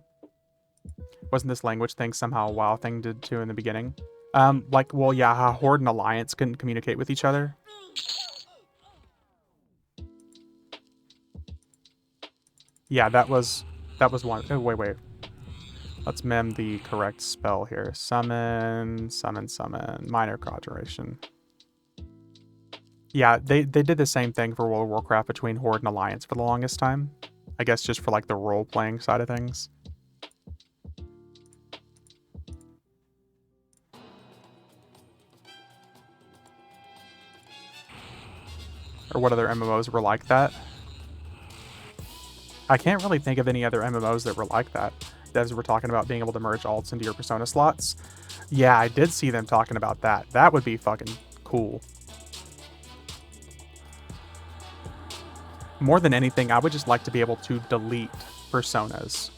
Wasn't this language thing somehow a WoW thing did too in the beginning? Like, well, yeah, how Horde and Alliance couldn't communicate with each other. Yeah, that was one. Oh, wait. Let's mem the correct spell here. Summon. Minor conjuration. Yeah, they did the same thing for World of Warcraft between Horde and Alliance for the longest time. I guess just for like the role-playing side of things. Or what other MMOs were like that? I can't really think of any other MMOs that were like that. Devs were talking about being able to merge alts into your persona slots. Yeah, I did see them talking about that. That would be fucking cool. More than anything, I would just like to be able to delete personas.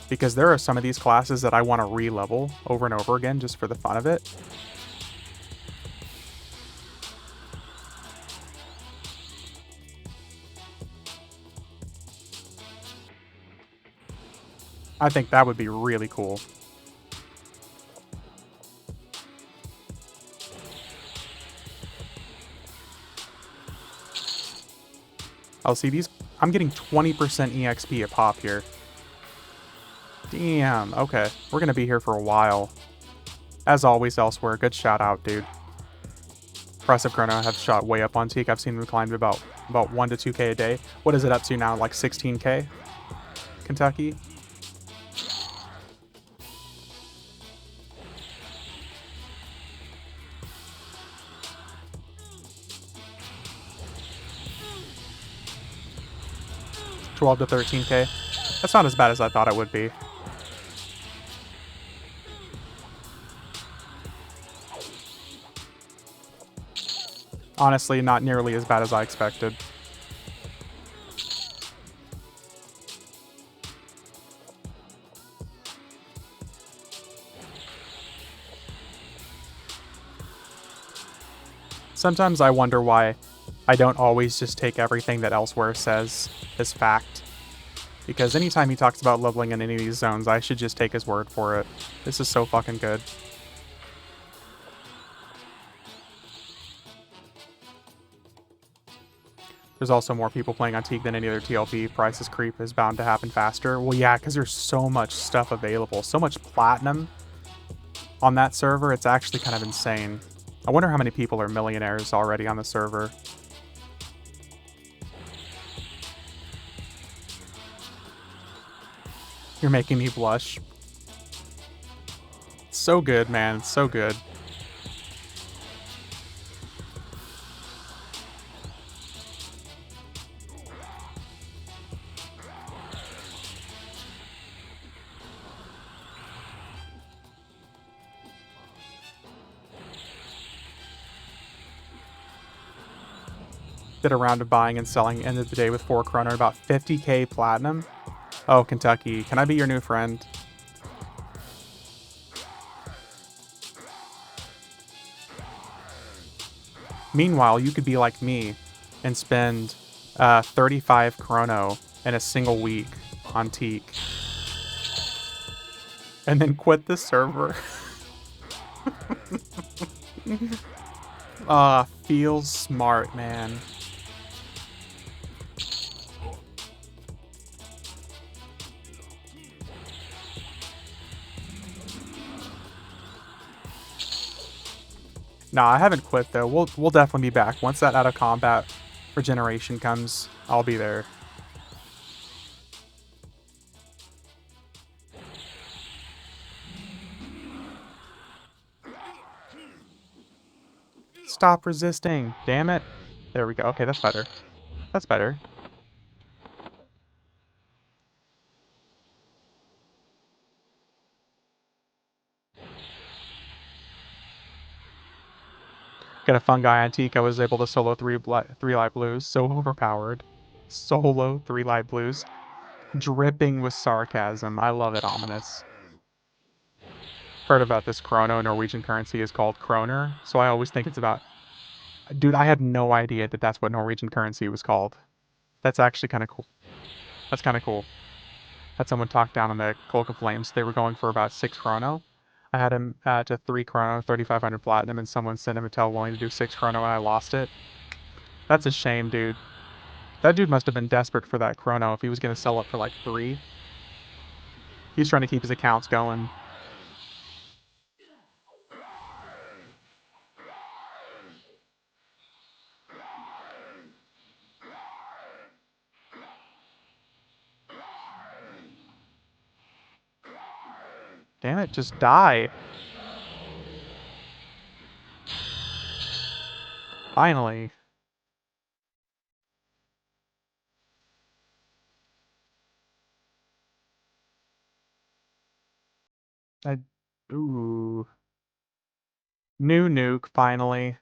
Because there are some of these classes that I want to re-level over and over again just for the fun of it. I think that would be really cool. Oh, see these? I'm getting 20% EXP a pop here. Damn, okay. We're gonna be here for a while. As always elsewhere, good shout out, dude. Impressive Chrono have shot way up on Teak. I've seen them climb to about 1 to 2k a day. What is it up to now? Like 16k? Kentucky? $12 to 13k. That's not as bad as I thought it would be. Honestly, not nearly as bad as I expected. Sometimes I wonder why I don't always just take everything that Elsewhere says as fact. Because anytime he talks about leveling in any of these zones, I should just take his word for it. This is so fucking good. There's also more people playing on Teak than any other TLP. Prices creep is bound to happen faster. Well, yeah, because there's so much stuff available. So much platinum on that server. It's actually kind of insane. I wonder how many people are millionaires already on the server. You're making me blush. So good, man. So good. Did a round of buying and selling, ended the day with 4 chrono, about 50k platinum. Oh, Kentucky, can I be your new friend? Meanwhile, you could be like me and spend 35 chrono in a single week on Teak. and then quit the server. Feels smart, man. Nah, I haven't quit though. We'll definitely be back. Once that out of combat regeneration comes, I'll be there. Stop resisting. Damn it. There we go. Okay, that's better. That's better. Got a fungi antique. I was able to solo three light blues. So overpowered. Solo 3 light blues. Dripping with sarcasm. I love it, Ominous. Heard about this chrono. Norwegian currency is called kroner. So I always think it's about... Dude, I had no idea that that's what Norwegian currency was called. That's actually kind of cool. That's kind of cool. Had someone talk down on the Cloak of Flames. They were going for about 6 chrono. I had him to 3 chrono, 3,500 platinum, and someone sent him a tell willing to do 6 chrono, and I lost it. That's a shame, dude. That dude must have been desperate for that chrono if he was going to sell it for like 3. He's trying to keep his accounts going. Damn it, just die. Finally. Ooh. New nuke, finally.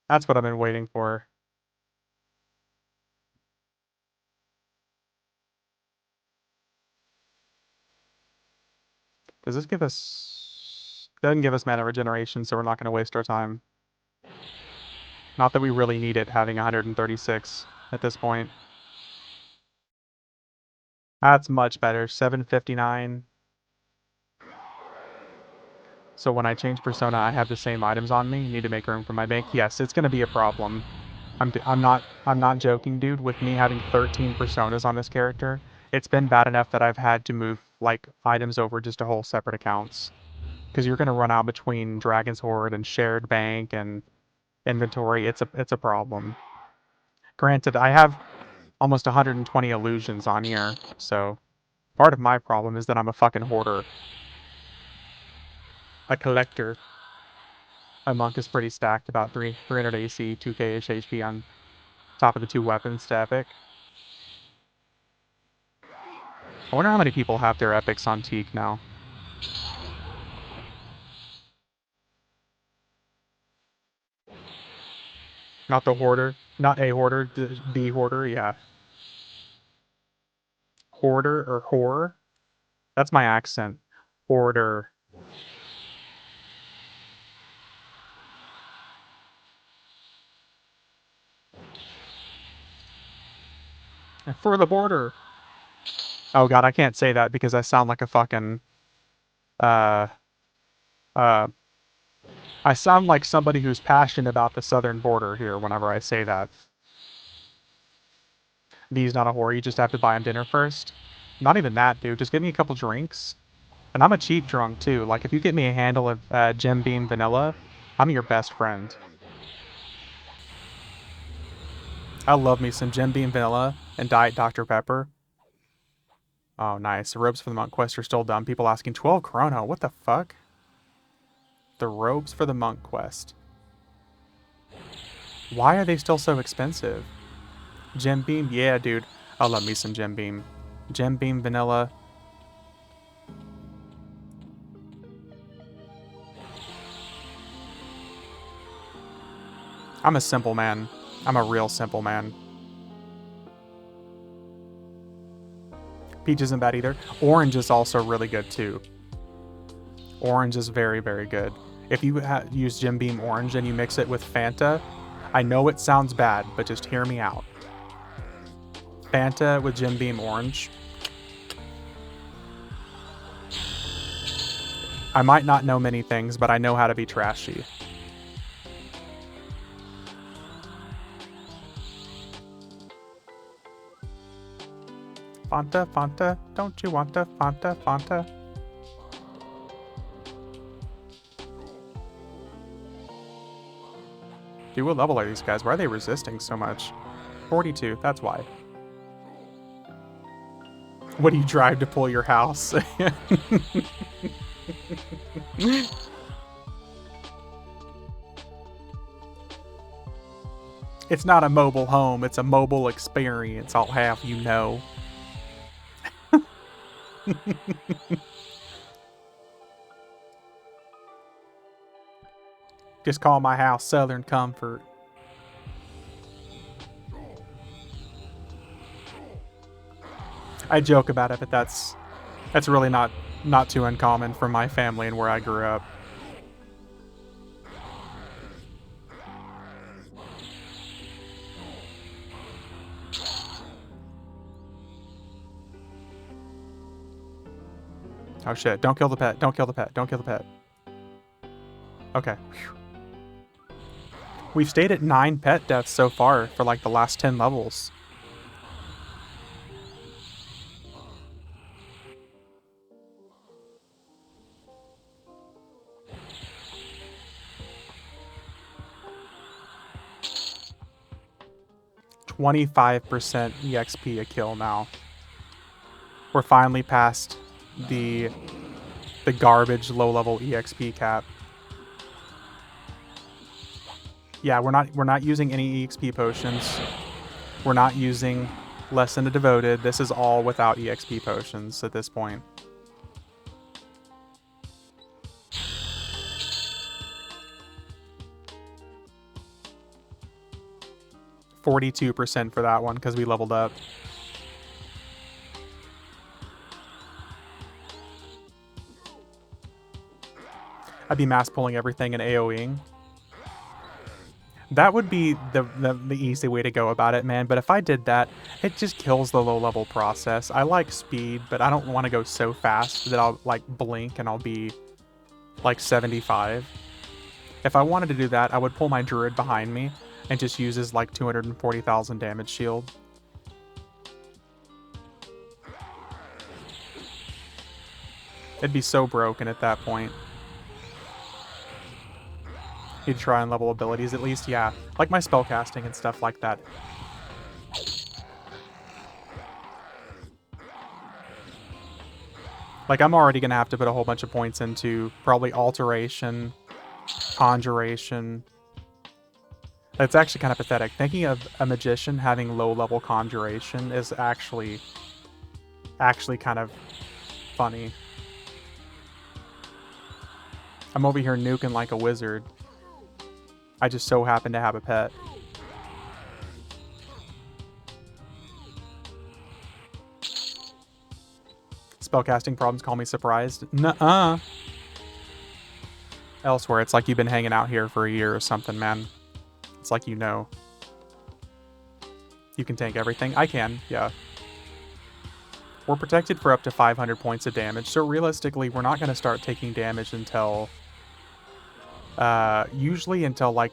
That's what I've been waiting for. Does this give us... Doesn't give us mana regeneration, so we're not going to waste our time. Not that we really need it, having 136 at this point. That's much better. 759. So when I change persona, I have the same items on me. Need to make room for my bank. Yes, it's going to be a problem. I'm not joking, dude. With me having 13 personas on this character, it's been bad enough that I've had to move like items over just to whole separate accounts. Because you're going to run out between Dragon's Horde and shared bank and inventory. It's a problem. Granted, I have almost 120 illusions on here, so part of my problem is that I'm a fucking hoarder. A collector. My monk is pretty stacked, about 300 AC, 2k-ish HP on top of the 2 weapons to epic. I wonder how many people have their epics on Teak now. Not the hoarder. Not a hoarder, the hoarder, yeah. Hoarder or whore? That's my accent. Hoarder. For the border. Oh god, I can't say that because I sound like a fucking... Uh... I sound like somebody who's passionate about the southern border here whenever I say that. V's not a whore, you just have to buy him dinner first. Not even that, dude. Just give me a couple drinks. And I'm a cheap drunk, too. Like, if you get me a handle of Jim Beam Vanilla, I'm your best friend. I love me some Jim Beam Vanilla and Diet Dr. Pepper. Oh, nice. The robes for the monk quest are still done. People asking 12 chrono. What the fuck? The robes for the monk quest. Why are they still so expensive? Gem Beam? Yeah, dude. I love me some Gem Beam. Gem Beam Vanilla. I'm a simple man. I'm a real simple man. Peach isn't bad either. Orange is also really good too. Orange is very, very good. If you use Jim Beam Orange and you mix it with Fanta, I know it sounds bad, but just hear me out. Fanta with Jim Beam Orange. I might not know many things, but I know how to be trashy. Fanta, Fanta, don't you want a Fanta, Fanta? Dude, what level are these guys? Why are they resisting so much? 42, that's why. What do you drive to pull your house? It's not a mobile home, it's a mobile experience, I'll have you know. Just call my house Southern Comfort. I joke about it, but that's really not too uncommon for my family and where I grew up. Oh shit, don't kill the pet, don't kill the pet, don't kill the pet. Okay. Whew. We've stayed at 9 pet deaths so far for like the last 10 levels. %25 EXP a kill now. We're finally past the garbage low-level EXP cap. Yeah, we're not using any EXP potions. We're not using Less Than a Devoted. This is all without EXP potions at this point. %42 for that one because we leveled up. I'd be mass pulling everything and AoEing. That would be the easy way to go about it, man. But if I did that, it just kills the low-level process. I like speed, but I don't want to go so fast that I'll, like, blink and I'll be, like, 75. If I wanted to do that, I would pull my druid behind me and just use his, like, 240,000 damage shield. It'd be so broken at that point. He'd try and level abilities at least, yeah. Like my spellcasting and stuff like that. Like, I'm already gonna have to put a whole bunch of points into probably Alteration, Conjuration. It's actually kind of pathetic. Thinking of a magician having low-level Conjuration is actually kind of funny. I'm over here nuking like a wizard. I just so happen to have a pet. Spellcasting problems call me surprised. Nuh-uh. Elsewhere, it's like you've been hanging out here for a year or something, man. It's like you know. You can tank everything. I can, yeah. We're protected for up to 500 points of damage, so realistically, we're not going to start taking damage until... usually until, like,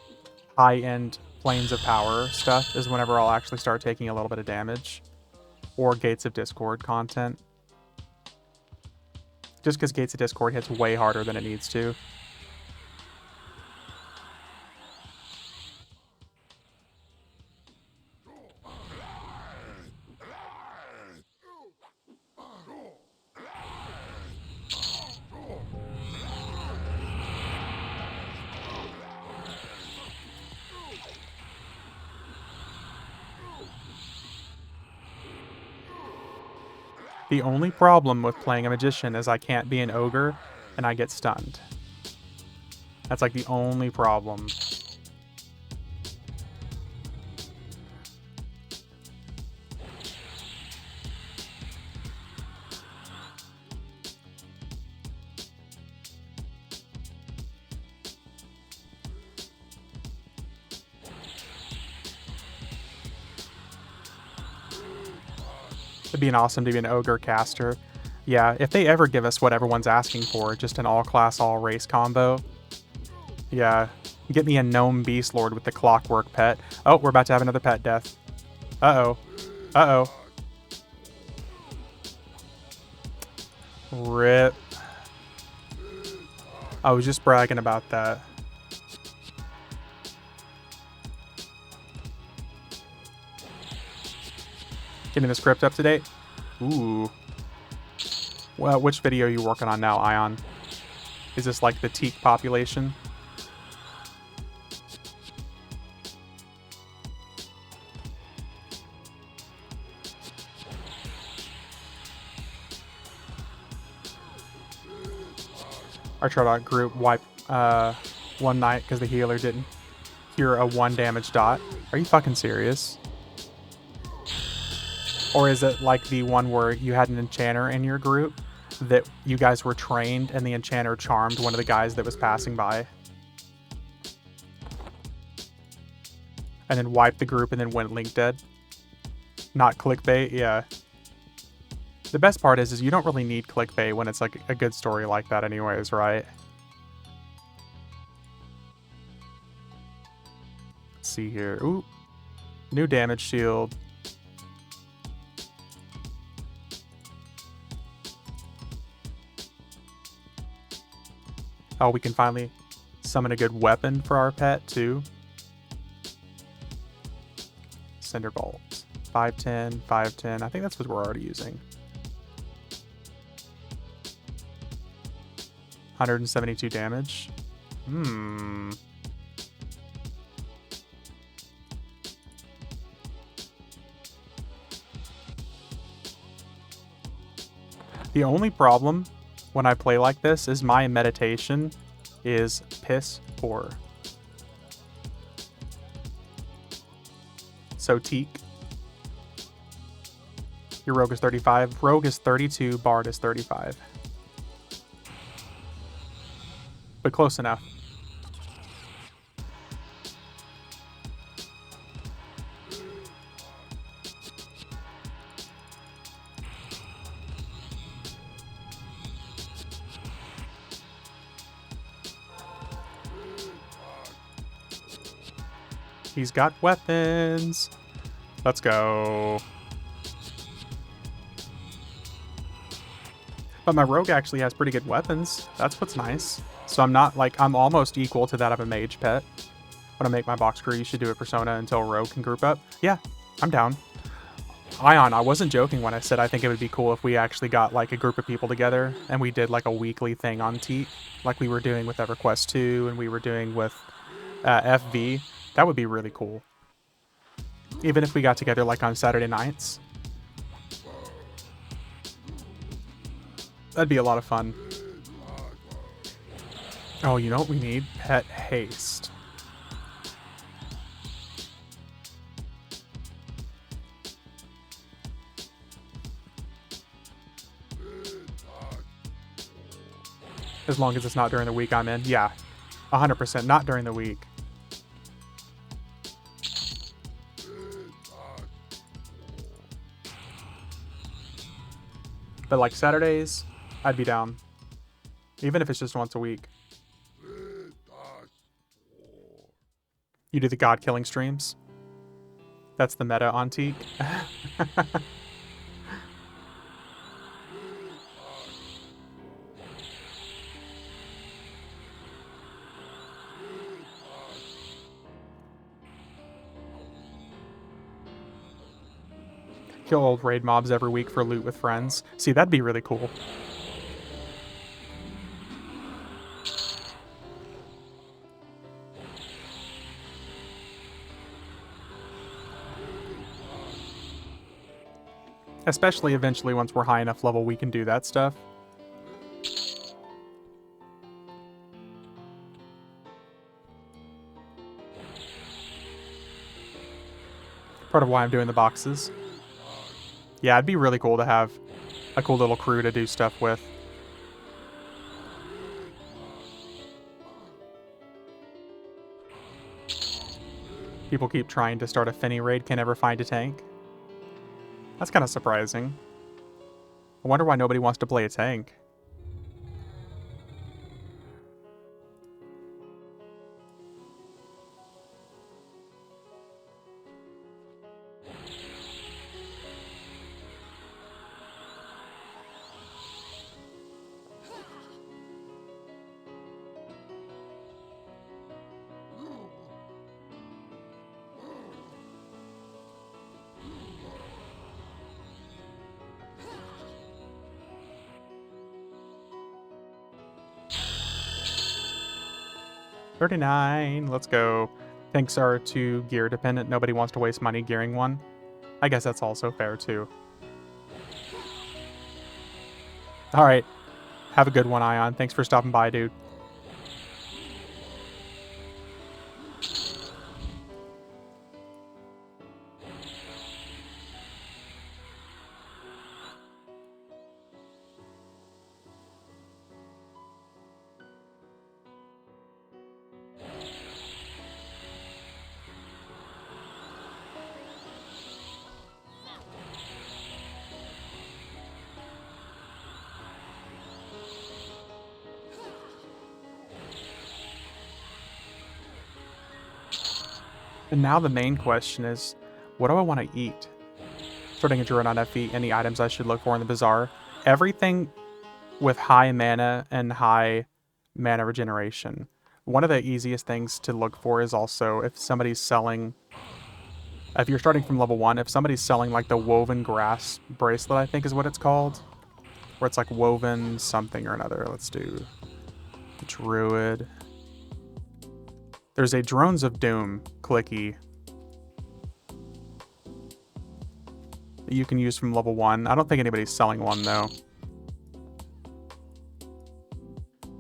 high-end Planes of Power stuff is whenever I'll actually start taking a little bit of damage. Or Gates of Discord content. Just because Gates of Discord hits way harder than it needs to. The only problem with playing a magician is I can't be an ogre and I get stunned. That's like the only problem. It'd be awesome to be an ogre caster. Yeah, if they ever give us what everyone's asking for, just an all-class, all-race combo. Yeah, get me a gnome beast lord with the clockwork pet. Oh, we're about to have another pet death. Uh-oh. Uh-oh. Rip. I was just bragging about that. Getting the script up to date? Ooh. Well, which video are you working on now, Ion? Is this like the teak population? Our Charlotte group wiped one night because the healer didn't cure a 1 damage dot. Are you fucking serious? Or is it like the one where you had an enchanter in your group that you guys were trained and the enchanter charmed one of the guys that was passing by? And then wiped the group and then went link dead? Not clickbait? Yeah. The best part is you don't really need clickbait when it's like a good story like that anyways, right? Let's see here. Ooh. New damage shield. Oh, we can finally summon a good weapon for our pet, too. Cinder Bolt. 510, 510. I think that's what we're already using. 172 damage. The only problem when I play like this is my meditation is piss poor. So teak. Your rogue is 35. Rogue is 32. Bard is 35. But close enough. He's got weapons. Let's go. But my rogue actually has pretty good weapons. That's what's nice. So I'm not like, I'm almost equal to that of a mage pet. When I make my box crew, you should do a persona until rogue can group up. Yeah, I'm down. Ion, I wasn't joking when I said I think it would be cool if we actually got like a group of people together and we did like a weekly thing on Teak, like we were doing with EverQuest 2 and we were doing with FV. That would be really cool. Even if we got together like on Saturday nights. That'd be a lot of fun. Oh, you know what we need? Pet haste. As long as it's not during the week I'm in. Yeah, 100%. Not during the week. But like Saturdays, I'd be down. Even if it's just once a week. You do the god killing streams? That's the meta on Teak. Kill old raid mobs every week for loot with friends. See, that'd be really cool. Especially eventually once we're high enough level, we can do that stuff. Part of why I'm doing the boxes. Yeah, it'd be really cool to have a cool little crew to do stuff with. People keep trying to start a Finny raid, can never find a tank. That's kind of surprising. I wonder why nobody wants to play a tank. $39. Let's go. Tanks are too gear dependent. Nobody wants to waste money gearing one. I guess that's also fair too. Alright. Have a good one, Ion. Thanks for stopping by, dude. And now the main question is, what do I want to eat? Starting a druid on FE, any items I should look for in the bazaar. Everything with high mana and high mana regeneration. One of the easiest things to look for is also if somebody's selling, if you're starting from level 1, if somebody's selling like the woven grass bracelet, I think is what it's called. Where it's like woven something or another. Let's do the druid. There's a Drones of Doom clicky that you can use from level 1. I don't think anybody's selling one though.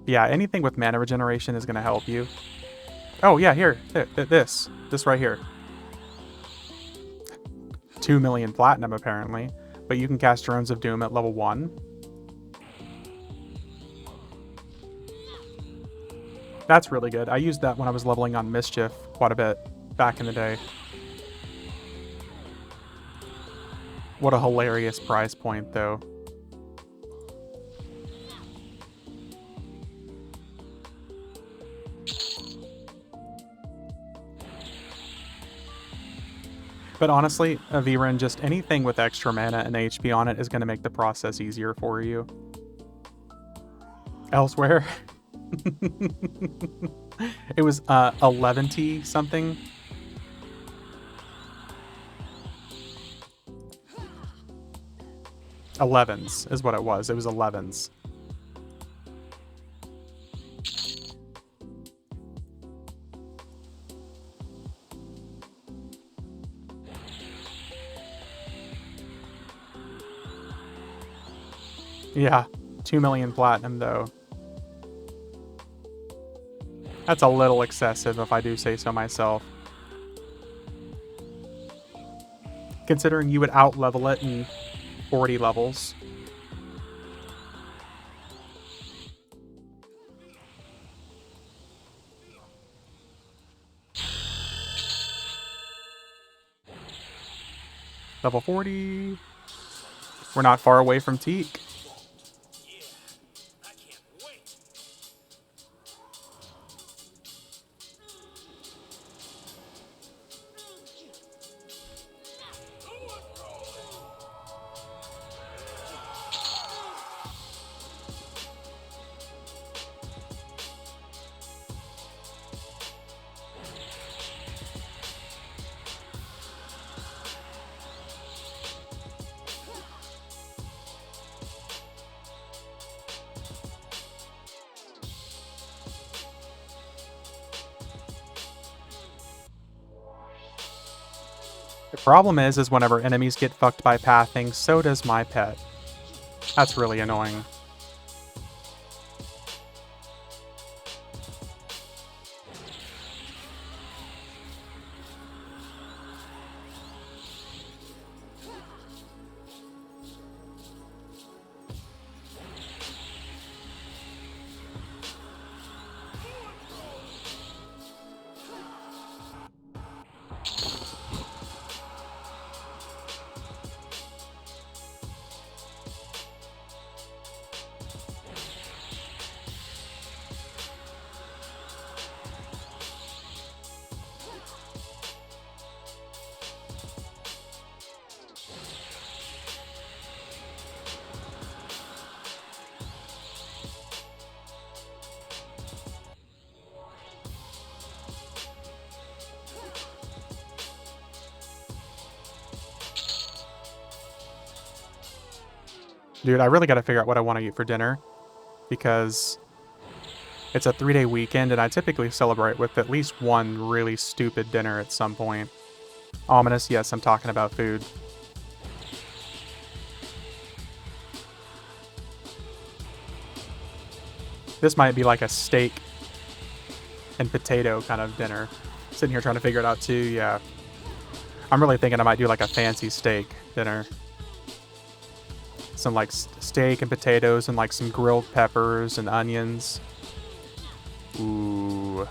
Yeah, anything with mana regeneration is going to help you. Oh yeah, here, this right here. 2 million platinum apparently, but you can cast Drones of Doom at level 1. That's really good. I used that when I was leveling on Mischief quite a bit back in the day. What a hilarious price point, though. But honestly, Aviran, just anything with extra mana and HP on it is going to make the process easier for you. Elsewhere... It was 11T something. Elevens is what it was. It was 11s. Yeah, 2 million platinum though. That's a little excessive, if I do say so myself. Considering you would out-level it in 40 levels. Level 40. We're not far away from Teak. The problem is whenever enemies get fucked by pathing, so does my pet. That's really annoying. Dude, I really gotta figure out what I want to eat for dinner, because it's a 3-day weekend and I typically celebrate with at least one really stupid dinner at some point. Ominous, yes, I'm talking about food. This might be like a steak and potato kind of dinner. Sitting here trying to figure it out too, yeah. I'm really thinking I might do like a fancy steak dinner. Some like steak and potatoes and like some grilled peppers and onions. Ooh.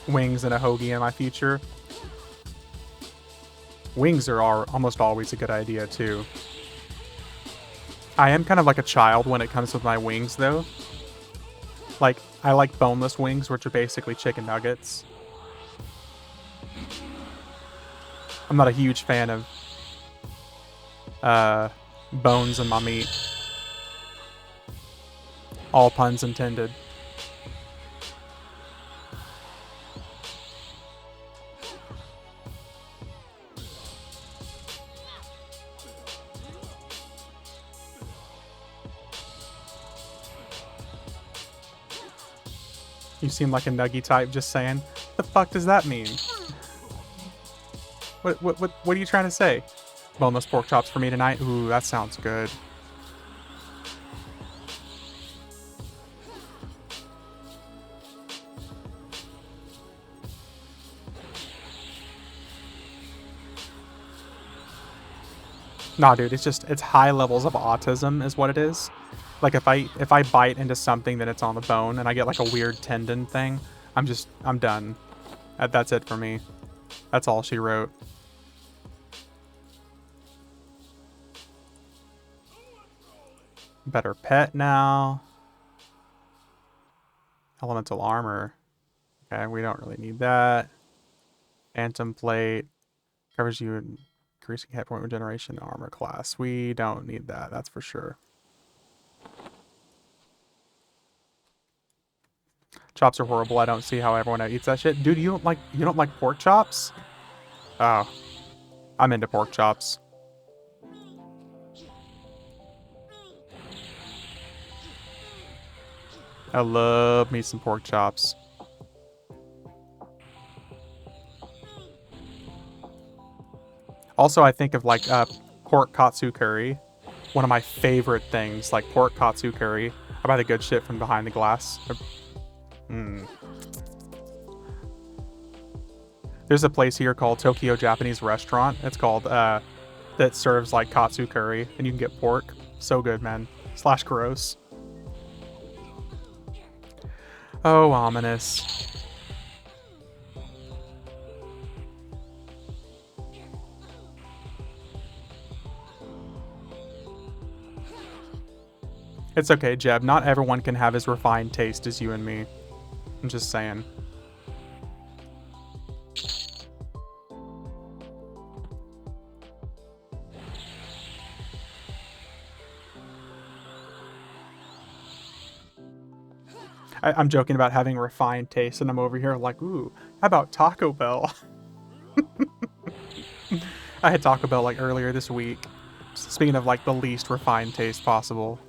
Wings and a hoagie in my future. Wings are almost always a good idea too. I am kind of like a child when it comes with my wings though. Like, I like boneless wings, which are basically chicken nuggets. I'm not a huge fan of bones in my meat. All puns intended. You seem like a nuggy type, just saying. The fuck does that mean? What are you trying to say? Boneless pork chops for me tonight? Ooh, that sounds good. Nah, dude, it's high levels of autism is what it is. Like if I bite into something that it's on the bone and I get like a weird tendon thing, I'm done. That's it for me. That's all she wrote. Better pet now. Elemental armor. Okay, we don't really need that. Phantom plate. Covers you in increasing hit point regeneration armor class. We don't need that, that's for sure. Chops are horrible. I don't see how everyone eats that shit. Dude, you don't like pork chops? Oh. I'm into pork chops. I love me some pork chops. Also, I think of like pork katsu curry. One of my favorite things, like pork katsu curry. I buy the good shit from behind the glass. There's a place here called Tokyo Japanese Restaurant. It's called, that serves like katsu curry, and you can get pork. So good, man. / gross. Oh, ominous. It's okay, Jeb. Not everyone can have as refined taste as you and me. I'm just saying. I'm joking about having refined taste, and I'm over here like, ooh, how about Taco Bell? I had Taco Bell like earlier this week. Speaking of like the least refined taste possible.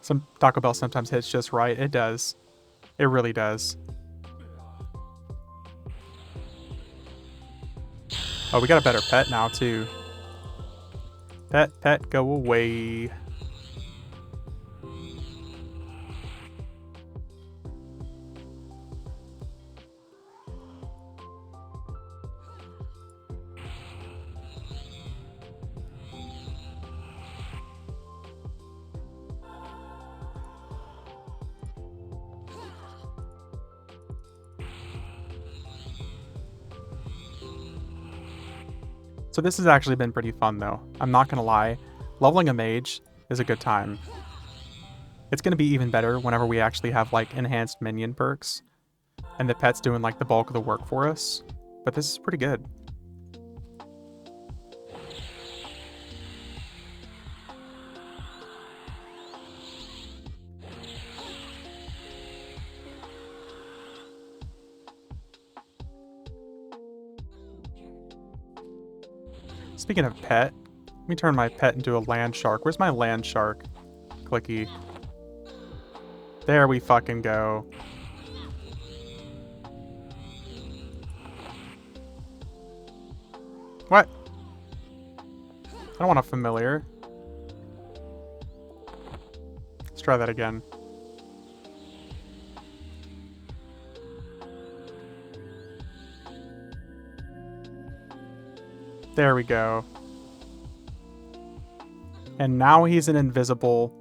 Some Taco Bell sometimes hits just right. It does. It really does. Oh, we got a better pet now, too. Pet, go away. So this has actually been pretty fun, though. I'm not gonna lie. Leveling a mage is a good time. It's gonna be even better whenever we actually have, like, enhanced minion perks. And the pet's doing, like, the bulk of the work for us. But this is pretty good. Speaking of pet, let me turn my pet into a land shark. Where's my land shark? Clicky. There we fucking go. What? I don't want a familiar. Let's try that again. There we go. And now he's an invisible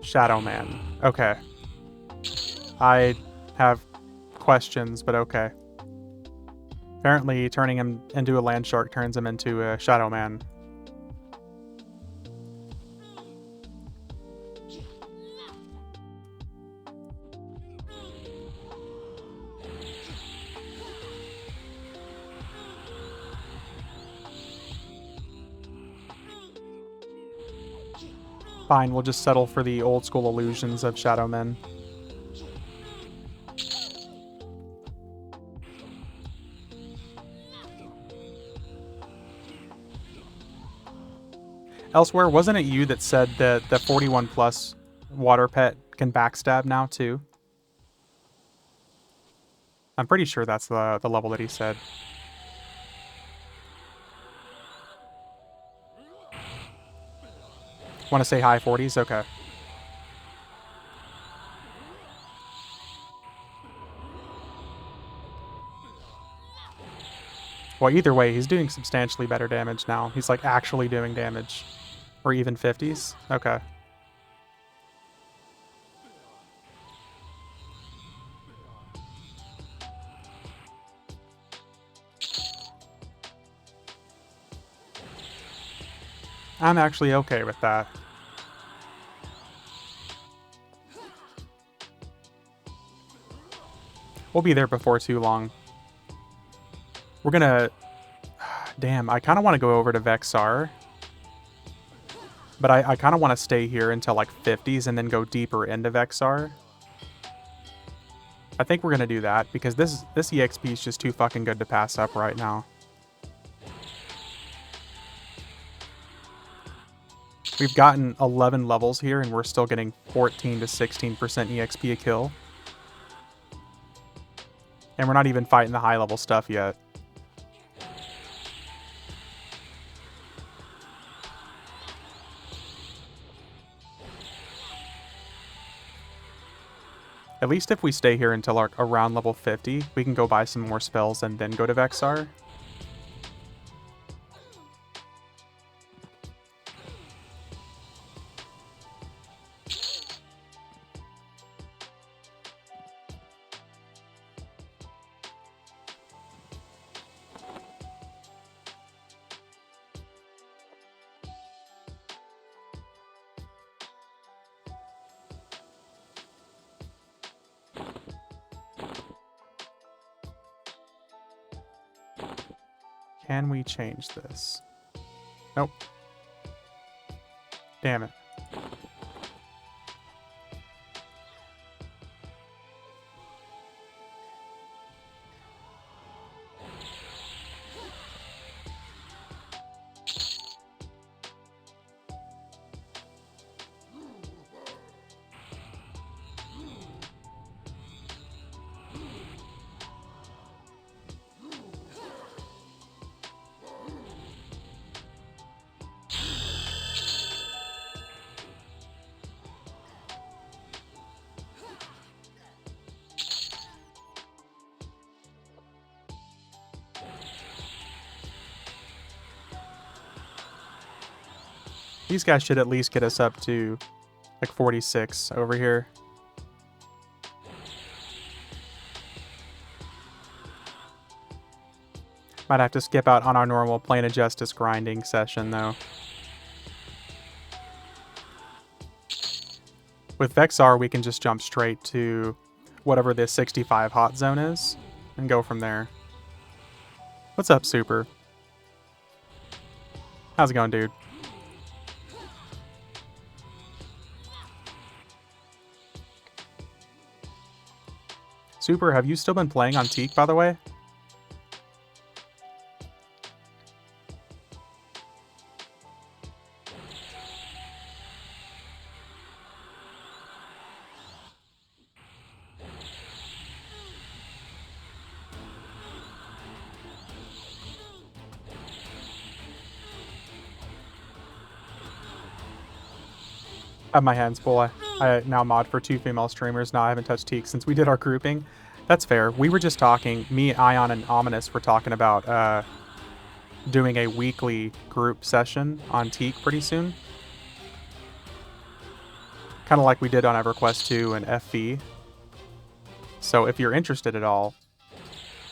Shadow Man. Okay. I have questions, but okay. Apparently turning him into a land shark turns him into a Shadow Man. Fine, we'll just settle for the old school illusions of Shadow Men. Elsewhere, wasn't it you that said that the 41 plus water pet can backstab now too? I'm pretty sure that's the level that he said. Want to say high 40s? Okay. Well, either way, he's doing substantially better damage now. He's like actually doing damage. Or even 50s? Okay. I'm actually okay with that. We'll be there before too long. We're gonna... Damn, I kind of want to go over to Vexar. But I kind of want to stay here until like 50s and then go deeper into Vexar. I think we're going to do that because this EXP is just too fucking good to pass up right now. We've gotten 11 levels here and we're still getting 14 to 16% EXP a kill. And we're not even fighting the high level stuff yet. At least if we stay here until like around level 50, we can go buy some more spells and then go to Vexar. Can we change this? Nope. Damn it. These guys should at least get us up to like 46 over here. Might have to skip out on our normal Plane of Justice grinding session though. With Vexar, we can just jump straight to whatever this 65 hot zone is and go from there. What's up, Super? How's it going, dude? Super, have you still been playing on Teak, by the way? I have my hands full. I now mod for 2 female streamers. Now I haven't touched Teak since we did our grouping. That's fair. We were just talking, me, Ion, and Ominous were talking about doing a weekly group session on Teak pretty soon. Kind of like we did on EverQuest 2 and FV. So if you're interested at all,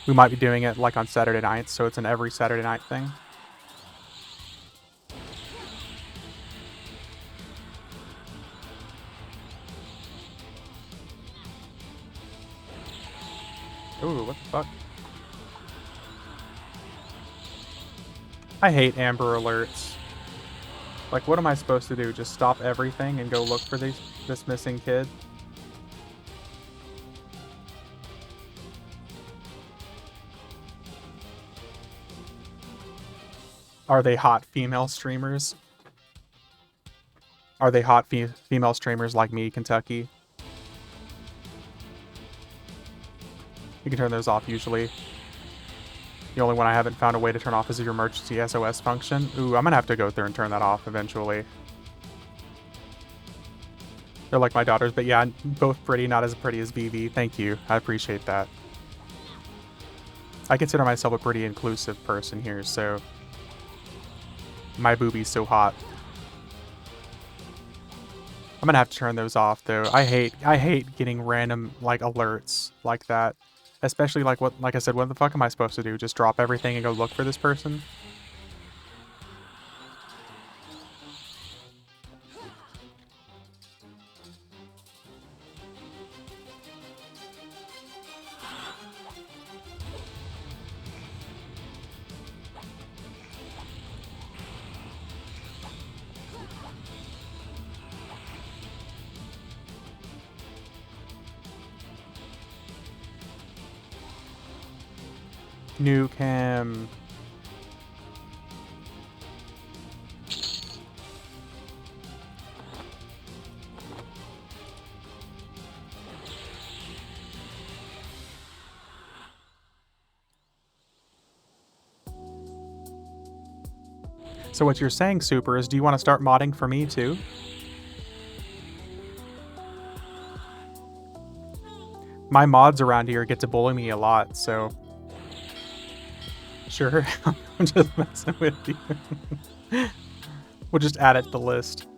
we might be doing it like on Saturday nights, so it's an every Saturday night thing. Ooh, what the fuck? I hate Amber Alerts. Like, what am I supposed to do? Just stop everything and go look for this missing kid? Are they hot female streamers? Are they hot female streamers like me, Kentucky? You can turn those off usually. The only one I haven't found a way to turn off is your emergency SOS function. Ooh, I'm gonna have to go through and turn that off eventually. They're like my daughters, but yeah, both pretty, not as pretty as VV. Thank you. I appreciate that. I consider myself a pretty inclusive person here, so my boobie's so hot. I'm gonna have to turn those off though. I hate getting random like alerts like that. Especially like I said, what the fuck am I supposed to do? Just drop everything and go look for this person? Nuke him. So what you're saying, Super, is do you want to start modding for me too? My mods around here get to bully me a lot, so... Sure, I'm just messing with you. We'll just add it to the list.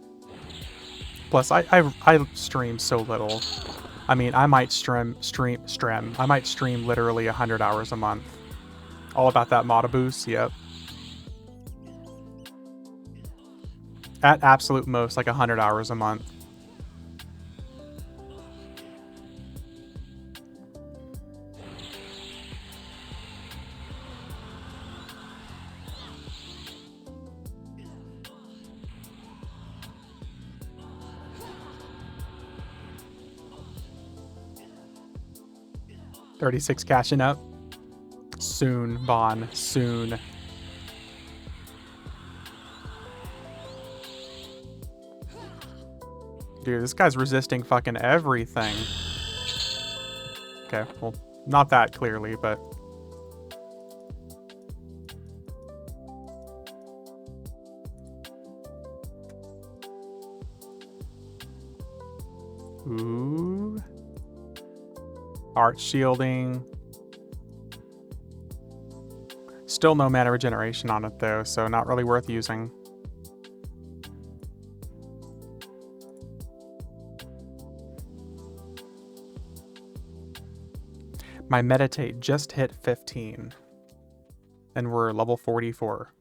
Plus, I stream so little. I mean, I might stream literally 100 hours a month. All about that mod boost, yep. At absolute most, like 100 hours a month. $36 cashing up. Soon, Vaughn. Soon. Dude, this guy's resisting fucking everything. Okay, well, not that clearly, but... Ooh. Art shielding. Still no mana regeneration on it though, so not really worth using. My meditate just hit 15. And we're level 44.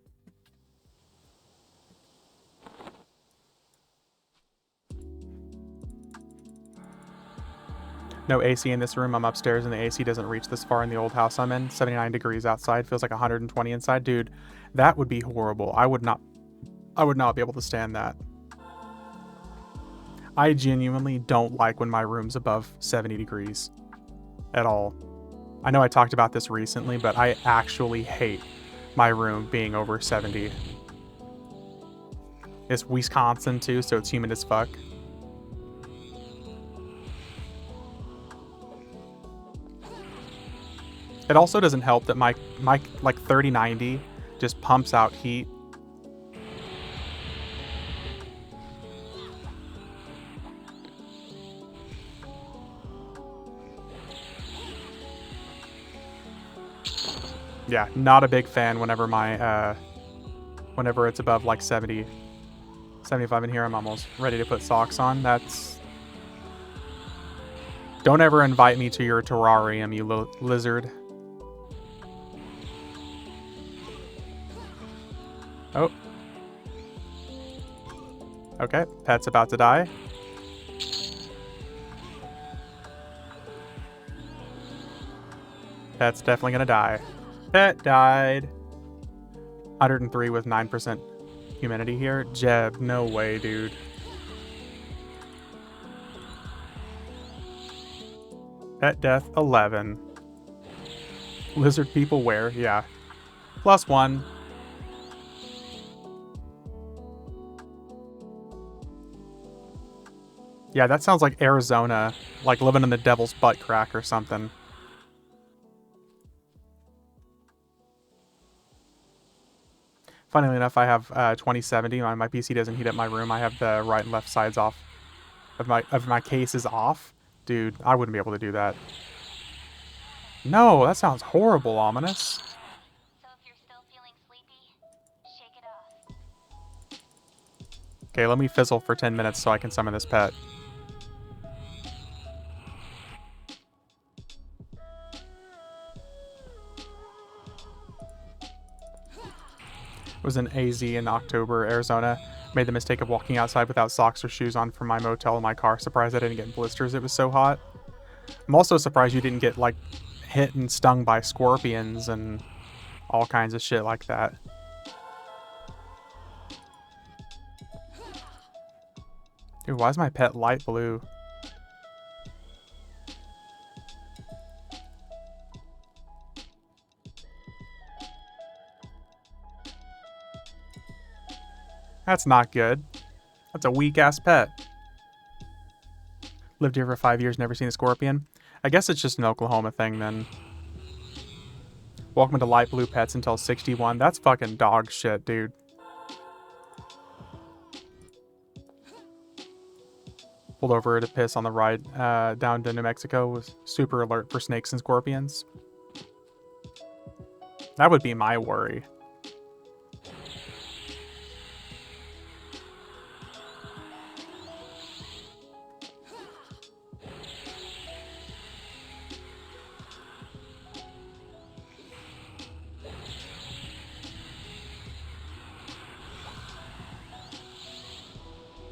No AC in this room. I'm upstairs and the AC doesn't reach this far in the old house I'm in. 79 degrees outside. Feels like 120 inside. Dude, that would be horrible. I would not be able to stand that. I genuinely don't like when my room's above 70 degrees. At all. I know I talked about this recently, but I actually hate my room being over 70. It's Wisconsin too, so it's humid as fuck. It also doesn't help that my like 3090 just pumps out heat. Yeah, not a big fan whenever my, whenever it's above like 70, 75 in here. I'm almost ready to put socks on. That's... Don't ever invite me to your terrarium, you lizard. Oh. Okay, pet's about to die. Pet's definitely gonna die. Pet died. 103 with 9% humidity here. Jeb, no way, dude. Pet death 11. Lizard people where? Yeah. +1. Yeah, that sounds like Arizona. Like living in the devil's butt crack or something. Funnily enough, I have 2070. My PC doesn't heat up my room. I have the right and left sides off. Of my cases off. Dude, I wouldn't be able to do that. No, that sounds horrible, ominous. So if you're still feeling sleepy, shake it off. Okay, let me fizzle for 10 minutes so I can summon this pet. It was in AZ in October, Arizona. Made the mistake of walking outside without socks or shoes on from my motel in my car. Surprised I didn't get blisters. It was so hot. I'm also surprised you didn't get, like, hit and stung by scorpions and all kinds of shit like that. Dude, why is my pet light blue? That's not good. That's a weak-ass pet. Lived here for 5 years, never seen a scorpion. I guess it's just an Oklahoma thing, then. Welcome to light blue pets until 61. That's fucking dog shit, dude. Pulled over to piss on the ride down to New Mexico. Was super alert for snakes and scorpions. That would be my worry.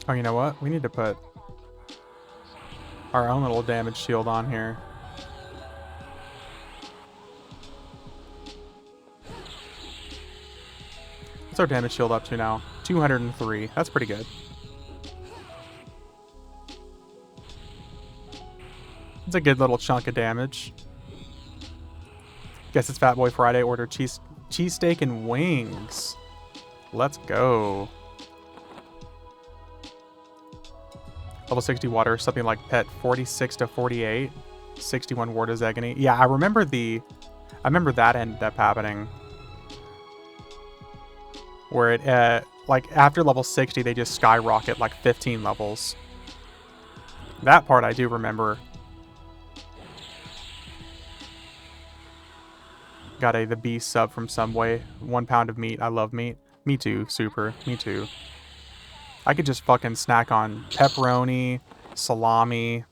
Oh, you know what? We need to put our own little damage shield on here. What's our damage shield up to now? 203. That's pretty good. It's a good little chunk of damage. Guess it's Fat Boy Friday. Order cheesesteak and wings. Let's go. Level 60 water, something like pet 46 to 48. 61 Warda Zegany. Yeah, I remember that ended up happening. Where it, like, after level 60, they just skyrocket like 15 levels. That part I do remember. Got the beast sub from Subway. 1 pound of meat. I love meat. Me too, super. Me too. I could just fucking snack on pepperoni, salami.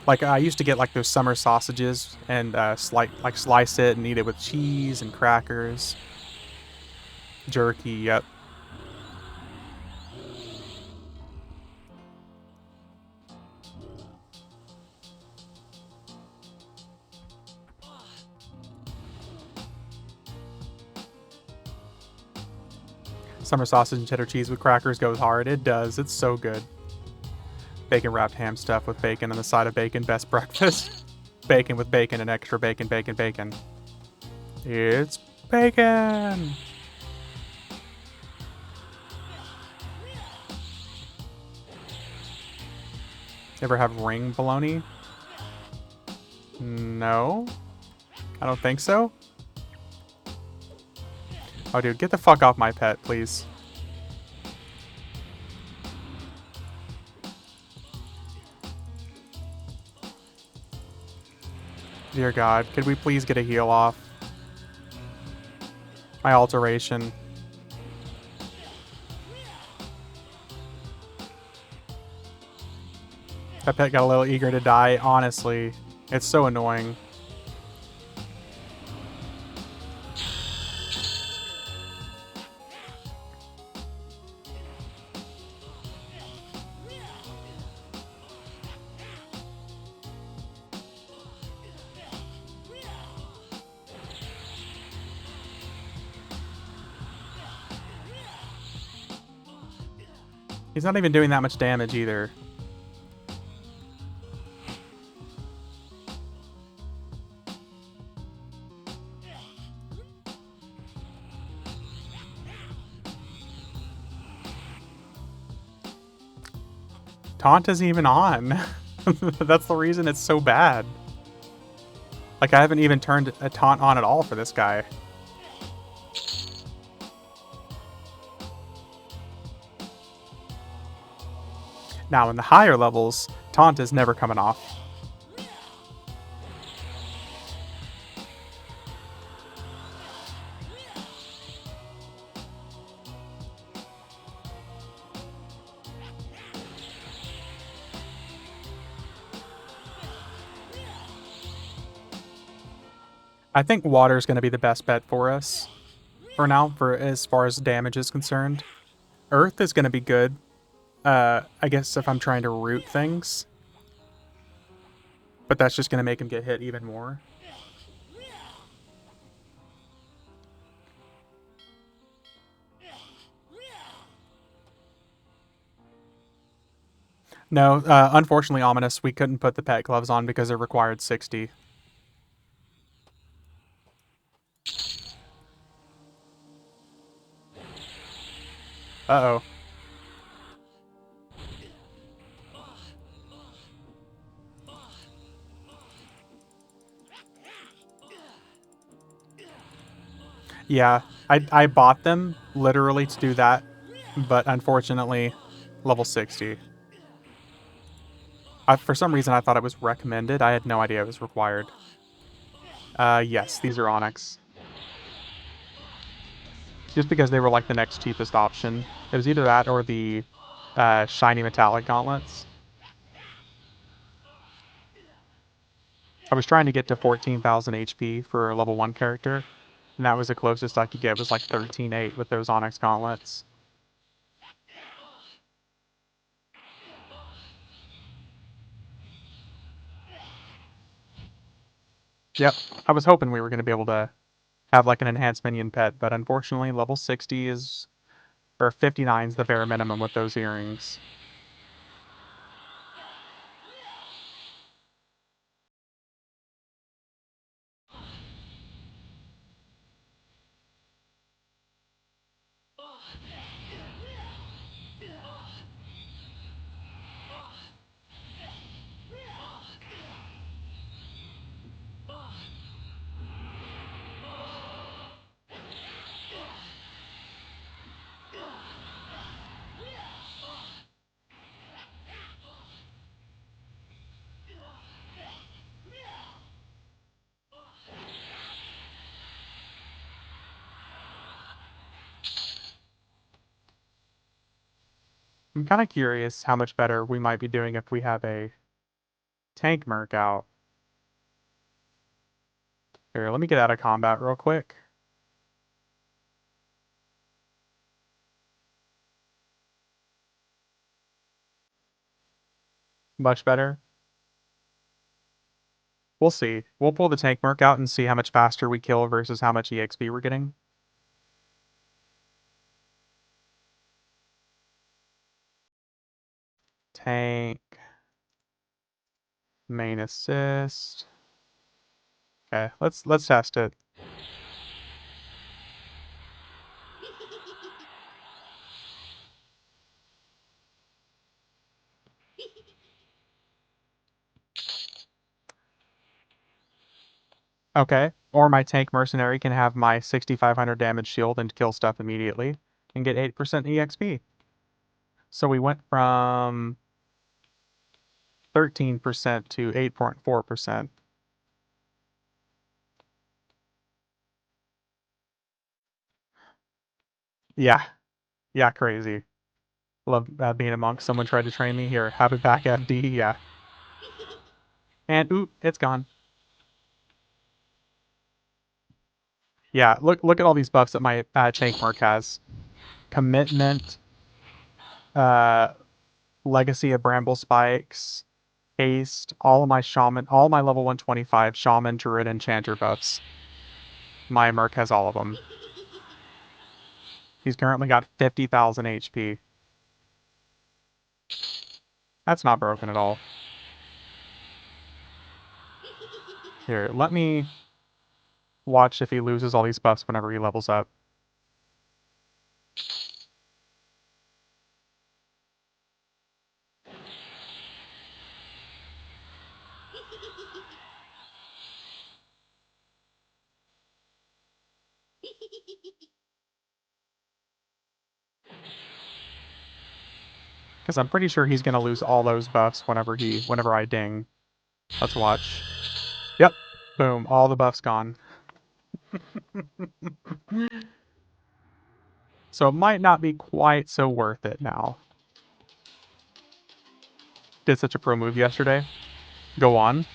Like, I used to get, like, those summer sausages and, slice it and eat it with cheese and crackers. Jerky, yep. Summer sausage and cheddar cheese with crackers goes hard. It does. It's so good. Bacon wrapped ham stuff with bacon on the side of bacon. Best breakfast. Bacon with bacon and extra bacon, bacon, bacon. It's bacon! Ever have ring bologna? No. I don't think so. Oh, dude, get the fuck off my pet, please. Dear God, could we please get a heal off? My alteration. That pet got a little eager to die, honestly. It's so annoying. He's not even doing that much damage either. Taunt isn't even on. That's the reason it's so bad. Like, I haven't even turned a taunt on at all for this guy. Now, in the higher levels, taunt is never coming off. I think water is going to be the best bet for us for now, for as far as damage is concerned. Earth is going to be good. I guess if I'm trying to root things. But that's just going to make him get hit even more. No, unfortunately, Ominous, we couldn't put the pet gloves on because it required 60. Uh-oh. Yeah, I bought them literally to do that, but unfortunately, level 60. For some reason, I thought it was recommended. I had no idea it was required. Yes, these are Onyx. Just because they were like the next cheapest option. It was either that or the shiny metallic gauntlets. I was trying to get to 14,000 HP for a level 1 character, and that was the closest I could get. It was like 13.8 with those Onyx gauntlets. Yep, I was hoping we were going to be able to have like an enhanced minion pet, but unfortunately level 60 is, or 59 is the bare minimum with those earrings. I'm kind of curious how much better we might be doing if we have a tank merc out. Here, let me get out of combat real quick. Much better. We'll see. We'll pull the tank merc out and see how much faster we kill versus how much EXP we're getting. Tank. Main assist. Okay, let's test it. Okay, or my tank mercenary can have my 6500 damage shield and kill stuff immediately and get 8% EXP. So we went from 13% to 8.4%. Yeah. Yeah, crazy. Love being a monk. Someone tried to train me. Here, have it back, FD. Yeah. And, oop, it's gone. Yeah, look at all these buffs that my tank mark has. Commitment, uh, Legacy of Bramble Spikes, Haste, all of my Shaman, all my level 125 Shaman, Druid, Enchanter buffs. My merc has all of them. He's currently got 50,000 HP. That's not broken at all. Here, let me watch if he loses all these buffs whenever he levels up. Because I'm pretty sure he's gonna lose all those buffs whenever I ding. Let's watch. Yep. Boom. All the buffs gone. So it might not be quite so worth it now. Did such a pro move yesterday. Go on.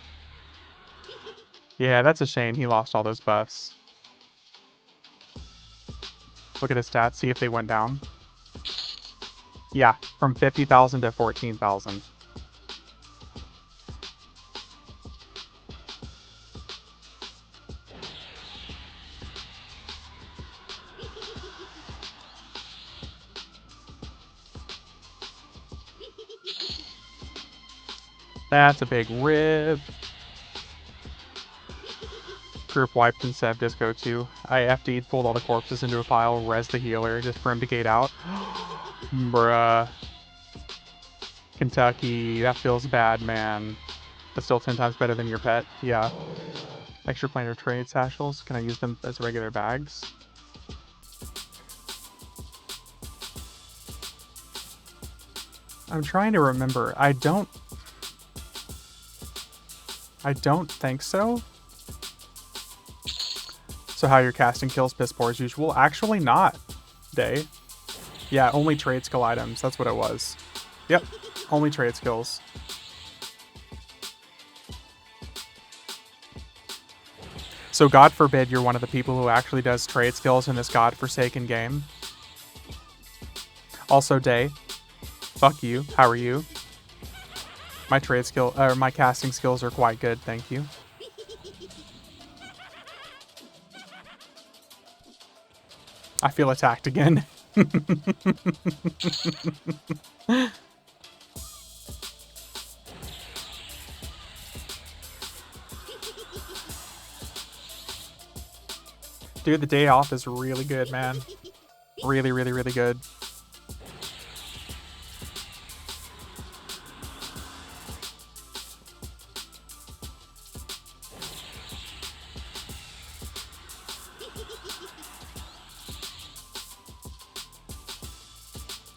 Yeah, that's a shame. He lost all those buffs. Look at his stats. See if they went down. Yeah, from 50,000 to 14,000. That's a big rib. Group wiped and Sev Disco too. I FD'd, pulled all the corpses into a pile, res the healer, just for him to gate out. Bruh. Kentucky, that feels bad, man. But still 10 times better than your pet. Yeah. Extra planar trade satchels. Can I use them as regular bags? I'm trying to remember. I don't think so. So how your casting kills piss poor as usual? Actually not, Day. Yeah, only trade skill items. That's what it was. Yep, only trade skills. So God forbid you're one of the people who actually does trade skills in this godforsaken game. Also, Day, fuck you. How are you? My my casting skills are quite good, thank you. I feel attacked again. Dude, the day off is really good, man. Really, really, really good.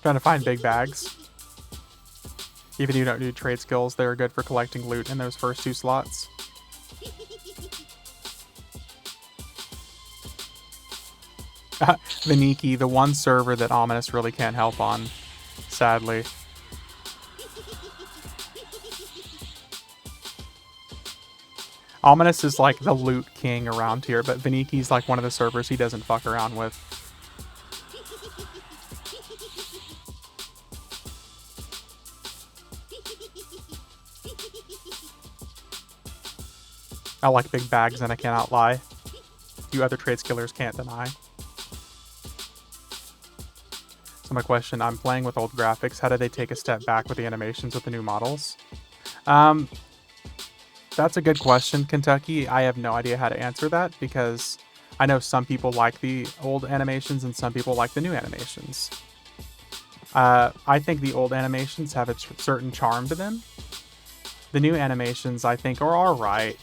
Trying to find big bags. Even if you don't do trade skills, they're good for collecting loot in those first 2 slots. Viniki, the one server that Ominous really can't help on, sadly. Ominous is like the loot king around here, but Viniki's like one of the servers he doesn't fuck around with. I like big bags and I cannot lie. You other trade skillers can't deny. So my question, I'm playing with old graphics. How do they take a step back with the animations with the new models? That's a good question, Kentucky. I have no idea how to answer that because I know some people like the old animations and some people like the new animations. I think the old animations have a certain charm to them. The new animations, I think, are alright,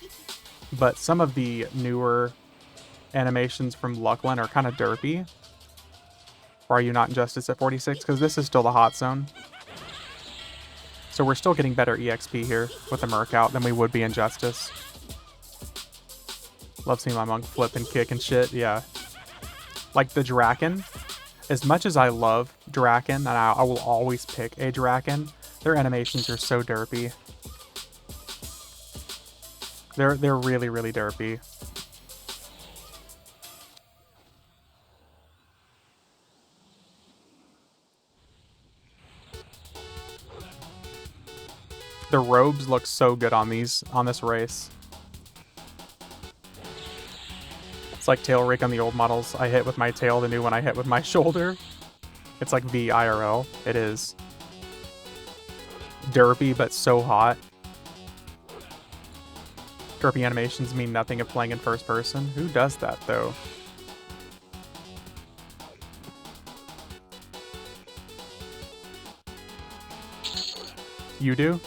but some of the newer animations from Luckland are kind of derpy. Or are you not Injustice at 46? Because this is still the hot zone. So we're still getting better EXP here with the Merc out than we would be in Justice. Love seeing my monk flip and kick and shit, yeah. Like the Draken. As much as I love Draken, and I will always pick a Draken, their animations are so derpy. They're really, really derpy. The robes look so good on this race. It's like tail rake on the old models. I hit with my tail, the new one I hit with my shoulder. It's like V IRL. It is. Derpy, but so hot. Derpy animations mean nothing if playing in first person. Who does that, though? You do?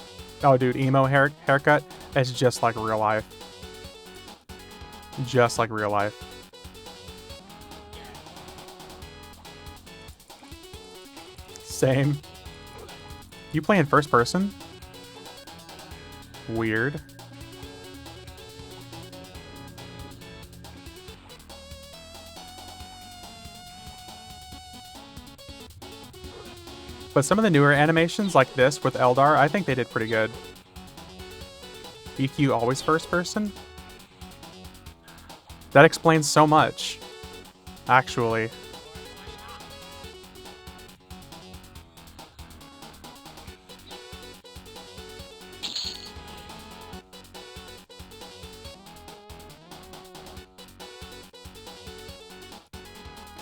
Oh, dude, emo haircut? It's just like real life. Just like real life. Same. You play in first person? Weird. But some of the newer animations, like this with Eldar, I think they did pretty good. EQ always first person? That explains so much, actually.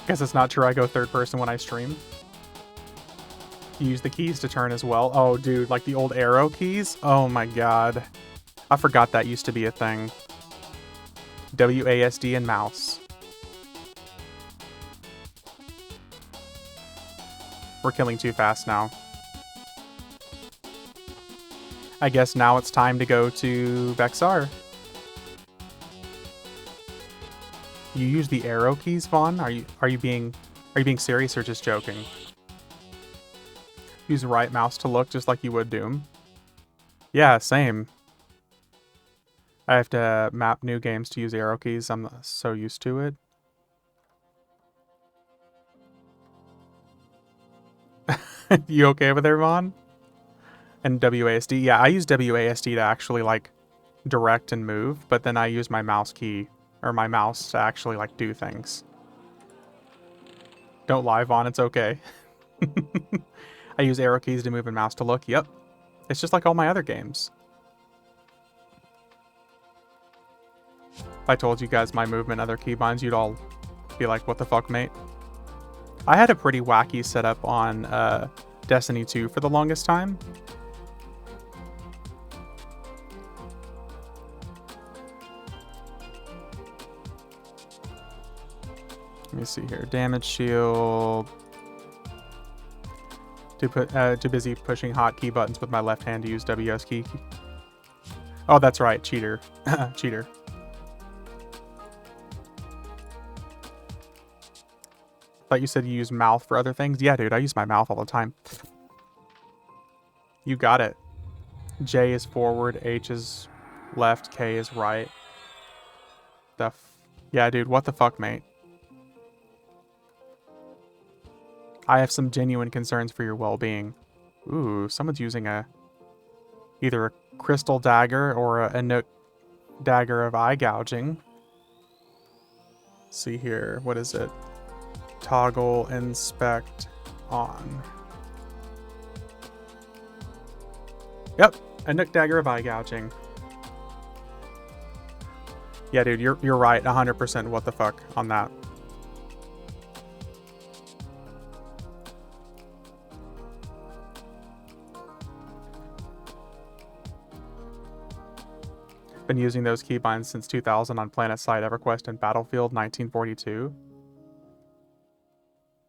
Guess it's not true I go third person when I stream. You use the keys to turn as well. Oh, dude, like the old arrow keys? Oh my god. I forgot that used to be a thing. WASD and mouse. We're killing too fast now. I guess now it's time to go to Vexar. You use the arrow keys, Vaughn? Are you being serious or just joking? Use right mouse to look just like you would Doom. Yeah, same. I have to map new games to use arrow keys. I'm so used to it. You okay with there, Vaughn? And WASD? Yeah, I use WASD to actually like direct and move, but then I use my mouse key or my mouse to actually like do things. Don't lie, Vaughn, it's okay. I use arrow keys to move and mouse to look. Yep. It's just like all my other games. If I told you guys my movement and other keybinds, you'd all be like, what the fuck, mate? I had a pretty wacky setup on Destiny 2 for the longest time. Let me see here. Damage shield. Too busy pushing hotkey buttons with my left hand to use WS key. Oh, that's right. Cheater. Cheater. Thought you said you use mouth for other things. Yeah, dude, I use my mouth all the time. You got it. J is forward, H is left, K is right. Yeah, dude, what the fuck, mate? I have some genuine concerns for your well-being. Ooh, someone's using either a crystal dagger or a Nook dagger of eye gouging. Let's see here, what is it? Toggle inspect on. Yep, a Nook dagger of eye gouging. Yeah, dude, you're right, 100% what the fuck on that. Been using those keybinds since 2000 on PlanetSide, EverQuest, and Battlefield 1942.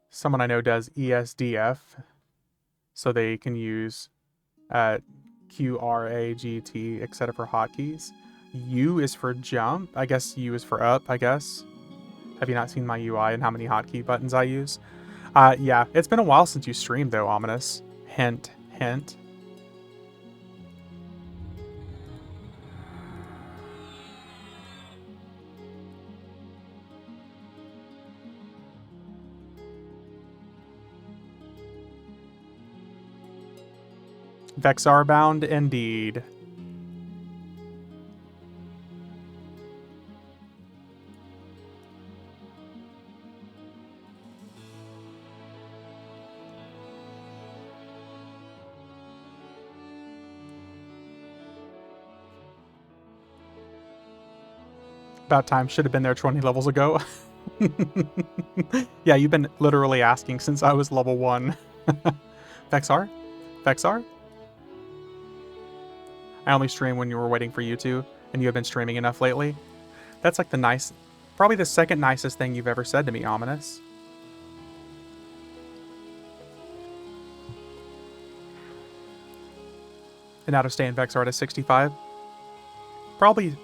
Someone I know does ESDF, so they can use Q, R, A, G, T, etc. for hotkeys. U is for jump. I guess U is for up, I guess. Have you not seen my UI and how many hotkey buttons I use? Yeah, it's been a while since you streamed, though, Ominous. Hint, hint. Vexar bound indeed. About time. Should have been there 20 levels ago. Yeah, you've been literally asking since I was level 1. Vexar? Vexar? I only stream when you were waiting for you to, and you have been streaming enough lately. That's like probably the second nicest thing you've ever said to me, Ominous. And out of stay in Vexar to 65. Probably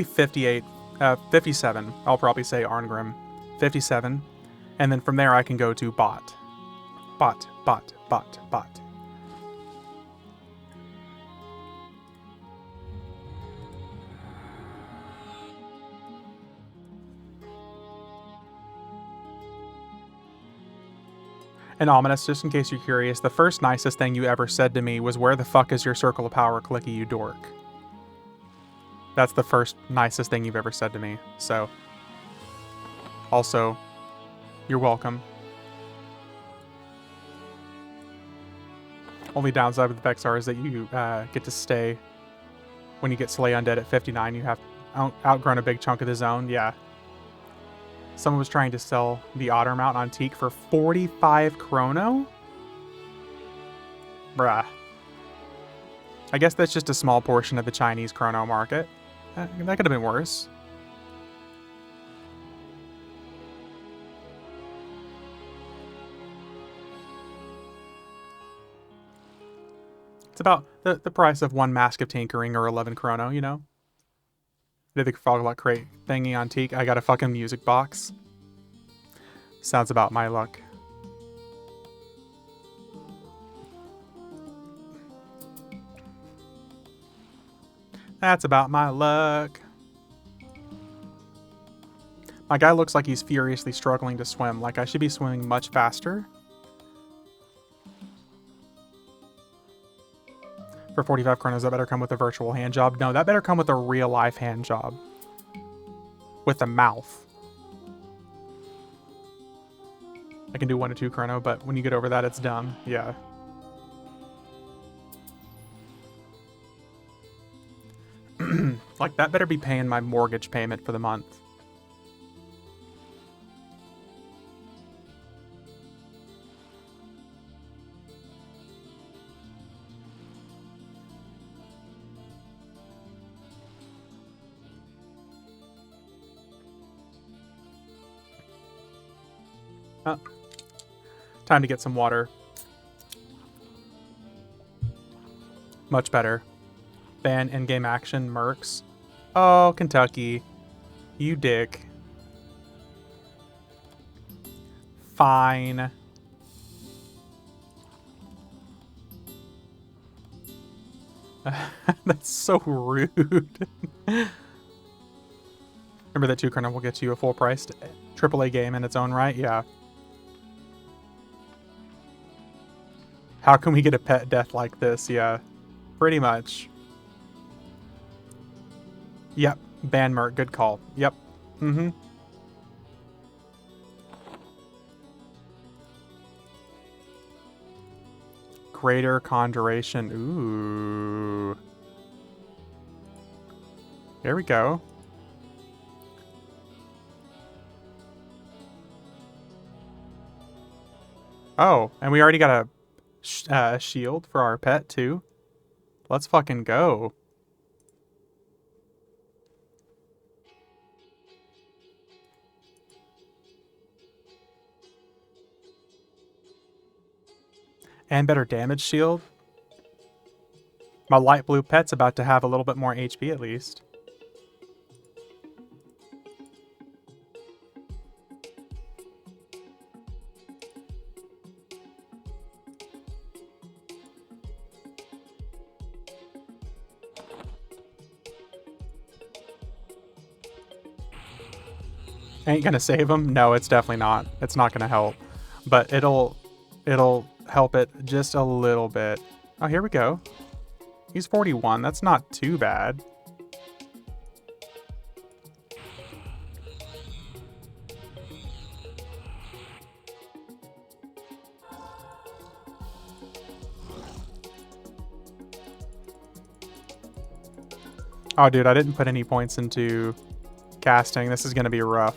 58, 57. I'll probably say Arngrim. 57. And then from there I can go to Bot. Bot. And Ominous, just in case you're curious, the first nicest thing you ever said to me was, "Where the fuck is your circle of power, Clicky, you dork?" That's the first nicest thing you've ever said to me, so... Also, you're welcome. Only downside with Vexar is that you get to stay. When you get Slay Undead at 59, you have outgrown a big chunk of the zone, yeah. Someone was trying to sell the Otter Mount on Teak for 45 chrono? Bruh. I guess that's just a small portion of the Chinese chrono market. That could have been worse. It's about the price of 1 Mask of Tinkering or 11 chrono, you know? Did the Foglock crate thingy on Teak? I got a fucking music box. Sounds about my luck. That's about my luck. My guy looks like he's furiously struggling to swim. Like I should be swimming much faster. For 45 chronos, that better come with a virtual hand job. No, that better come with a real life hand job. With a mouth. I can do 1 to 2 chrono, but when you get over that, it's done. Yeah. Like, that better be paying my mortgage payment for the month. Time to get some water. Much better. Ban in-game action, mercs. Oh, Kentucky. You dick. Fine. That's so rude. Remember that 2 chrono will get you a full-priced AAA game in its own right? Yeah. How can we get a pet death like this? Yeah, pretty much. Yep, ban merc, good call. Yep, Greater Conjuration, ooh. There we go. Oh, and we already got a shield for our pet too. Let's fucking go. And better damage shield. My light blue pet's about to have a little bit more HP at least. Ain't gonna save him? No, it's definitely not. It's not gonna help. But it'll help it just a little bit. Oh, here we go. He's 41. That's not too bad. Oh, dude, I didn't put any points into casting. This is going to be rough.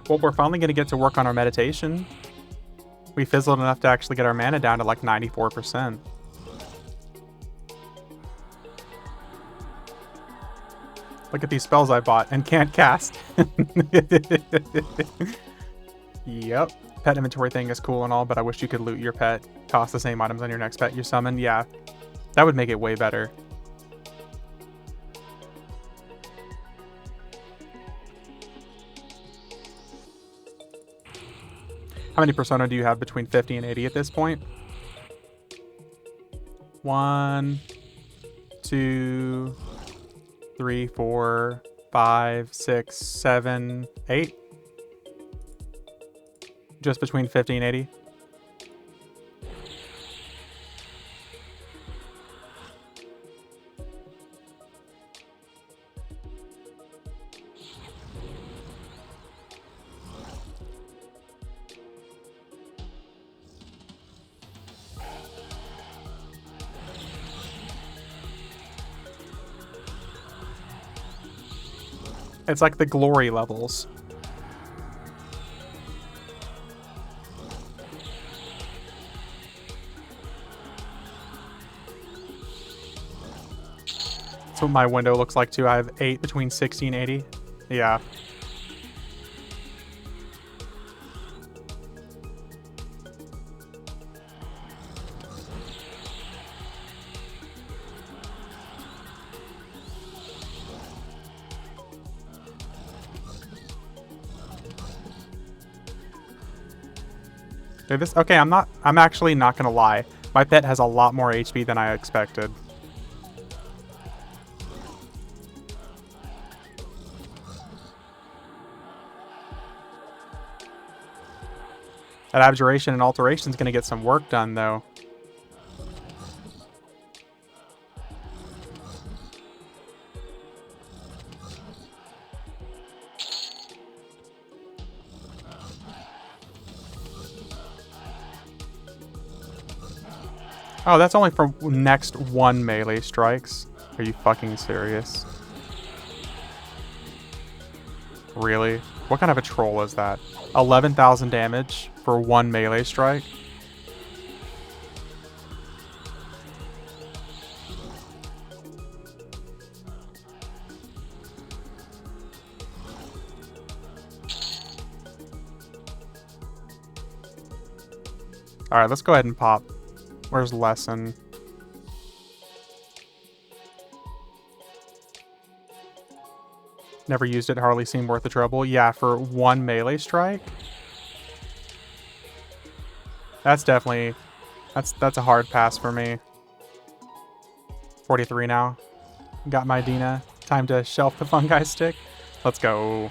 Well, we're finally going to get to work on our meditation. We fizzled enough to actually get our mana down to like 94%. Look at these spells I bought and can't cast. Yep. Pet inventory thing is cool and all, but I wish you could loot your pet. Cost the same items on your next pet you summon. Yeah, that would make it way better. How many persona do you have between 50 and 80 at this point? 1, 2, 3, 4, 5, 6, 7, 8. Just between 50 and 80. It's like the glory levels. That's what my window looks like too. I have 8 between 60 and 80. Yeah. Okay, I'm actually not gonna lie. My pet has a lot more HP than I expected. That abjuration and alteration is gonna get some work done though. Oh, that's only for next 1 melee strikes. Are you fucking serious? Really? What kind of a troll is that? 11,000 damage for 1 melee strike? Alright, let's go ahead and pop. Where's Lesson? Never used it, hardly seemed worth the trouble. Yeah, for 1 melee strike? That's definitely... That's a hard pass for me. 43 now. Got my Dina. Time to shelf the fungi stick. Let's go.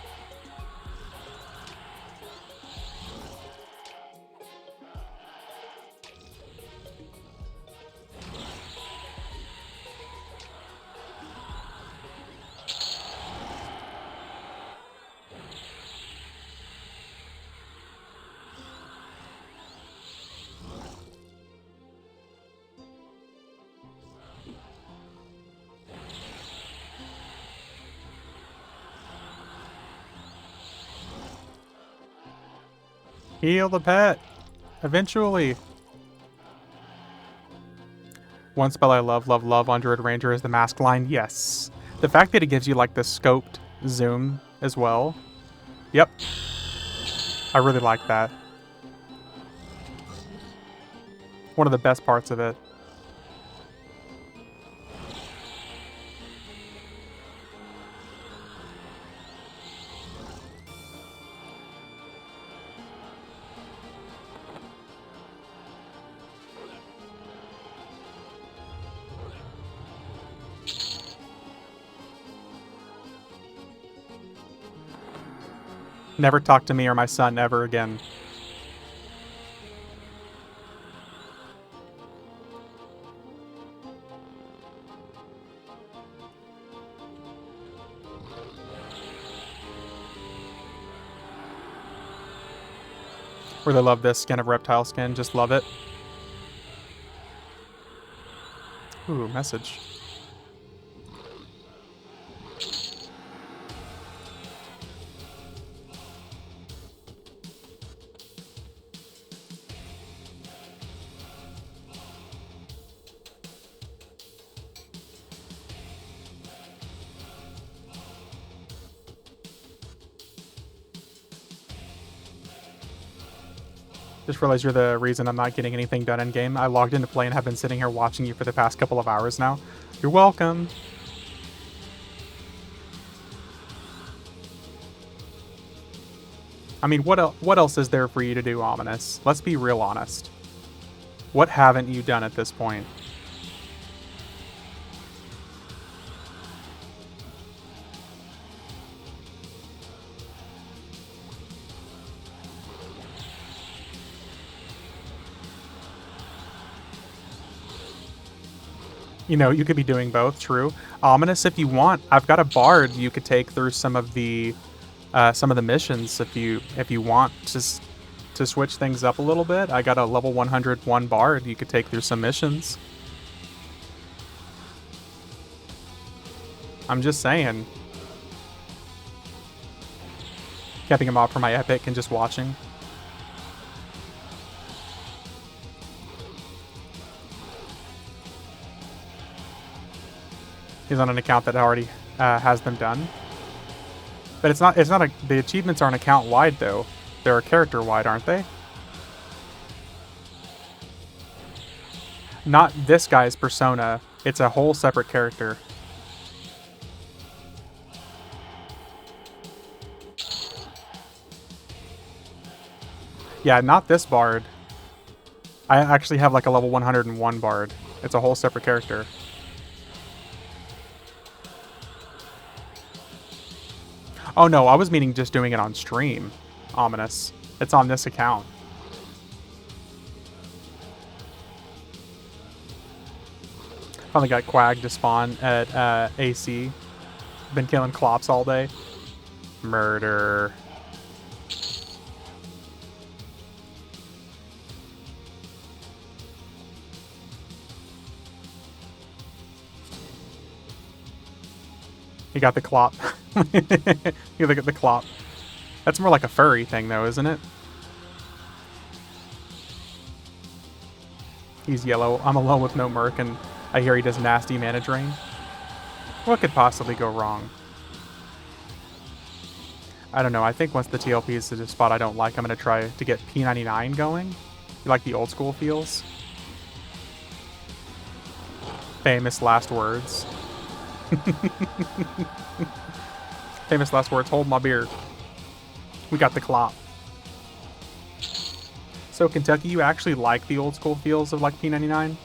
Heal the pet. Eventually. One spell I love on Druid Ranger is the Mask Line. Yes. The fact that it gives you like the scoped zoom as well. Yep. I really like that. One of the best parts of it. Never talk to me or my son ever again. Really love this skin of reptile skin. Just love it. Ooh, message. Just realized you're the reason I'm not getting anything done in game. I logged into play and have been sitting here watching you for the past couple of hours now. You're welcome. I mean, what else is there for you to do, Ominous? Let's be real honest. What haven't you done at this point? You know, you could be doing both, true. Ominous, if you want, I've got a bard you could take through some of the missions if you want just to switch things up a little bit. I got a level 101 bard you could take through some missions. I'm just saying. Capping him off for my epic and just watching. He's on an account that already has them done. But it's not the achievements aren't account wide though. They're character wide, aren't they? Not this guy's persona. It's a whole separate character. Yeah, not this bard. I actually have like a level 101 bard. It's a whole separate character. Oh no, I was meaning just doing it on stream. Ominous. It's on this account. Finally got Quag to spawn at AC. Been killing Clops all day. Murder. You got the clop. You look at the clop. That's more like a furry thing though, isn't it? He's yellow. I'm alone with no merc, and I hear he does nasty mana drain. What could possibly go wrong? I don't know. I think once the TLP is to a spot I don't like, I'm going to try to get P99 going. You like the old school feels? Famous last words. Famous last words. Hold my beer. We got the clop. So Kentucky, you actually like the old school feels of like P99?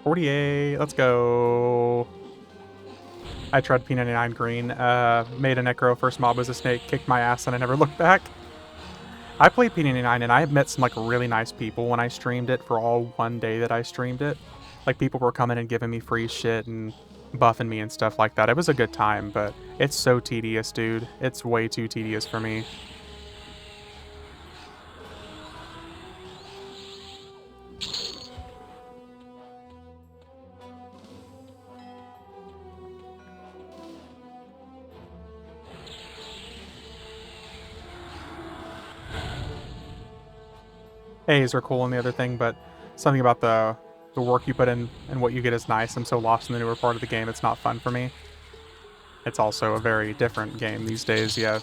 .48, let's go. I tried P99 green, made a necro, first mob was a snake, kicked my ass, and I never looked back. I played P99 and I have met some like really nice people when I streamed it for all one day that I streamed it. Like people were coming and giving me free shit and buffing me and stuff like that. It was a good time, but it's so tedious, dude. It's way too tedious for me. A's are cool and the other thing, but something about the work you put in and what you get is nice. I'm so lost in the newer part of the game, it's not fun for me. It's also a very different game these days. Yeah,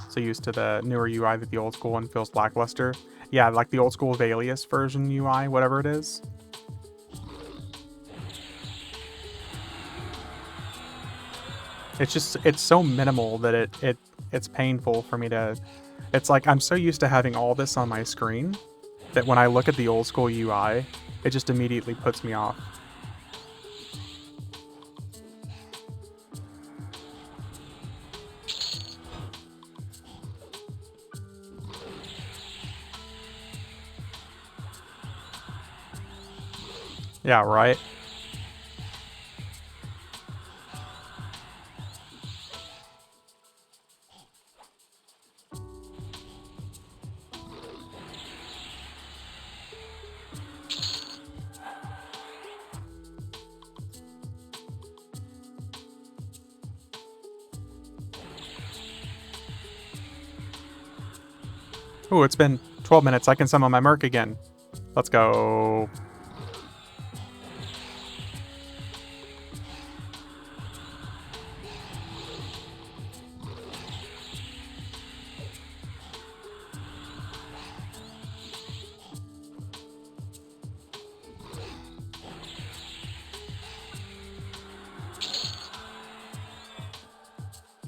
so used to the newer UI that the old school one feels lackluster. Yeah, like the old school Valius version UI, whatever it is. It's so minimal that it's painful for me to. It's like I'm so used to having all this on my screen that when I look at the old school UI, it just immediately puts me off. Yeah, right? Ooh, it's been 12 minutes. I can summon my Merc again. Let's go.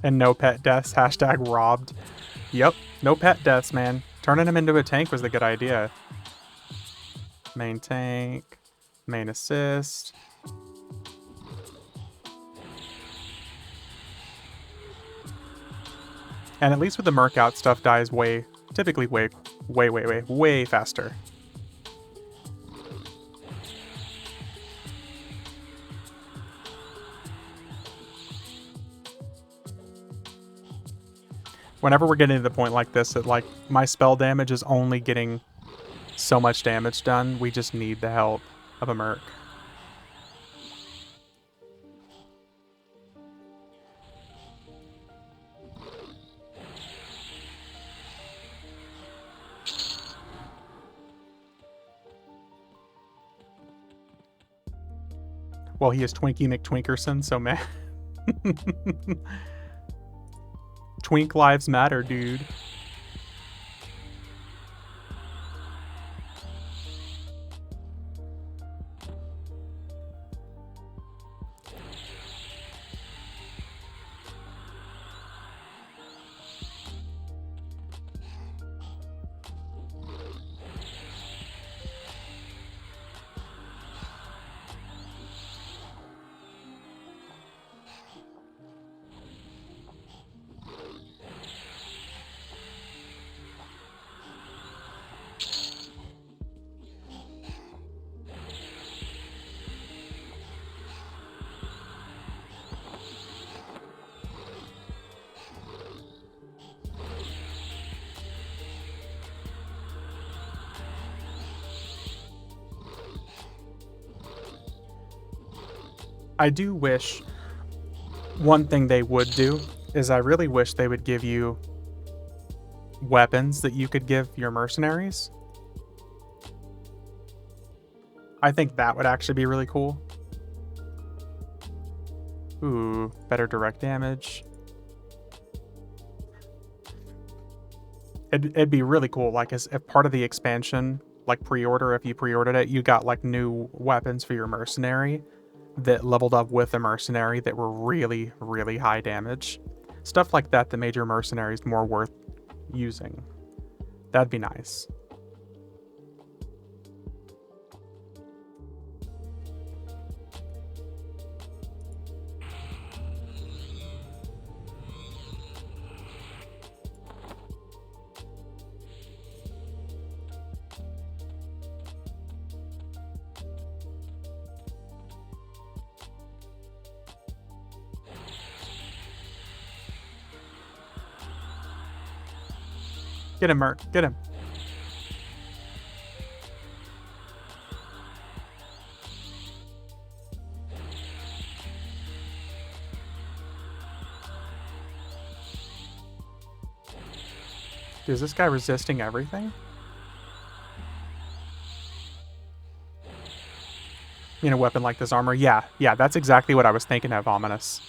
And no pet deaths. Hashtag robbed. Yep, no pet deaths, man. Turning him into a tank was the good idea. Main tank. Main assist. And at least with the Merc out, stuff dies typically way faster. Whenever we're getting to the point like this, that like my spell damage is only getting so much damage done, we just need the help of a Merc. Well, he is Twinkie McTwinkerson, so man. Twink lives matter, dude. I do wish one thing they would do is I really wish they would give you weapons that you could give your mercenaries. I think that would actually be really cool. Ooh, better direct damage. It'd be really cool, like as if part of the expansion, like pre-order, if you pre-ordered it, you got like new weapons for your mercenary that leveled up with a mercenary that were really, really high damage. Stuff like that that made your mercenaries more worth using. That'd be nice. Get him, Merc. Get him. Dude, is this guy resisting everything? You know, a weapon like this armor? Yeah, that's exactly what I was thinking of, Ominous.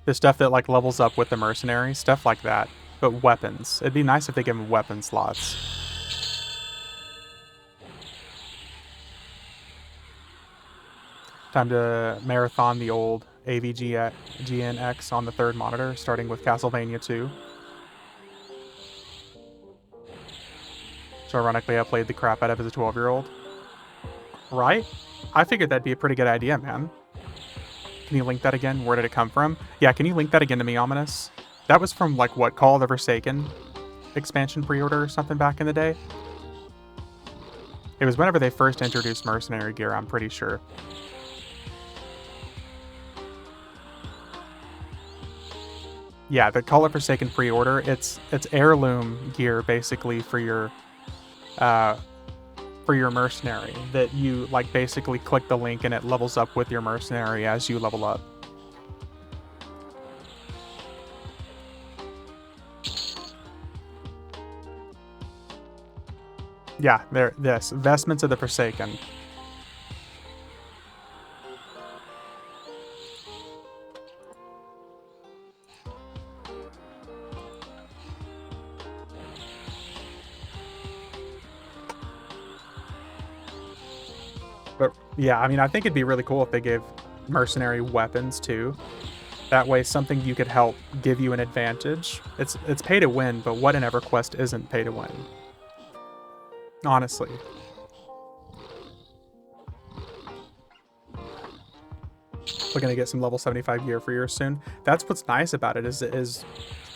The stuff that like levels up with the mercenary, stuff like that. But weapons. It'd be nice if they give them weapon slots. Time to marathon the old AVGNX on the 3rd monitor, starting with Castlevania 2. So ironically, I played the crap out of as a 12-year-old. Right? I figured that'd be a pretty good idea, man. Can you link that again? Where did it come from? Yeah, can you link that again to me, Ominous? That was from, like, what, Call of the Forsaken expansion pre-order or something back in the day? It was whenever they first introduced mercenary gear, I'm pretty sure. Yeah, the Call of Forsaken pre-order, it's heirloom gear, basically, for your mercenary, that you like basically click the link and it levels up with your mercenary as you level up. Yeah, this Vestments of the Forsaken. But yeah, I mean, I think it'd be really cool if they gave mercenary weapons too. That way, something you could help give you an advantage. It's pay to win, but what in EverQuest isn't pay to win? Honestly. Looking to get some level 75 gear for yours soon. That's what's nice about it, is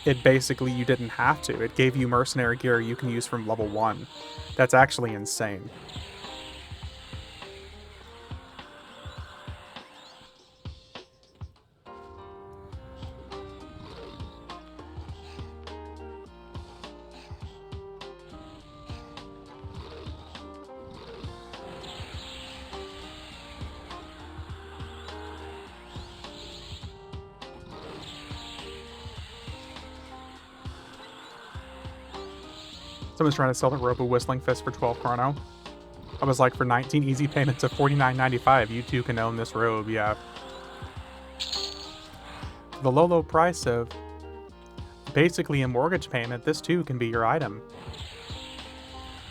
it basically, you didn't have to. It gave you mercenary gear you can use from level 1. That's actually insane. Someone's trying to sell the Robo Whistling Fist for 12 chrono. I was like, for 19 easy payments of $49.95, you too can own this robe, yeah. The low price of basically a mortgage payment, this too can be your item.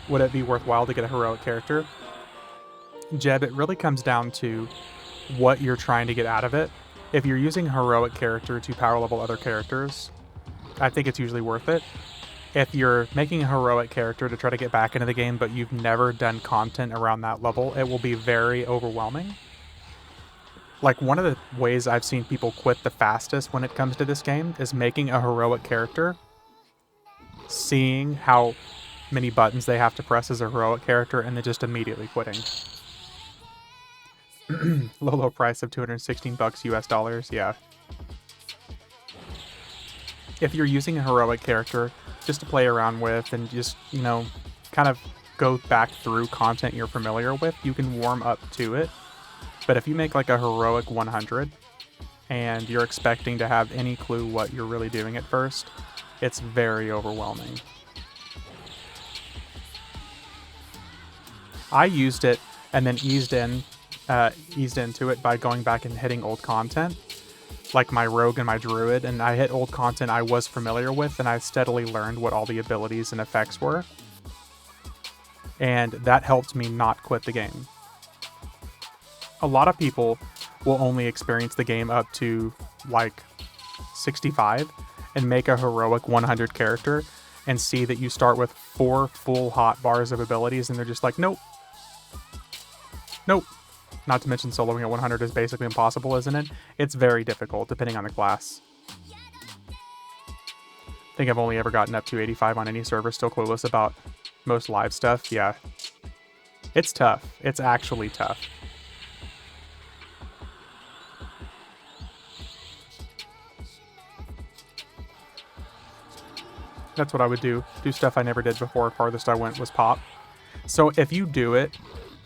Would it be worthwhile to get a heroic character? Jeb, it really comes down to what you're trying to get out of it. If you're using a heroic character to power level other characters, I think it's usually worth it. If you're making a heroic character to try to get back into the game, but you've never done content around that level, it will be very overwhelming. Like, one of the ways I've seen people quit the fastest when it comes to this game is making a heroic character, seeing how many buttons they have to press as a heroic character, and then just immediately quitting. Low price of $216 US dollars, yeah. If you're using a heroic character just to play around with and just, you know, kind of go back through content you're familiar with, you can warm up to it. But if you make like a heroic 100 and you're expecting to have any clue what you're really doing at first, it's very overwhelming. I used it and then eased into it by going back and hitting old content, like my rogue and my druid, and I hit old content I was familiar with, and I steadily learned what all the abilities and effects were. And that helped me not quit the game. A lot of people will only experience the game up to like 65 and make a heroic 100 character and see that you start with 4 full hot bars of abilities, and they're just like, nope. Nope. Not to mention soloing at 100 is basically impossible, isn't it? It's very difficult, depending on the class. I think I've only ever gotten up to 85 on any server, still clueless about most live stuff. Yeah. It's tough. It's actually tough. That's what I would do. Do stuff I never did before. Farthest I went was pop. So if you do it,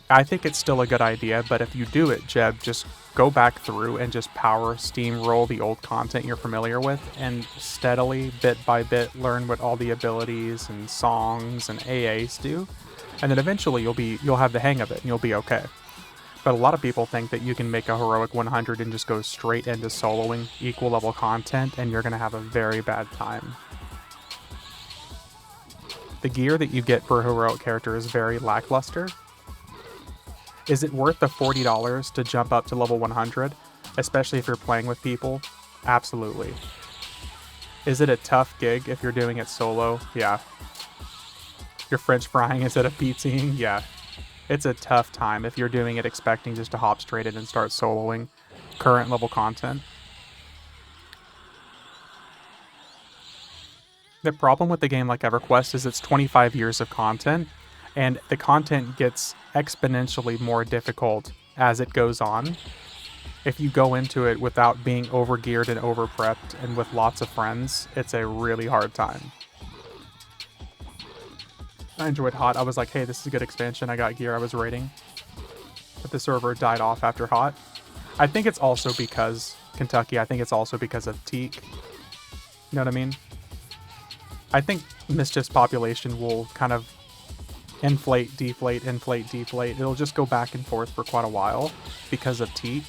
I think it's still a good idea, but if you do it, Jeb, just go back through and just power steamroll the old content you're familiar with and steadily, bit by bit, learn what all the abilities and songs and AAs do. And then eventually you'll have the hang of it and you'll be okay. But a lot of people think that you can make a heroic 100 and just go straight into soloing equal level content, and you're going to have a very bad time. The gear that you get for a heroic character is very lackluster. Is it worth the $40 to jump up to level 100, especially if you're playing with people? Absolutely. Is it a tough gig if you're doing it solo? Yeah. You're French frying instead of pizzaing? Yeah. It's a tough time if you're doing it expecting just to hop straight in and start soloing current level content. The problem with a game like EverQuest is it's 25 years of content, and the content gets exponentially more difficult as it goes on. If you go into it without being over-geared and over-prepped and with lots of friends, it's a really hard time. I enjoyed Hot. I was like, hey, this is a good expansion. I got gear I was raiding. But the server died off after Hot. I think it's also because Kentucky. I think it's also because of Teak. You know what I mean? I think Mischief's population will kind of inflate, deflate, inflate, deflate. It'll just go back and forth for quite a while because of Teak.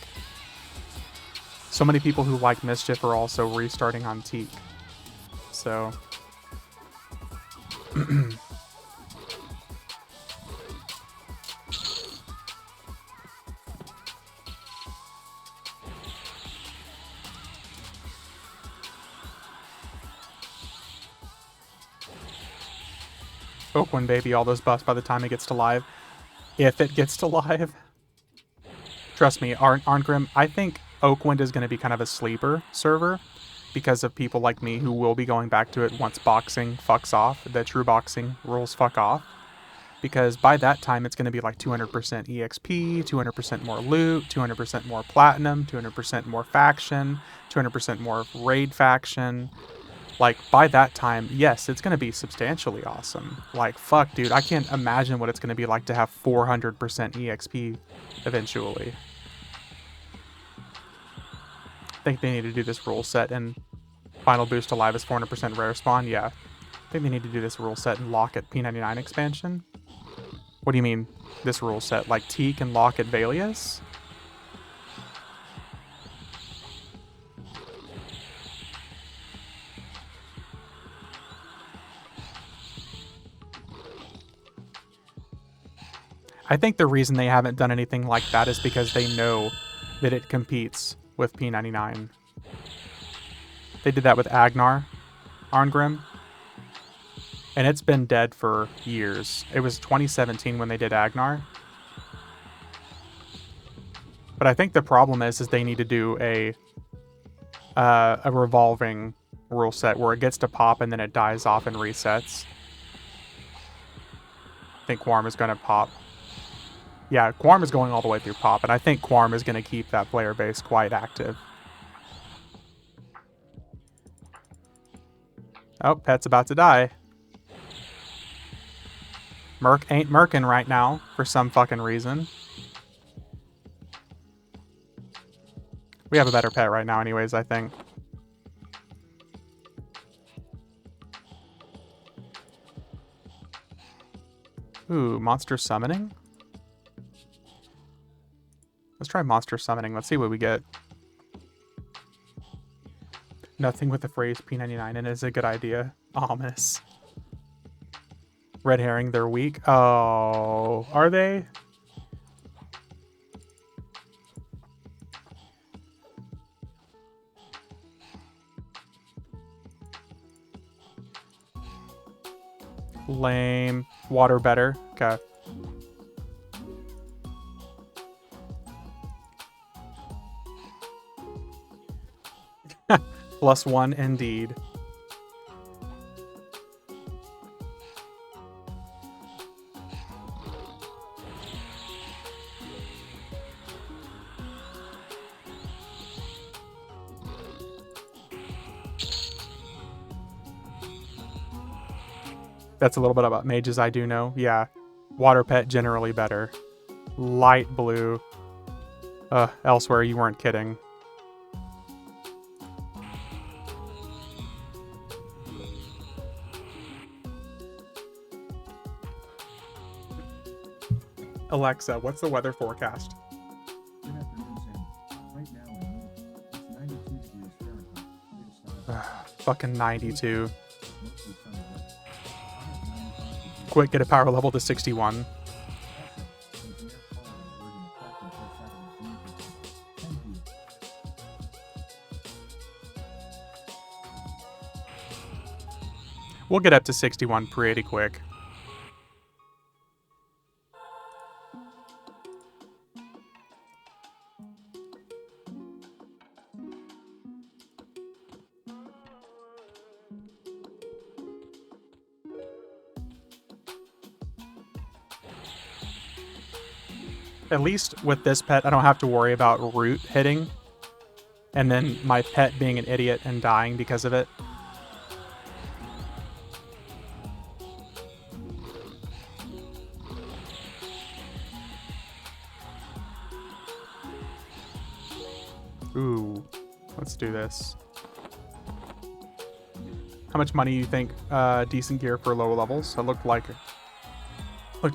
So many people who like Mischief are also restarting on Teak. So... Oakwind, baby, all those buffs by the time it gets to live. If it gets to live. Trust me, Arngrim, I think Oakwind is going to be kind of a sleeper server because of people like me who will be going back to it once boxing fucks off, the true boxing rules fuck off. Because by that time, it's going to be like 200% EXP, 200% more loot, 200% more platinum, 200% more faction, 200% more raid faction. Like, by that time, yes, it's going to be substantially awesome. Like, fuck, dude, I can't imagine what it's going to be like to have 400% EXP eventually. I think they need to do this rule set, and final boost to live is 400% rare spawn. Yeah, I think they need to do this rule set and lock at P99 expansion. What do you mean, this rule set? Like Teak and lock at Valius? I think the reason they haven't done anything like that is because they know that it competes with P99. They did that with Agnar, Arngrim, and it's been dead for years. It was 2017 when they did Agnar. But I think the problem is they need to do a revolving rule set where it gets to pop and then it dies off and resets. I think Quarm is going to pop. Yeah, Quarm is going all the way through pop, and I think Quarm is going to keep that player base quite active. Oh, Pet's about to die. Merc ain't merkin right now, for some fucking reason. We have a better Pet right now anyways, I think. Ooh, monster summoning? Let's try monster summoning. Let's see what we get. Nothing with the phrase P99 in it is a good idea. Ominous. Red herring, they're weak. Oh, are they? Lame. Water better. Okay. +1 indeed. That's a little bit about mages I do know. Yeah. Water pet generally better. Light blue. Elsewhere you weren't kidding. Alexa, what's the weather forecast? Fucking 92. Quick, get a power level to 61. We'll get up to 61 pretty quick. At least with this pet, I don't have to worry about root hitting, and then my pet being an idiot and dying because of it. Ooh, let's do this. How much money do you think decent gear for low levels? I looked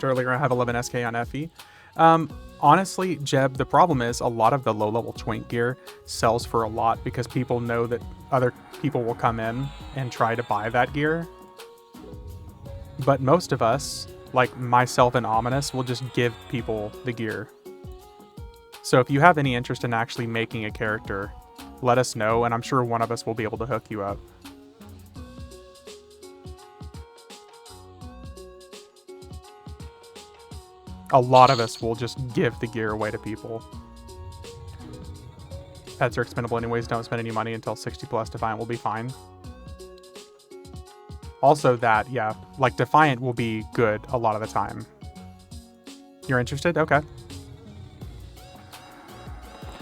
earlier, I have 11 SK on FE. Honestly, Jeb, the problem is a lot of the low-level twink gear sells for a lot because people know that other people will come in and try to buy that gear. But most of us, like myself and Ominous, will just give people the gear. So if you have any interest in actually making a character, let us know, and I'm sure one of us will be able to hook you up. A lot of us will just give the gear away to people. Pets are expendable anyways, don't spend any money until 60 plus. Defiant will be fine. Also that, yeah, like Defiant will be good a lot of the time. You're interested? Okay.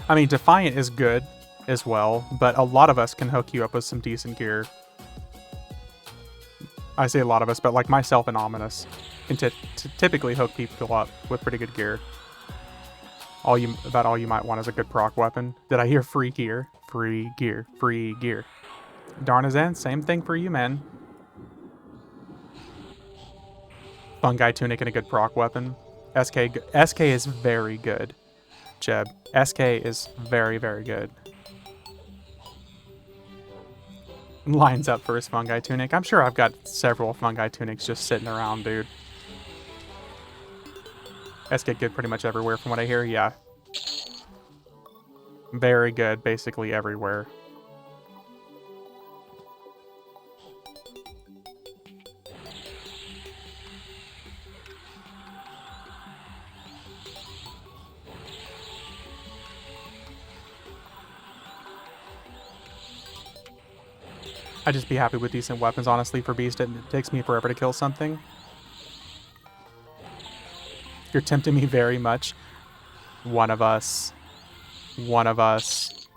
I mean, Defiant is good as well, but a lot of us can hook you up with some decent gear. I say a lot of us, but like myself and Ominous can typically hook people up with pretty good gear. About all you might want is a good proc weapon. Did I hear free gear? Free gear. Free gear. Darnazen, same thing for you, man. Fungi tunic and a good proc weapon. SK is very good, Jeb. SK is very, very good. Lines up for his fungi tunic. I'm sure I've got several fungi tunics just sitting around, dude. SK good pretty much everywhere from what I hear, yeah. Very good, basically everywhere. I'd just be happy with decent weapons, honestly, for Beast. It takes me forever to kill something. You're tempting me very much. One of us. One of us.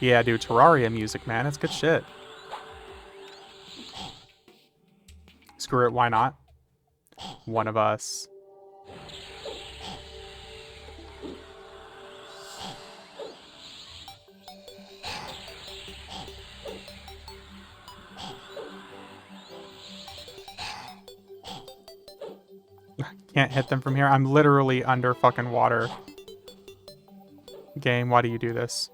Yeah, dude, Terraria music, man. It's good shit. Screw it, why not? One of us. Can't hit them from here. I'm literally under fucking water. Game, why do you do this?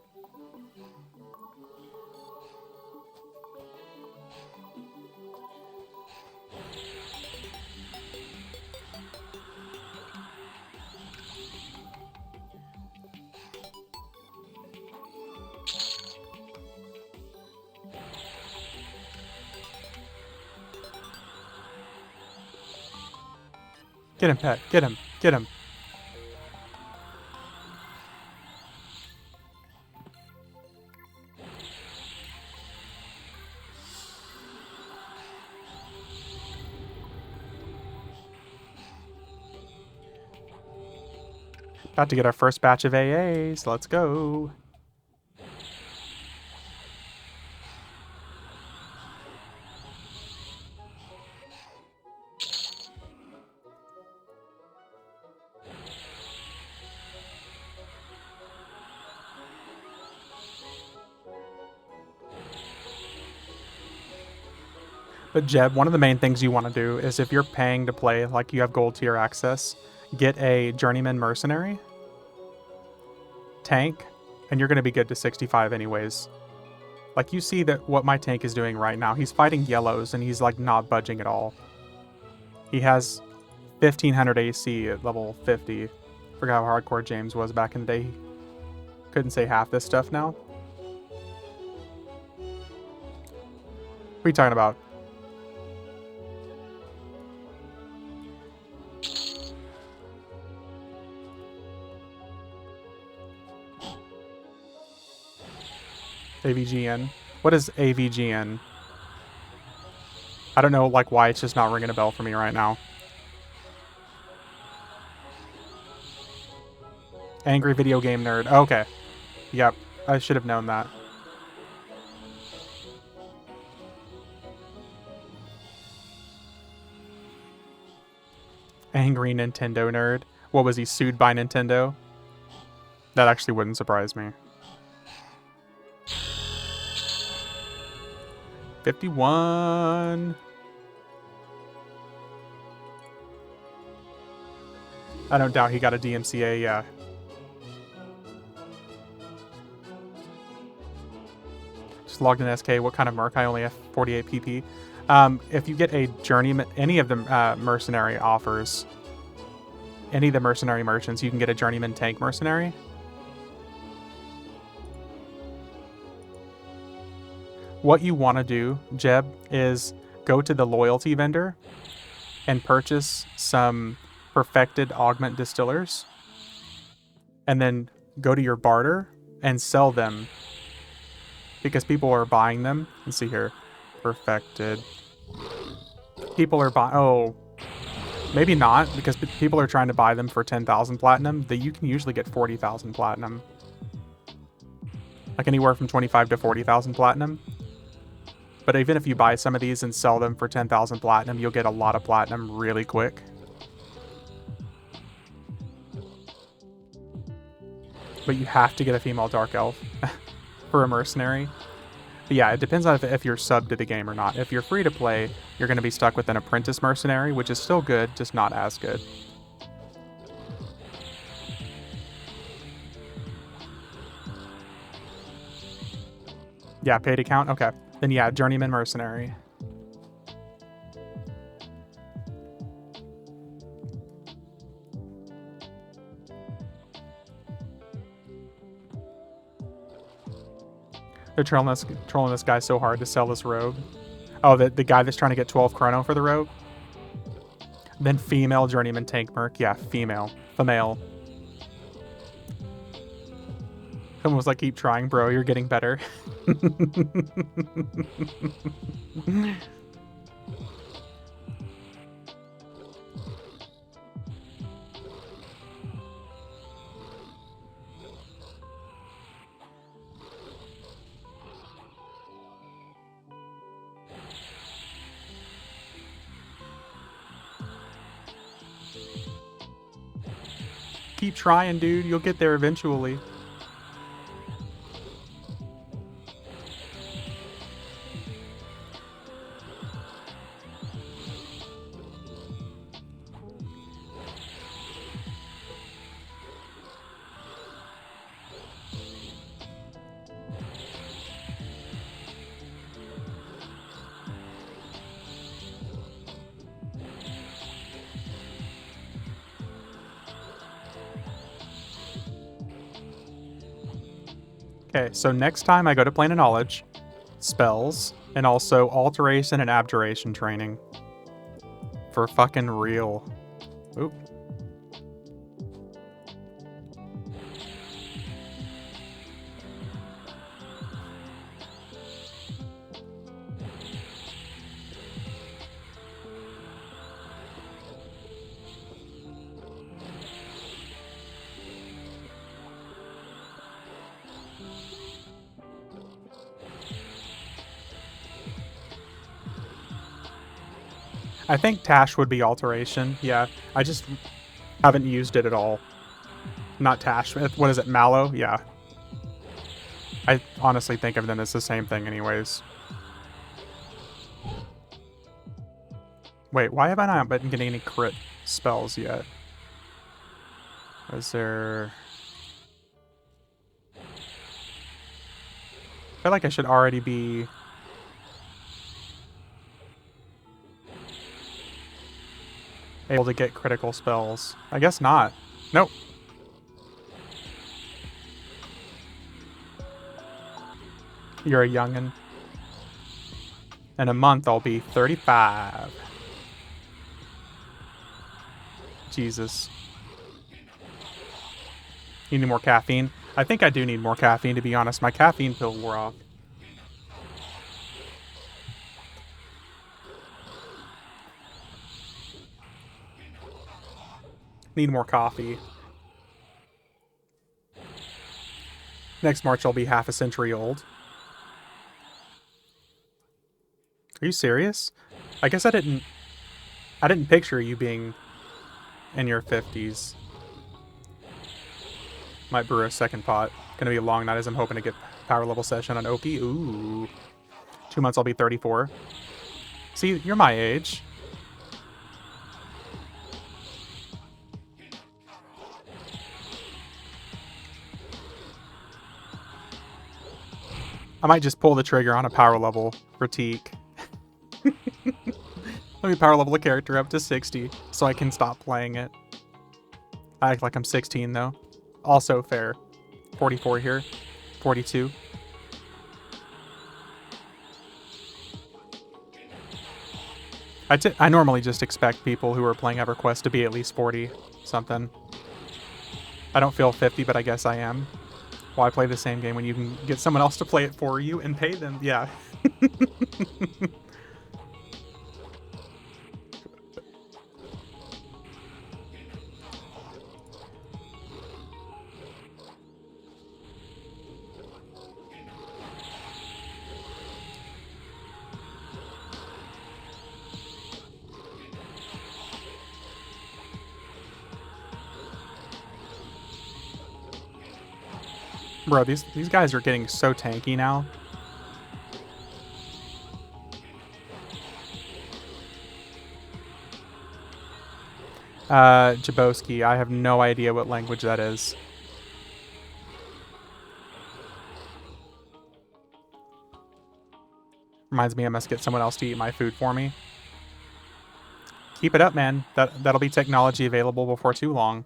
Get him, pet. Get him. Get him. About to get our first batch of AAs. Let's go. But Jeb, one of the main things you want to do is if you're paying to play, like you have gold tier access, get a journeyman mercenary. tank, and you're going to be good to 65 anyways. Like, you see that what my tank is doing right now. He's fighting yellows, and he's, like, not budging at all. He has 1500 AC at level 50. Forgot how hardcore James was back in the day. He couldn't say half this stuff now. What are you talking about? AVGN. What is AVGN? I don't know, like, why it's just not ringing a bell for me right now. Angry video game nerd. Okay. Yep. I should have known that. Angry Nintendo nerd. What, was he sued by Nintendo? That actually wouldn't surprise me. 51. I don't doubt he got a DMCA, yeah. Just logged in SK. What kind of merc? I only have 48 PP. If you get a journeyman, any of the mercenary offers, any of the mercenary merchants, you can get a journeyman tank mercenary. What you want to do, Jeb, is go to the loyalty vendor and purchase some perfected augment distillers, and then go to your barter and sell them, because people are buying them. Let's see here. Perfected. People are buying... Oh, maybe not, because people are trying to buy them for 10,000 platinum. That you can usually get 40,000 platinum. Like anywhere from 25 to 40,000 platinum. But even if you buy some of these and sell them for 10,000 platinum, you'll get a lot of platinum really quick. But you have to get a female dark elf for a mercenary. But yeah, it depends on if you're subbed to the game or not. If you're free to play, you're going to be stuck with an apprentice mercenary, which is still good, just not as good. Yeah, paid account? Okay. Then yeah, journeyman mercenary. They're trolling this guy so hard to sell this rogue. Oh, the guy that's trying to get 12 chrono for the rogue? Then female journeyman tank merc. Yeah, female. Female. Someone was like, keep trying, bro. You're getting better. Keep trying, dude. You'll get there eventually. Okay, so next time I go to Plane of Knowledge, spells, and also alteration and abjuration training. For fucking real. Oop. I think Tash would be alteration. Yeah, I just haven't used it at all. Not Tash. What is it? Mallow? Yeah. I honestly think of them as the same thing anyways. Wait, why have I not been getting any crit spells yet? Is there... feel like I should already be... able to get critical spells. I guess not. Nope. You're a youngin'. In a month, I'll be 35. Jesus. You need more caffeine? I think I do need more caffeine, to be honest. My caffeine pill wore off. Need more coffee. Next March, I'll be half a century old. Are you serious? I guess I didn't picture you being in your 50s. Might brew a second pot. Gonna be a long night as I'm hoping to get power level session on Oki. Ooh. 2 months I'll be 34. See, you're my age. I might just pull the trigger on a power level for Teak. Let me power level a character up to 60 so I can stop playing it. I act like I'm 16 though. Also fair. 44 here. 42. I normally just expect people who are playing EverQuest to be at least 40 something. I don't feel 50, but I guess I am. Why play the same game when you can get someone else to play it for you and pay them? Yeah. Bro, these guys are getting so tanky now. Jabowski, I have no idea what language that is. Reminds me I must get someone else to eat my food for me. Keep it up, man. That'll be technology available before too long.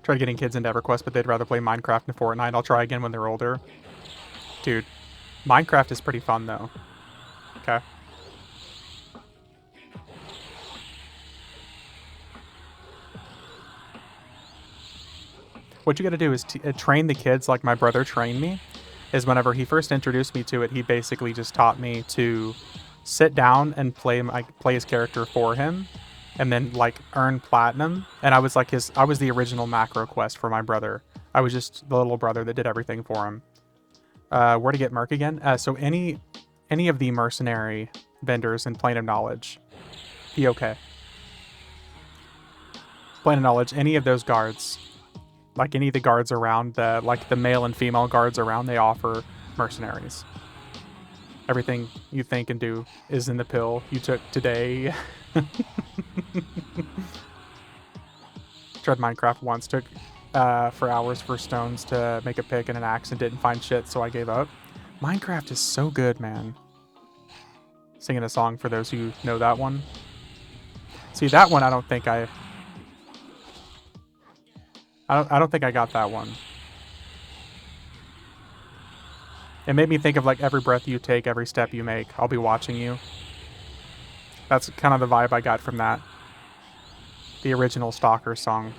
Tried getting kids into EverQuest, but they'd rather play Minecraft and Fortnite. I'll try again when they're older. Dude, Minecraft is pretty fun, though. Okay. What you gotta do is train the kids like my brother trained me. Is whenever he first introduced me to it, he basically just taught me to sit down and play his character for him. And then like earn platinum, and I was like I was the original macro quest for my brother. I was just the little brother that did everything for him. Where to get Merc again? So any of the mercenary vendors in Plane of Knowledge, be okay. Plane of Knowledge, any of those guards, like any of the guards around the male and female guards around, they offer mercenaries. Everything you think and do is in the pill you took today. Tried Minecraft once, took for hours for stones to make a pick and an axe and didn't find shit, so I gave up. Minecraft is so good, man. Singing a song for those who know that one. See, that one I don't think I don't think I got that one. It made me think of like every breath you take, every step you make, I'll be watching you. That's kind of the vibe I got from that. The original Stalker song.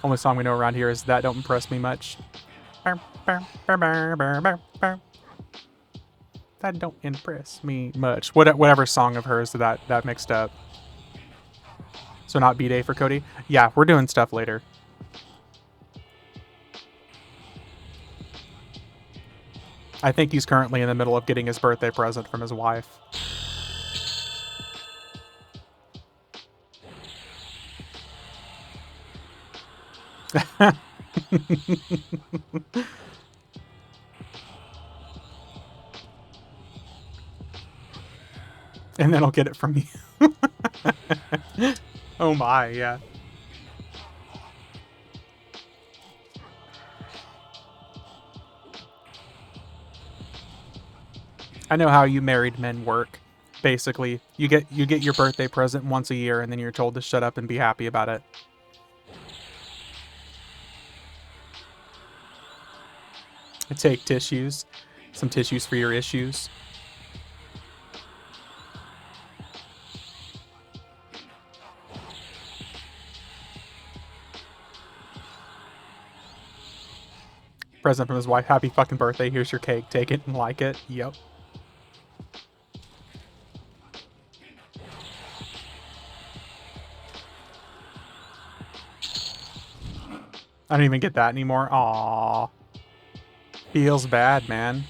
Only song we know around here is That Don't Impress Me Much. That don't impress me much. Whatever song of hers that mixed up. So not B-Day for Cody? Yeah, we're doing stuff later. I think he's currently in the middle of getting his birthday present from his wife. And then I'll get it from you. Oh my, yeah. I know how you married men work. Basically, you get your birthday present once a year, and then you're told to shut up and be happy about it. Take tissues, some tissues for your issues. Present from his wife. Happy fucking birthday. Here's your cake. Take it and like it. Yep. I don't even get that anymore. Aww. Feels bad, man.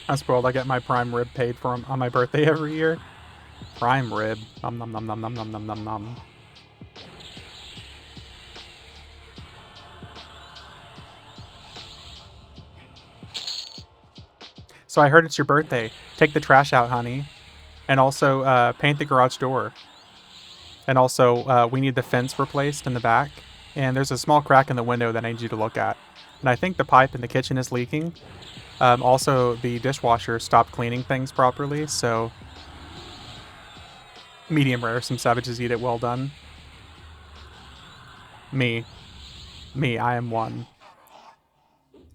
I'm spoiled. I get my prime rib paid for on my birthday every year. Prime rib. Nom nom nom nom nom nom nom nom nom. So I heard it's your birthday. Take the trash out, honey. And also, paint the garage door. And also, we need the fence replaced in the back. And there's a small crack in the window that I need you to look at. And I think the pipe in the kitchen is leaking. Also, the dishwasher stopped cleaning things properly, so... Medium rare, some savages eat it well done. Me. Me, I am one.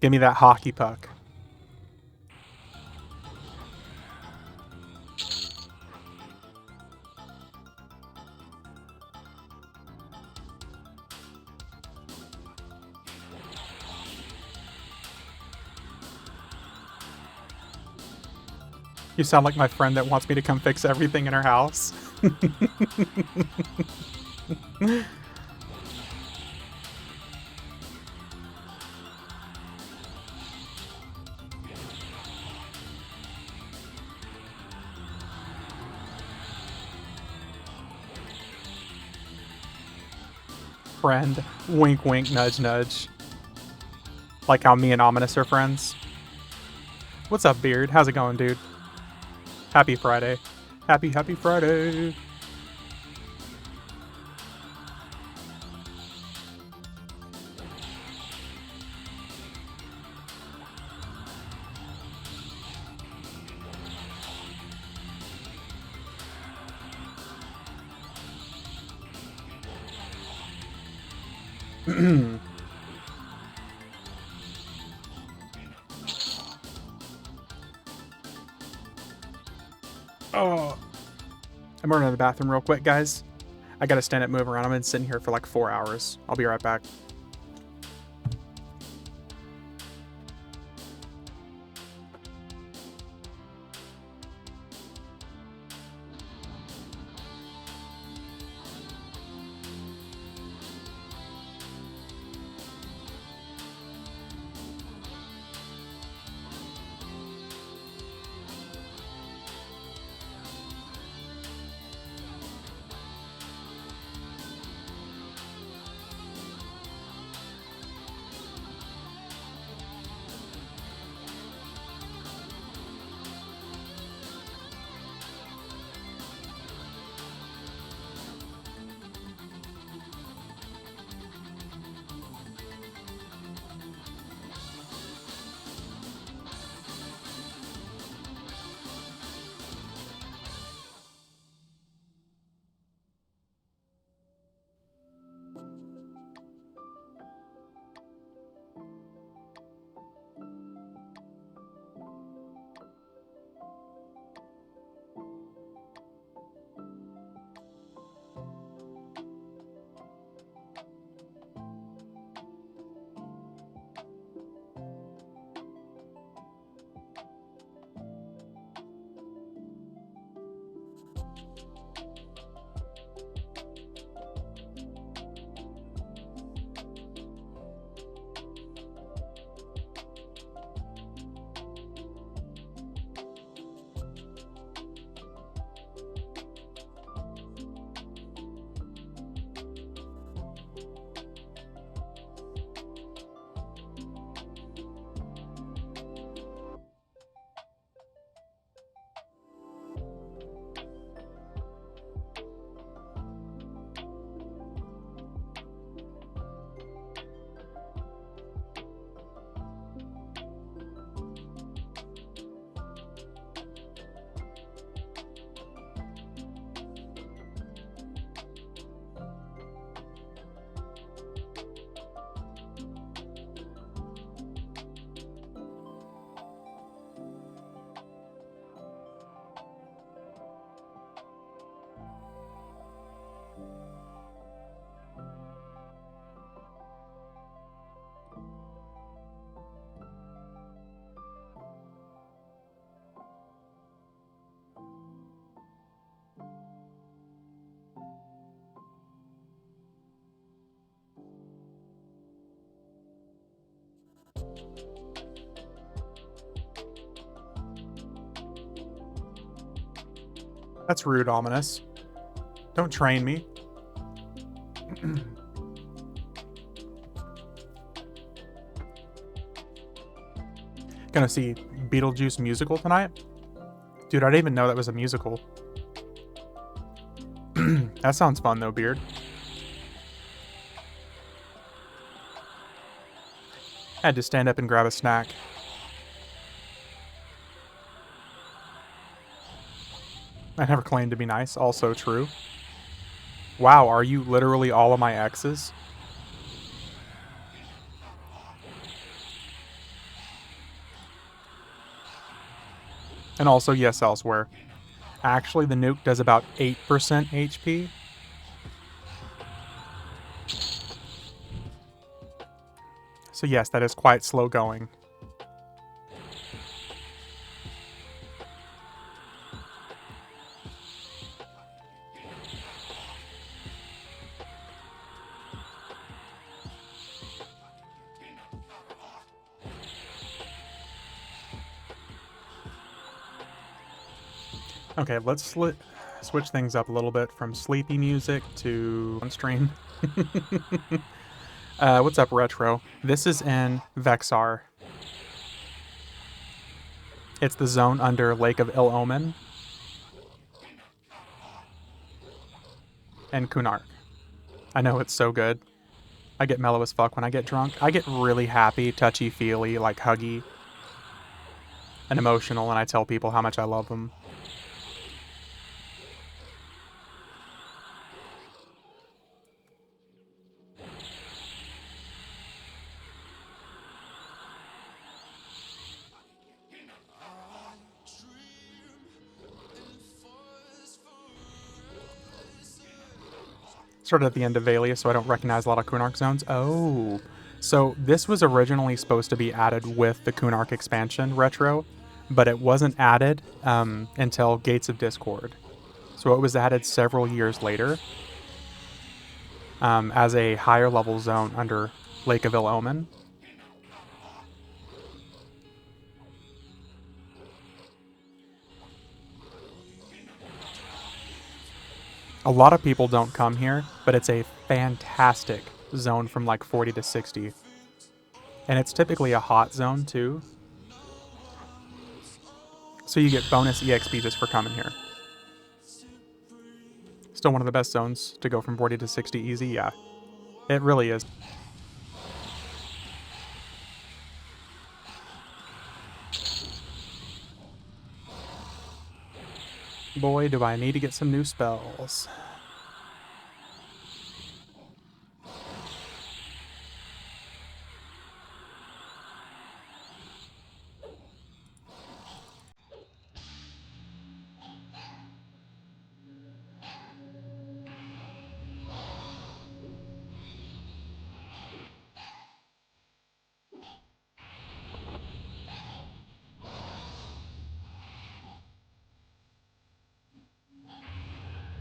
Give me that hockey puck. You sound like my friend that wants me to come fix everything in her house. Friend. Wink wink, nudge nudge. Like how me and Ominous are friends. What's up, Beard? How's it going, dude? Happy Friday. Happy Friday. Oh. I'm running to the bathroom real quick, guys. I gotta stand up, move around. I've been sitting here for like 4 hours. I'll be right back. That's rude, Ominous. Don't train me. Gonna see Beetlejuice musical tonight? Dude, I didn't even know that was a musical. That sounds fun though, Beard. I had to stand up and grab a snack. I never claimed to be nice, also true. Wow, are you literally all of my exes? And also, yes, elsewhere. Actually, the nuke does about 8% HP. So yes, that is quite slow going. Okay, let's switch things up a little bit from sleepy music to on stream. What's up, Retro? This is in Vexar. It's the zone under Lake of Ill Omen and Kunark. I know it's so good. I get mellow as fuck when I get drunk. I get really happy, touchy-feely, like huggy, and emotional, and I tell people how much I love them. Started at the end of Valia, so I don't recognize a lot of Kunark zones. Oh. So this was originally supposed to be added with the Kunark expansion, Retro, but it wasn't added until Gates of Discord. So it was added several years later as a higher level zone under Lake of Ill Omen. A lot of people don't come here, but it's a fantastic zone from like 40 to 60. And it's typically a hot zone too. So you get bonus EXP just for coming here. Still one of the best zones to go from 40 to 60 easy, yeah. It really is. Boy, do I need to get some new spells.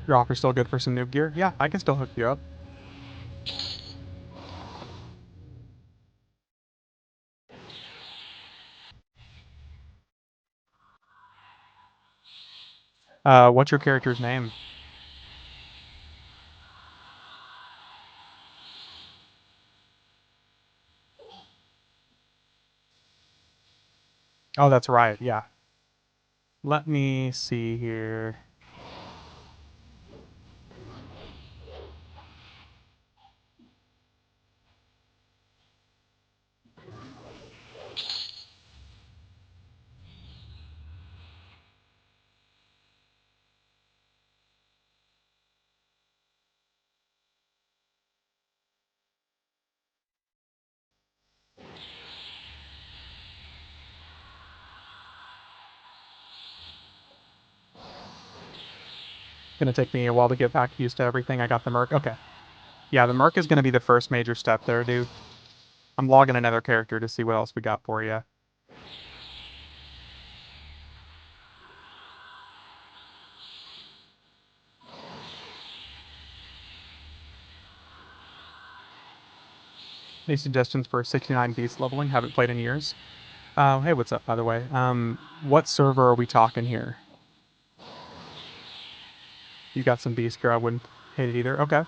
Your offer's still good for some noob gear? Yeah, I can still hook you up. What's your character's name? Oh, that's right, yeah. Let me see here. Gonna take me a while to get back used to everything. I got the Merc. Okay. Yeah, the Merc is gonna be the first major step there, dude. I'm logging another character to see what else we got for you. Any suggestions for 69 beast leveling? Haven't played in years. Hey, what's up, by the way? What server are we talking here? You got some beast gear. I wouldn't hate it either. Okay.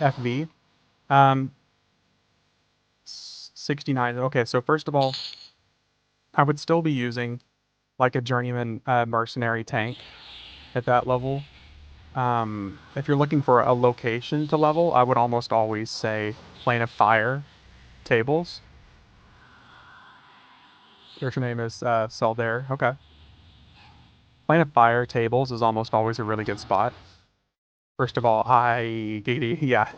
FV. Um, 69. Okay, so first of all, I would still be using like a journeyman mercenary tank at that level. If you're looking for a location to level, I would almost always say Plane of Fire tables. Your name is Seldair. Okay. Plane of Fire tables is almost always a really good spot. First of all, yeah.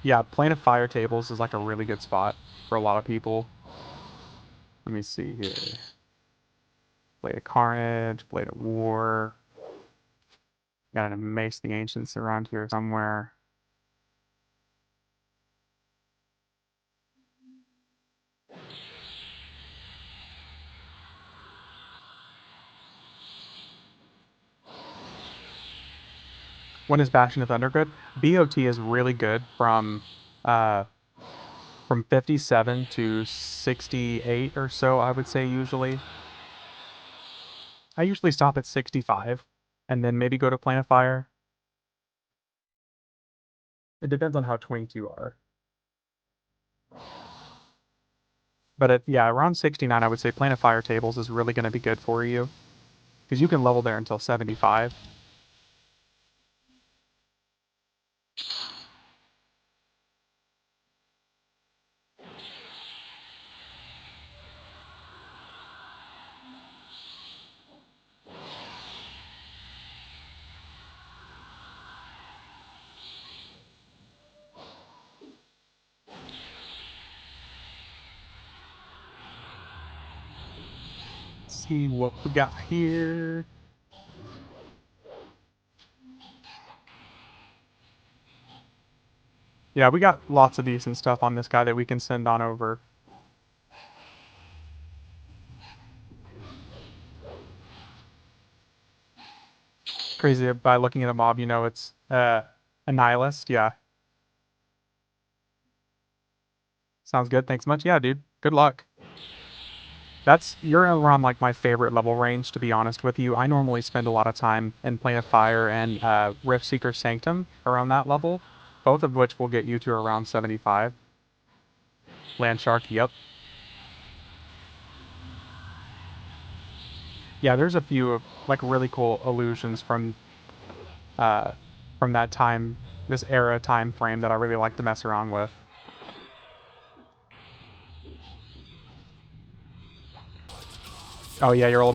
Yeah, Plane of Fire tables is like a really good spot for a lot of people. Let me see here. Blade of Carnage, Blade of War. Got an Mace the Ancients around here somewhere. When is Bastion of Thunder good? BOT is really good uh, from 57 to 68 or so, I would say usually. I usually stop at 65 and then maybe go to Plane of Fire. It depends on how twinked you are. But yeah, around 69, I would say Plane of Fire tables is really going to be good for you. Because you can level there until 75. Let's see what we got here. Yeah, we got lots of decent stuff on this guy that we can send on over. Crazy by looking at a mob, you know it's a nihilist. Yeah, sounds good. Thanks much. Yeah, dude. Good luck. You're around like my favorite level range, to be honest with you. I normally spend a lot of time in Plane of Fire and Riftseeker Sanctum around that level, both of which will get you to around 75. Landshark, yep. Yeah, there's a few of like really cool illusions uh, from that time, this era time frame that I really like to mess around with. Oh yeah, you're old.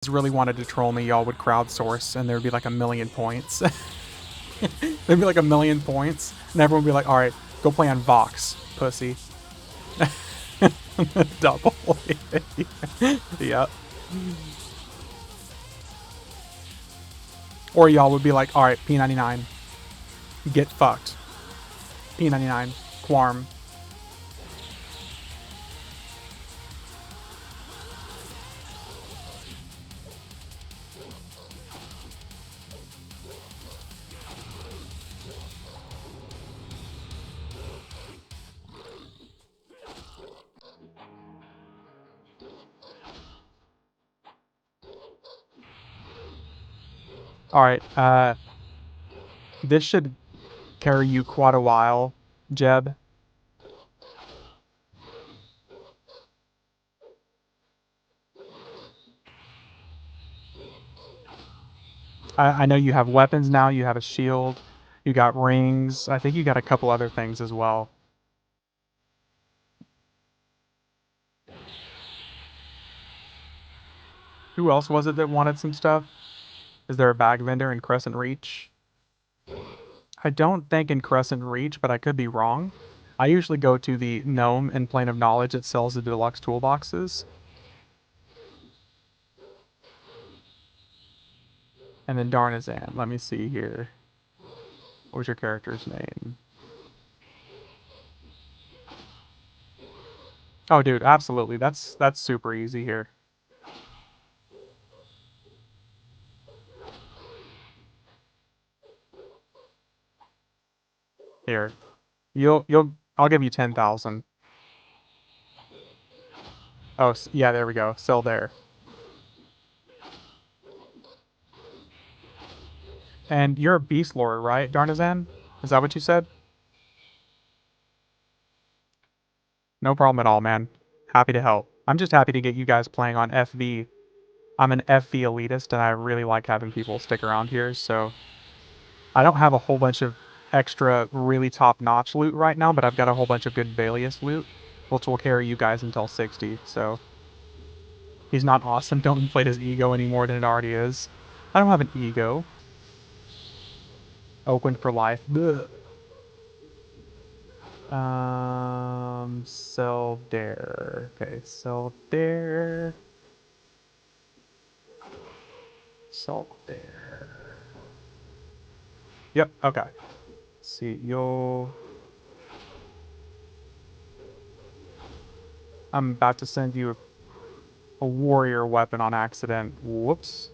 really wanted to troll me, y'all would crowdsource, and there'd be like 1,000,000 points. There'd be like 1,000,000 points, and everyone would be like, "All right, go play on Vox, pussy." Double. Yep. Or y'all would be like, "All right, P99, get fucked. P99, Quarm." All right. This should carry you quite a while, Jeb. I know you have weapons now. You have a shield. You got rings. I think you got a couple other things as well. Who else was it that wanted some stuff? Is there a bag vendor in Crescent Reach? I don't think in Crescent Reach, but I could be wrong. I usually go to the Gnome in Plane of Knowledge that sells the deluxe toolboxes. And then Darnazan. Let me see here. What was your character's name? Oh, dude, absolutely. That's super easy here. Here, I'll give you 10,000. Oh, yeah, there we go. Sell there. And you're a beast lord, right, Darnazan? Is that what you said? No problem at all, man. Happy to help. I'm just happy to get you guys playing on FV. I'm an FV elitist, and I really like having people stick around here, so I don't have a whole bunch of extra really top-notch loot right now, but I've got a whole bunch of good Valius loot, which will carry you guys until 60, so he's not awesome. Don't inflate his ego any more than it already is. I don't have an ego. Oakland for life. Ugh. Sell there. Okay, sell there. Sell there. Yep, okay. Let's see, I'm about to send you a warrior weapon on accident. Whoops.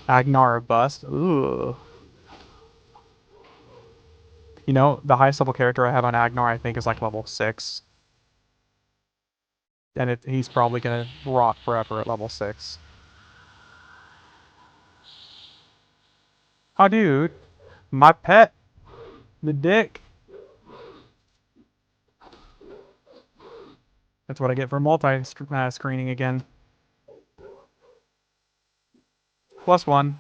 Agnar bust. Ooh. You know, the highest level character I have on Agnar, I think, is like level 6. And he's probably gonna rot forever at level 6. Oh, dude. My pet. The dick. That's what I get for multi-screening again. +1.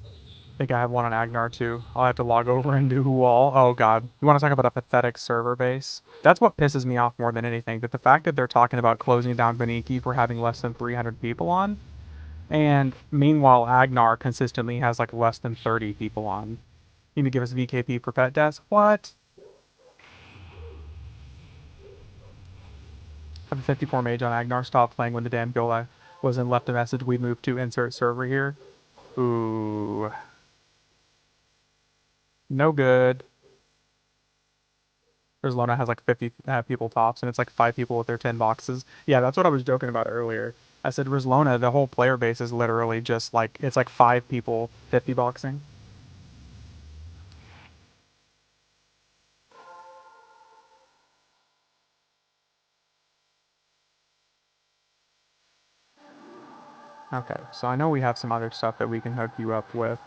I think I have one on Agnar too. I'll have to log over and do wall. Oh god. You want to talk about a pathetic server base? That's what pisses me off more than anything. That the fact that they're talking about closing down Beniki for having less than 300 people on, and meanwhile Agnar consistently has like less than 30 people on. You need to give us VKP for pet deaths? What? I have a 54 mage on Agnar. Stop playing when the damn guild I was in left a message. We moved to insert server here. Ooh. No good. Barcelona has like 50 people tops, and it's like 5 people with their 10 boxes. Yeah, that's what I was joking about earlier. I said Barcelona, the whole player base is literally just like, it's like 5 people, 50 boxing. Okay, so I know we have some other stuff that we can hook you up with.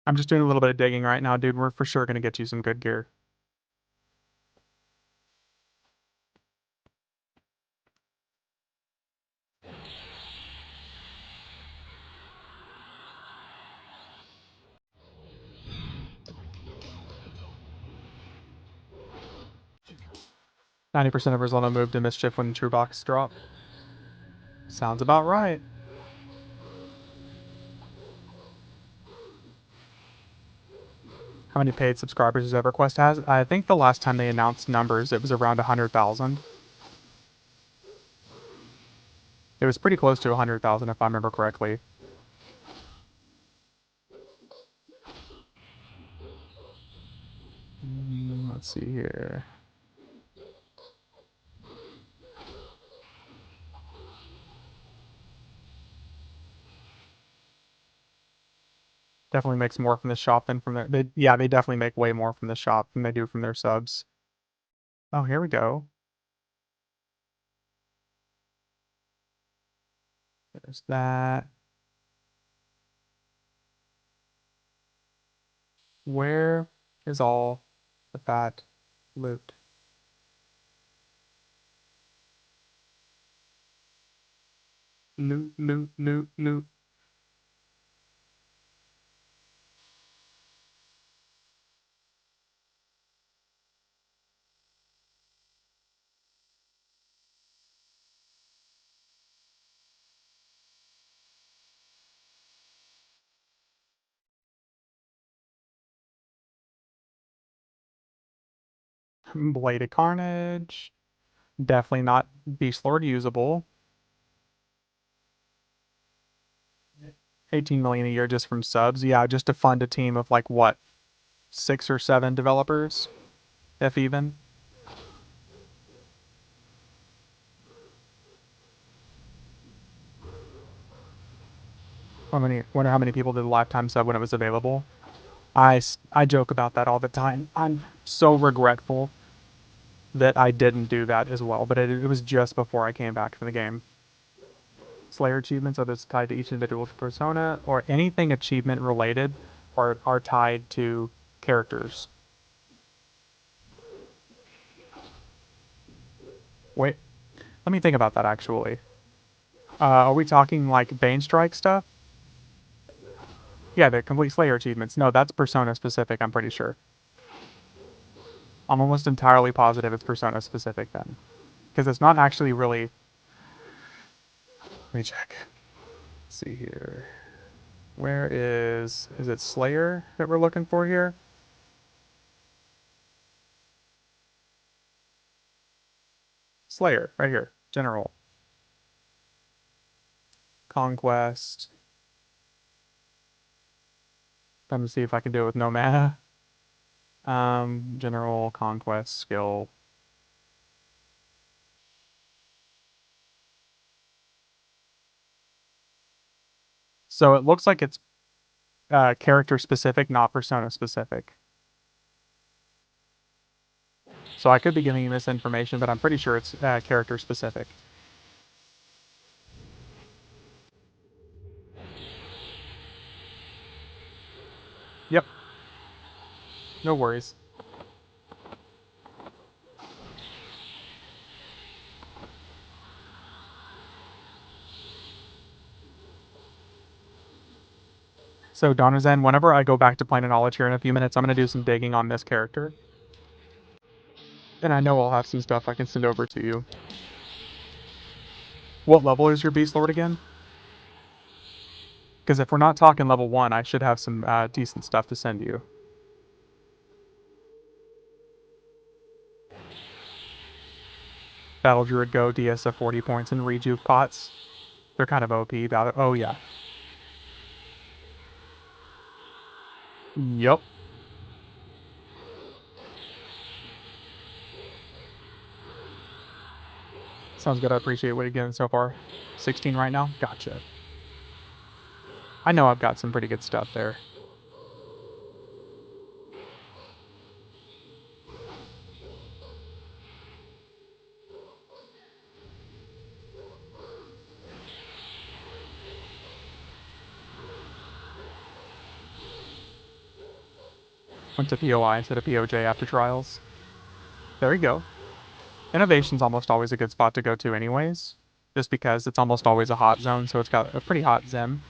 I'm just doing a little bit of digging right now, dude. We're for sure going to get you some good gear. 90% of Arizona moved to Mischief when True Box dropped. Sounds about right. How many paid subscribers does EverQuest has? I think the last time they announced numbers, it was around 100,000. It was pretty close to 100,000 if I remember correctly. Let's see here. Definitely makes more from the shop than from their. They definitely make way more from the shop than they do from their subs. Oh, here we go. There's that. Where is all the fat loot? Loot, loot, loot, loot. Blade of Carnage. Definitely not Beast Lord usable. 18 million a year just from subs. Yeah, just to fund a team of like what, 6 or 7 developers, if even. Wonder how many people did a lifetime sub when it was available. I joke about that all the time. I'm so regretful that I didn't do that as well, but it was just before I came back from the game. Slayer achievements are those tied to each individual persona, or anything achievement related are tied to characters. Wait, let me think about that actually. Are we talking like Bane Strike stuff? Yeah, the complete Slayer achievements. No, that's persona specific, I'm pretty sure. I'm almost entirely positive it's persona specific then. Because it's not actually really. Let me check. Let's see here. Where is it Slayer that we're looking for here? Slayer, right here. General. Conquest. I'm gonna see if I can do it with no mana. General, Conquest, Skill. So it looks like it's character specific, not persona specific. So I could be giving you misinformation, but I'm pretty sure it's character specific. Yep, no worries. So Donazen, whenever I go back to Planet Knowledge here in a few minutes, I'm going to do some digging on this character. And I know I'll have some stuff I can send over to you. What level is your Beast Lord again? Because if we're not talking level 1, I should have some decent stuff to send you. Battle Druid Go, DS of 40 points, and Rejuve pots. They're kind of OP. Oh, yeah. Yup. Sounds good. I appreciate what you're getting so far. 16 right now? Gotcha. I know I've got some pretty good stuff there. Went to POI instead of POJ after trials. There you go. Innovation's almost always a good spot to go to anyways. Just because it's almost always a hot zone, so it's got a pretty hot Zem.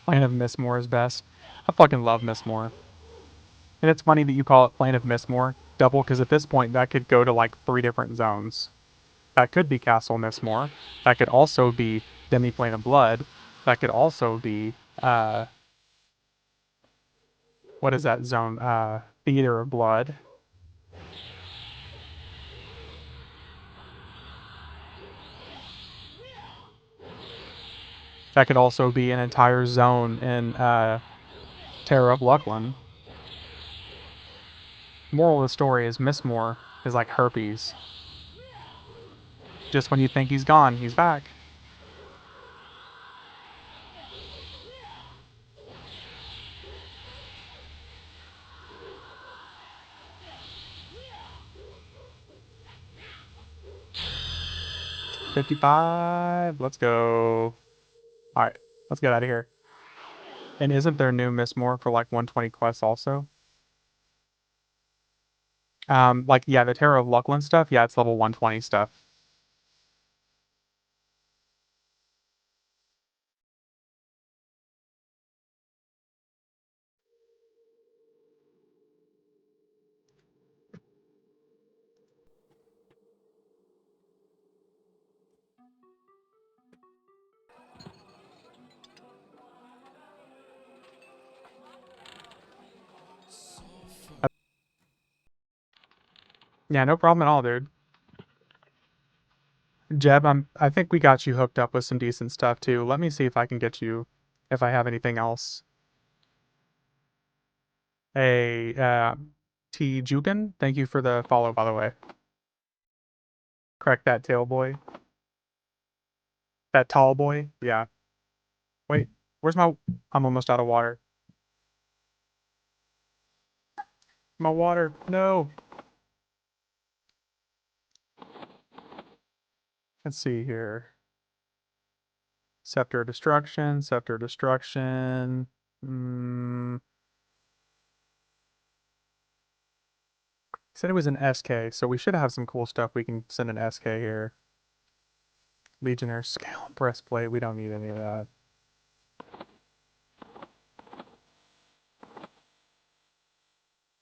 Plain of Mistmore is best. I fucking love Mistmore. And it's funny that you call it Plain of Mistmore double, because at this point that could go to like 3 different zones. That could be Castle Mistmore. That could also be Demi-Plane of Blood. That could also be, what is that zone? Theater of Blood. That could also be an entire zone in Terror of Lucklin. Moral of the story is Mistmore is like herpes. Just when you think he's gone, he's back. $55. Let's go. Alright, let's get out of here. And isn't there new Mistmore for like 120 quests also? Like, yeah, the Terror of Lucklin stuff, yeah, it's level 120 stuff. Yeah, no problem at all, dude. Jeb, I think we got you hooked up with some decent stuff too. Let me see if I can get you, if I have anything else. Hey, T. Jukin, thank you for the follow, by the way. Correct that tail boy. That tall boy? Yeah. Wait, where's my... I'm almost out of water. My water, no! Let's see here. Scepter of Destruction, Scepter of Destruction. Said it was an SK, so we should have some cool stuff we can send an SK here. Legionnaire Scale and Breastplate, we don't need any of that.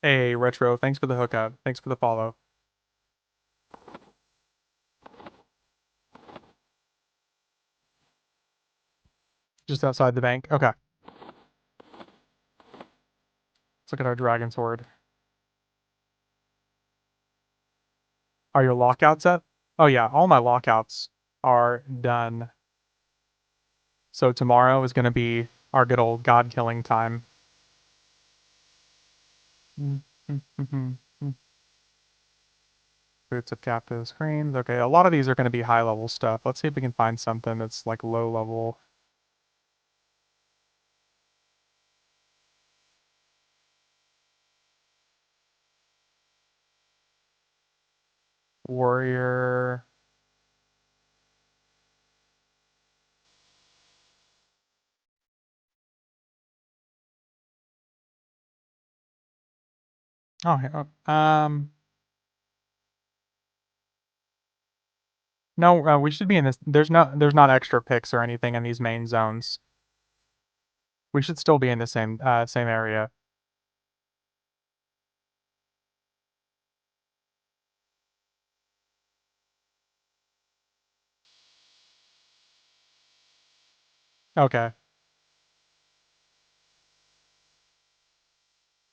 Hey, Retro, thanks for the hookup. Thanks for the follow. Just outside the bank. Okay. Let's look at our Dragon Sword. Are your lockouts up? Oh yeah, all my lockouts are done. So tomorrow is going to be our good old god killing time. Boots of Captive Screams. Okay, a lot of these are going to be high level stuff. Let's see if we can find something that's like low level. Warrior. Oh, no, we should be in this. There's not extra picks or anything in these main zones. We should still be in the same area. Okay.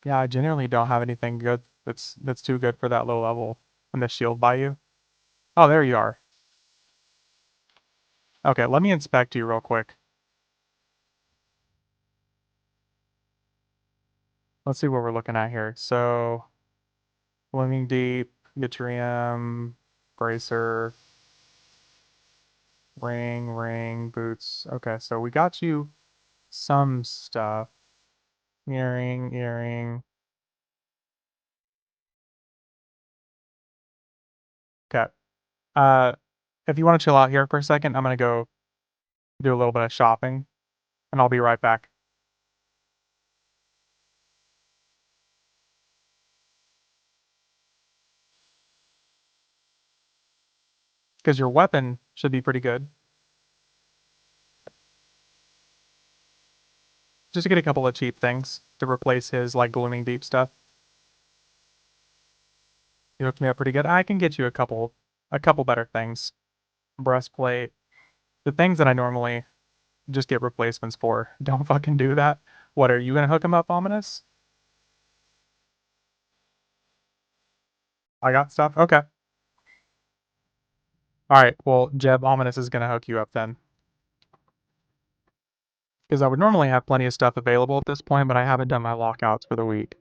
Yeah, I generally don't have anything good that's too good for that low level. And the shield by you. Oh, there you are. Okay, let me inspect you real quick. Let's see what we're looking at here. So, Blooming Deep, Yttrium, Bracer, ring, boots. Okay, so we got you some stuff. Earring. Okay. Uh, if you want to chill out here for a second, I'm gonna go do a little bit of shopping, and I'll be right back. Because your weapon should be pretty good. Just to get a couple of cheap things to replace his like Glooming Deep stuff. You hooked me up pretty good. I can get you a couple better things. Breastplate. The things that I normally just get replacements for. Don't fucking do that. What, are you gonna hook him up, Ominous? I got stuff? Okay. Alright, well, Jeb, Ominous is gonna hook you up then. Because I would normally have plenty of stuff available at this point, but I haven't done my lockouts for the week.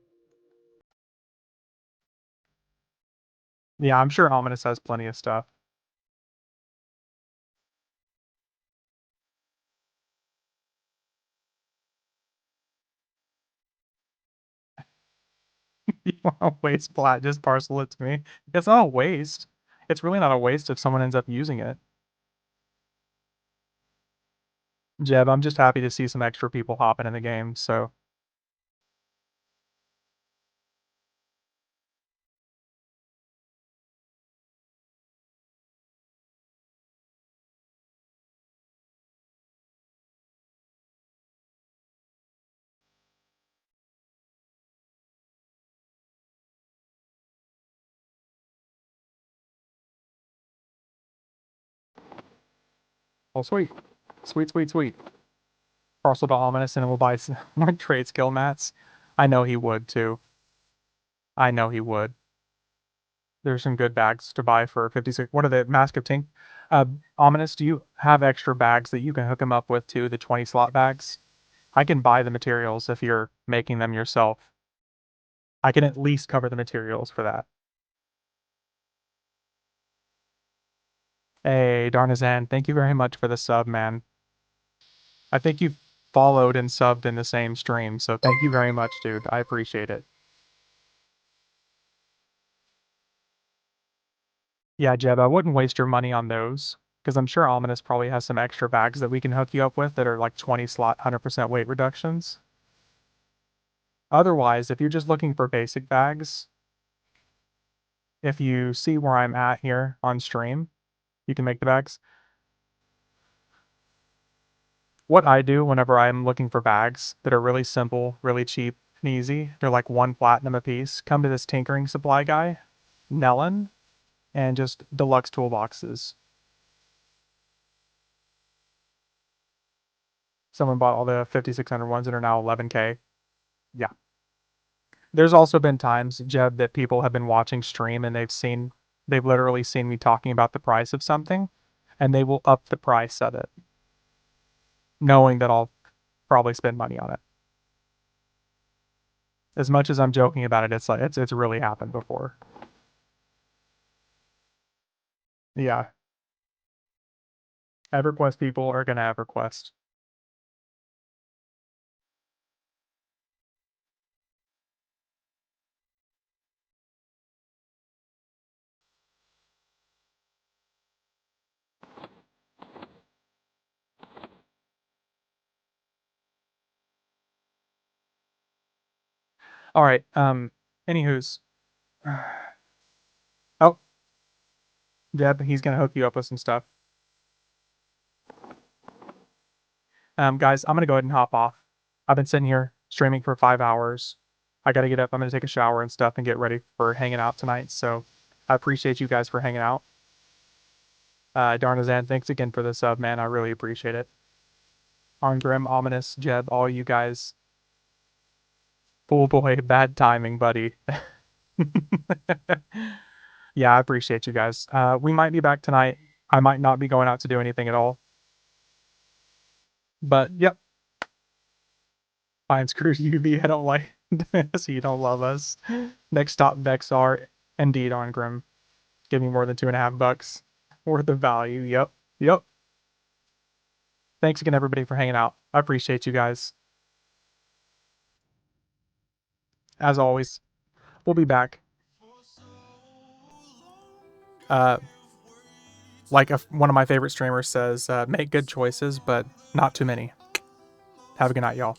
Yeah, I'm sure Ominous has plenty of stuff. You want to waste plat, just parcel it to me. It's not a waste. It's really not a waste if someone ends up using it. Jeb, I'm just happy to see some extra people hopping in the game, so. Oh, sweet. Sweet, sweet, sweet. Parcel to Ominous and we'll buy some more trade skill mats. I know he would, too. I know he would. There's some good bags to buy for 56. What are the Mask of Tink? Ominous, do you have extra bags that you can hook him up with, too? The 20 slot bags? I can buy the materials if you're making them yourself. I can at least cover the materials for that. Hey, Darnazan, thank you very much for the sub, man. I think you followed and subbed in the same stream, so thank you very much, dude. I appreciate it. Yeah, Jeb, I wouldn't waste your money on those, because I'm sure Ominous probably has some extra bags that we can hook you up with that are like 20 slot, 100% weight reductions. Otherwise, if you're just looking for basic bags, if you see where I'm at here on stream, you can make the bags. What I do whenever I'm looking for bags that are really simple, really cheap, and easy, they're like 1 platinum a piece, come to this tinkering supply guy, Nellen, and just deluxe toolboxes. Someone bought all the 5600 ones that are now 11K. Yeah. There's also been times, Jeb, that people have been watching stream and they've literally seen me talking about the price of something, and they will up the price of it, knowing that I'll probably spend money on it. As much as I'm joking about it, it's really happened before. Yeah. EverQuest people are gonna EverQuest. All right. Anywho's. Oh, Deb, he's gonna hook you up with some stuff. Guys, I'm gonna go ahead and hop off. I've been sitting here streaming for 5 hours. I gotta get up. I'm gonna take a shower and stuff and get ready for hanging out tonight. So I appreciate you guys for hanging out. Darnazan, thanks again for the sub, man. I really appreciate it. Grim, Ominous, Jeb, all you guys. Fool boy, bad timing, buddy. Yeah, I appreciate you guys. We might be back tonight. I might not be going out to do anything at all. But yep. Fine, screw you, V. I don't like so you don't love us. Next stop, Vexar. Indeed, on Grim. Give me more than $2.50 worth of value. Yep. Yep. Thanks again, everybody, for hanging out. I appreciate you guys. As always, we'll be back. Like one of my favorite streamers says, make good choices, but not too many. Have a good night, y'all.